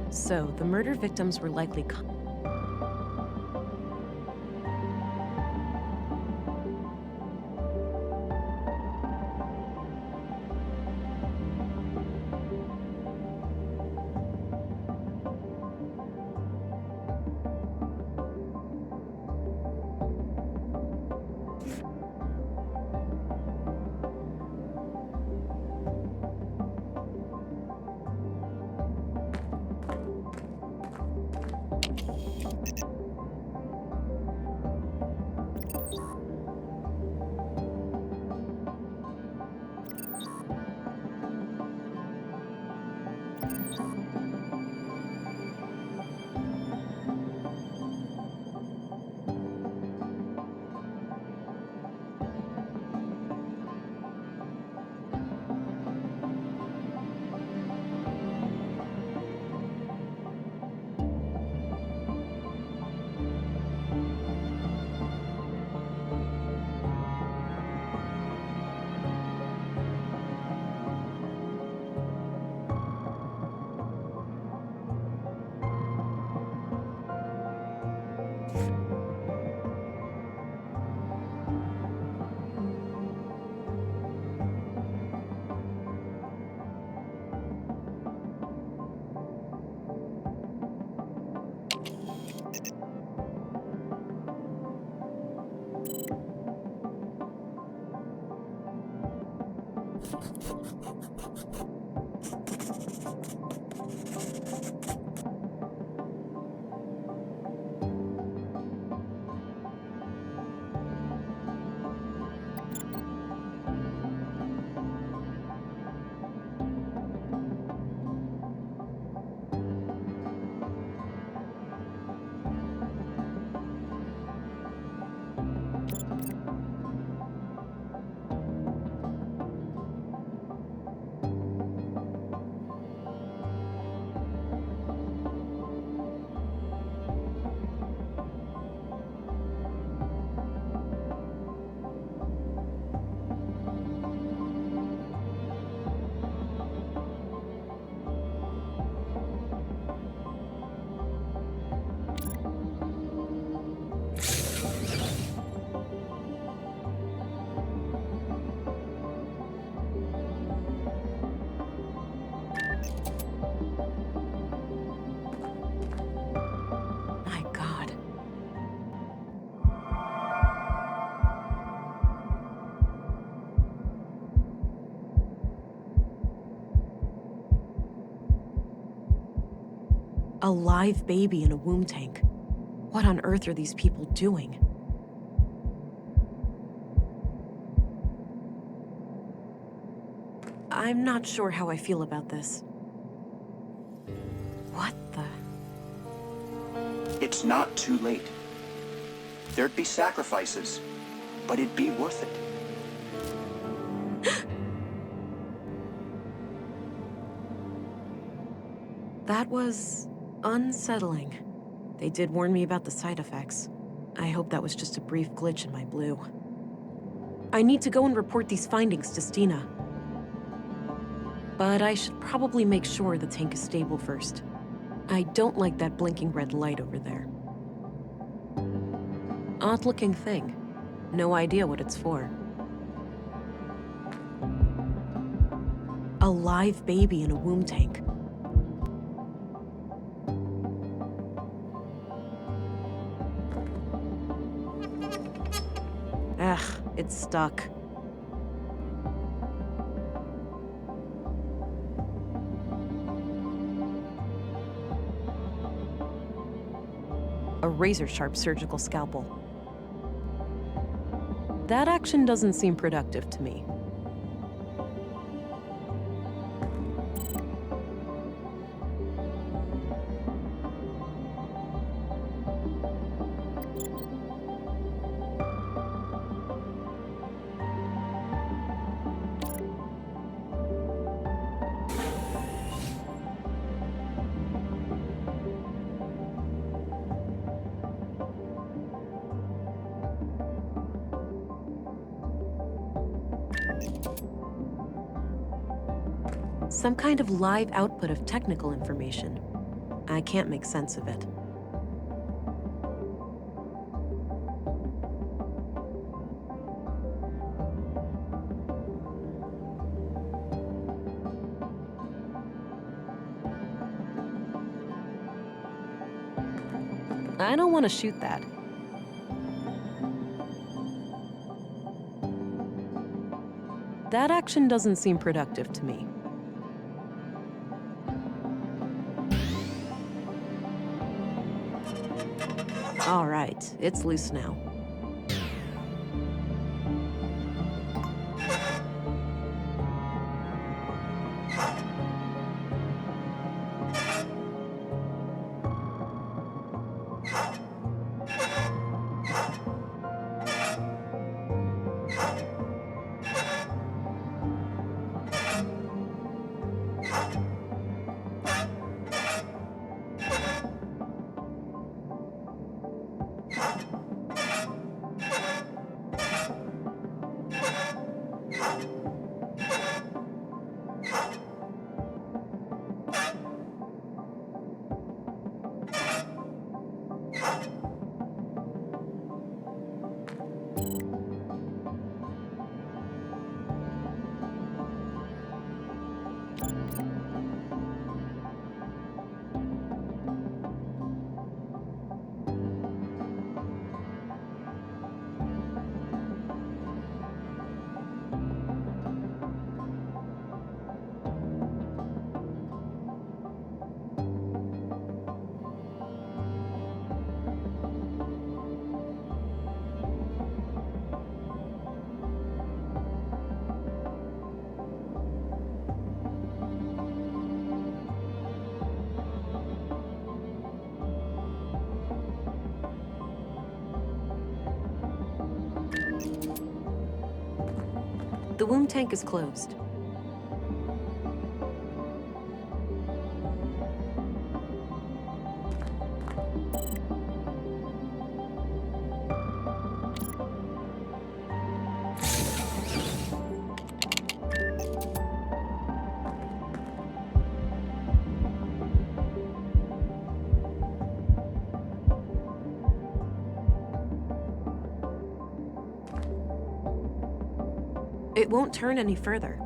So, the murder victims were likely a live baby in a womb tank. What on earth are these people doing? I'm not sure how I feel about this. What the? It's not too late. There'd be sacrifices, but it'd be worth it. That was unsettling. They did warn me about the side effects. I hope that was just a brief glitch in my blue. I need to go and report these findings to Stina. But I should probably make sure the tank is stable first. I don't like that blinking red light over there. Odd-looking thing. No idea what it's for. A live baby in a womb tank. Ugh, it's stuck. A razor-sharp surgical scalpel. That action doesn't seem productive to me. Some kind of live output of technical information. I can't make sense of it. I don't want to shoot that. That action doesn't seem productive to me. All right, it's loose now. The womb tank is closed. It won't turn any further.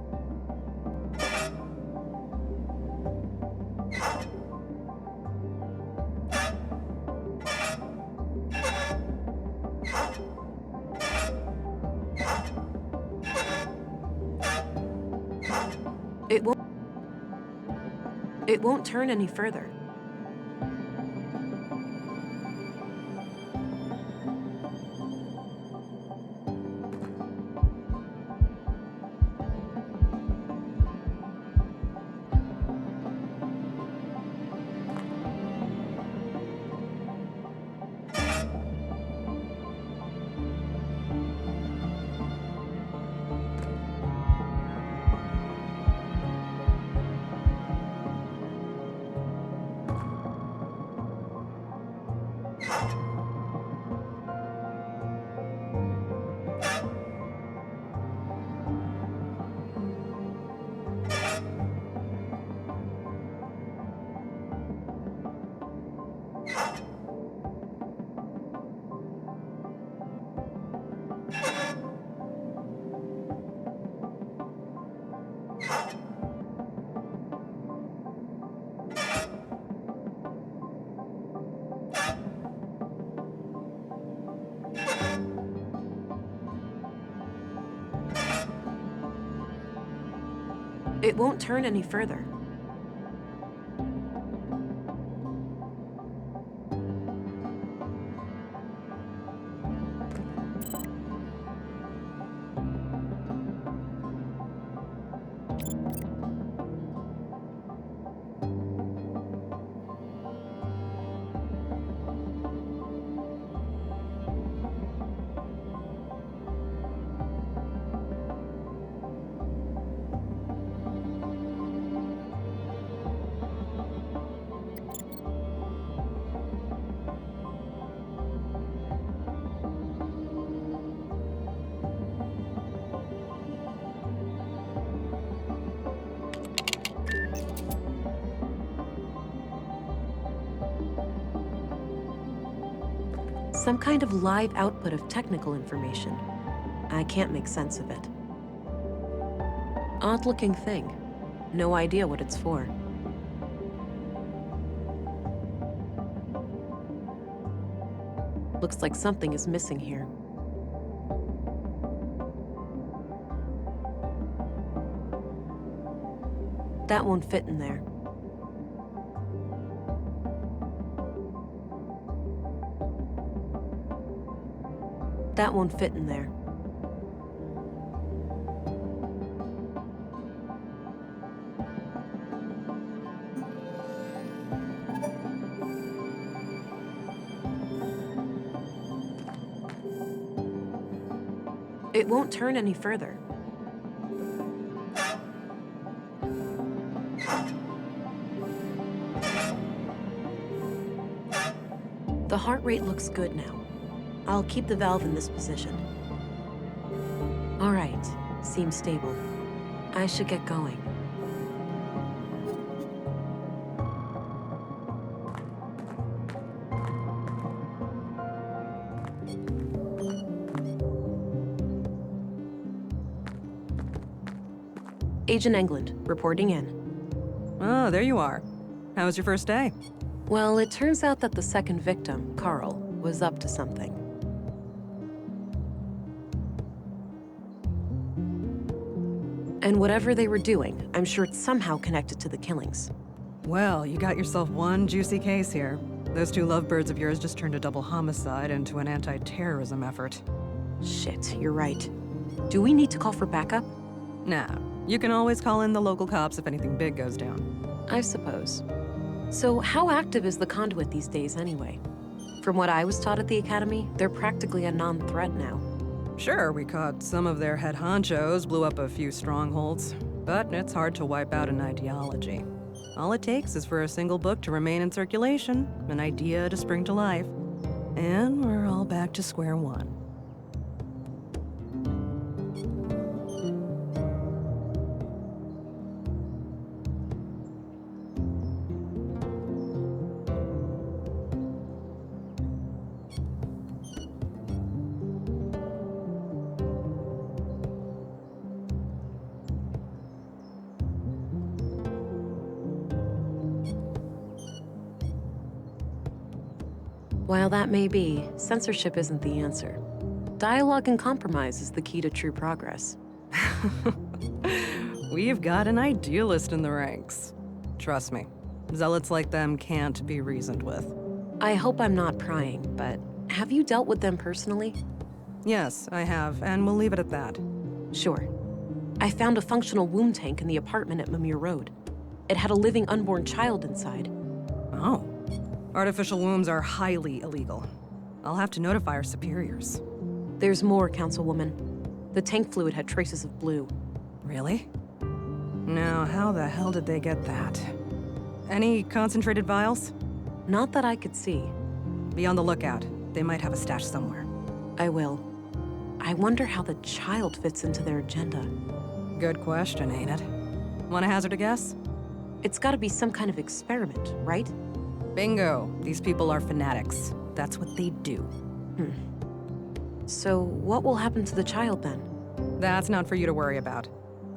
It won't turn any further. It won't turn any further. Some kind of live output of technical information. I can't make sense of it. Odd-looking thing. No idea what it's for. Looks like something is missing here. That won't fit in there. That won't fit in there. It won't turn any further. The heart rate looks good now. I'll keep the valve in this position. All right, seems stable. I should get going. Agent England, reporting in. Oh, there you are. How was your first day? Well, it turns out that the second victim, Carl, was up to something. And whatever they were doing, I'm sure it's somehow connected to the killings. Well, you got yourself one juicy case here. Those two lovebirds of yours just turned a double homicide into an anti-terrorism effort. Shit, you're right. Do we need to call for backup? Nah, you can always call in the local cops if anything big goes down. I suppose. So how active is the Conduit these days anyway? From what I was taught at the Academy, they're practically a non-threat now. Sure, we caught some of their head honchos, blew up a few strongholds, but it's hard to wipe out an ideology. All it takes is for a single book to remain in circulation, an idea to spring to life, and we're all back to square one. While that may be, censorship isn't the answer. Dialogue and compromise is the key to true progress. We've got an idealist in the ranks. Trust me, zealots like them can't be reasoned with. I hope I'm not prying, but have you dealt with them personally? Yes, I have, and we'll leave it at that. Sure. I found a functional womb tank in the apartment at Mimir Road. It had a living unborn child inside. Oh. Artificial wombs are highly illegal. I'll have to notify our superiors. There's more, Councilwoman. The tank fluid had traces of blue. Really? Now, how the hell did they get that? Any concentrated vials? Not that I could see. Be on the lookout. They might have a stash somewhere. I will. I wonder how the child fits into their agenda. Good question, ain't it? Want to hazard a guess? It's gotta be some kind of experiment, right? Bingo. These people are fanatics. That's what they do. So, what will happen to the child then? That's not for you to worry about.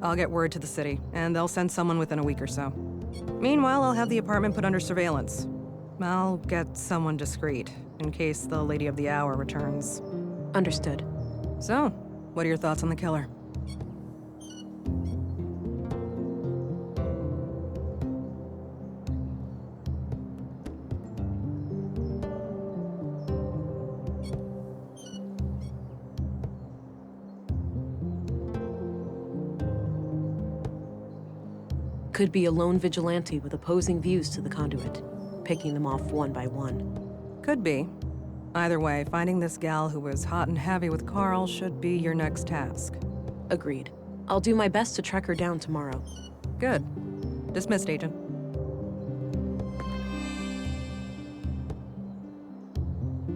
I'll get word to the city, and they'll send someone within a week or so. Meanwhile, I'll have the apartment put under surveillance. I'll get someone discreet, in case the Lady of the Hour returns. Understood. So, what are your thoughts on the killer? Could be a lone vigilante with opposing views to the conduit, picking them off one by one. Could be. Either way, finding this gal who was hot and heavy with Carl should be your next task. Agreed. I'll do my best to track her down tomorrow. Good. Dismissed, Agent.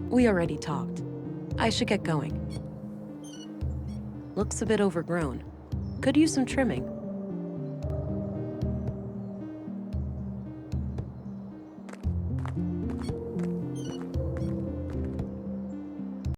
We already talked. I should get going. Looks a bit overgrown. Could use some trimming.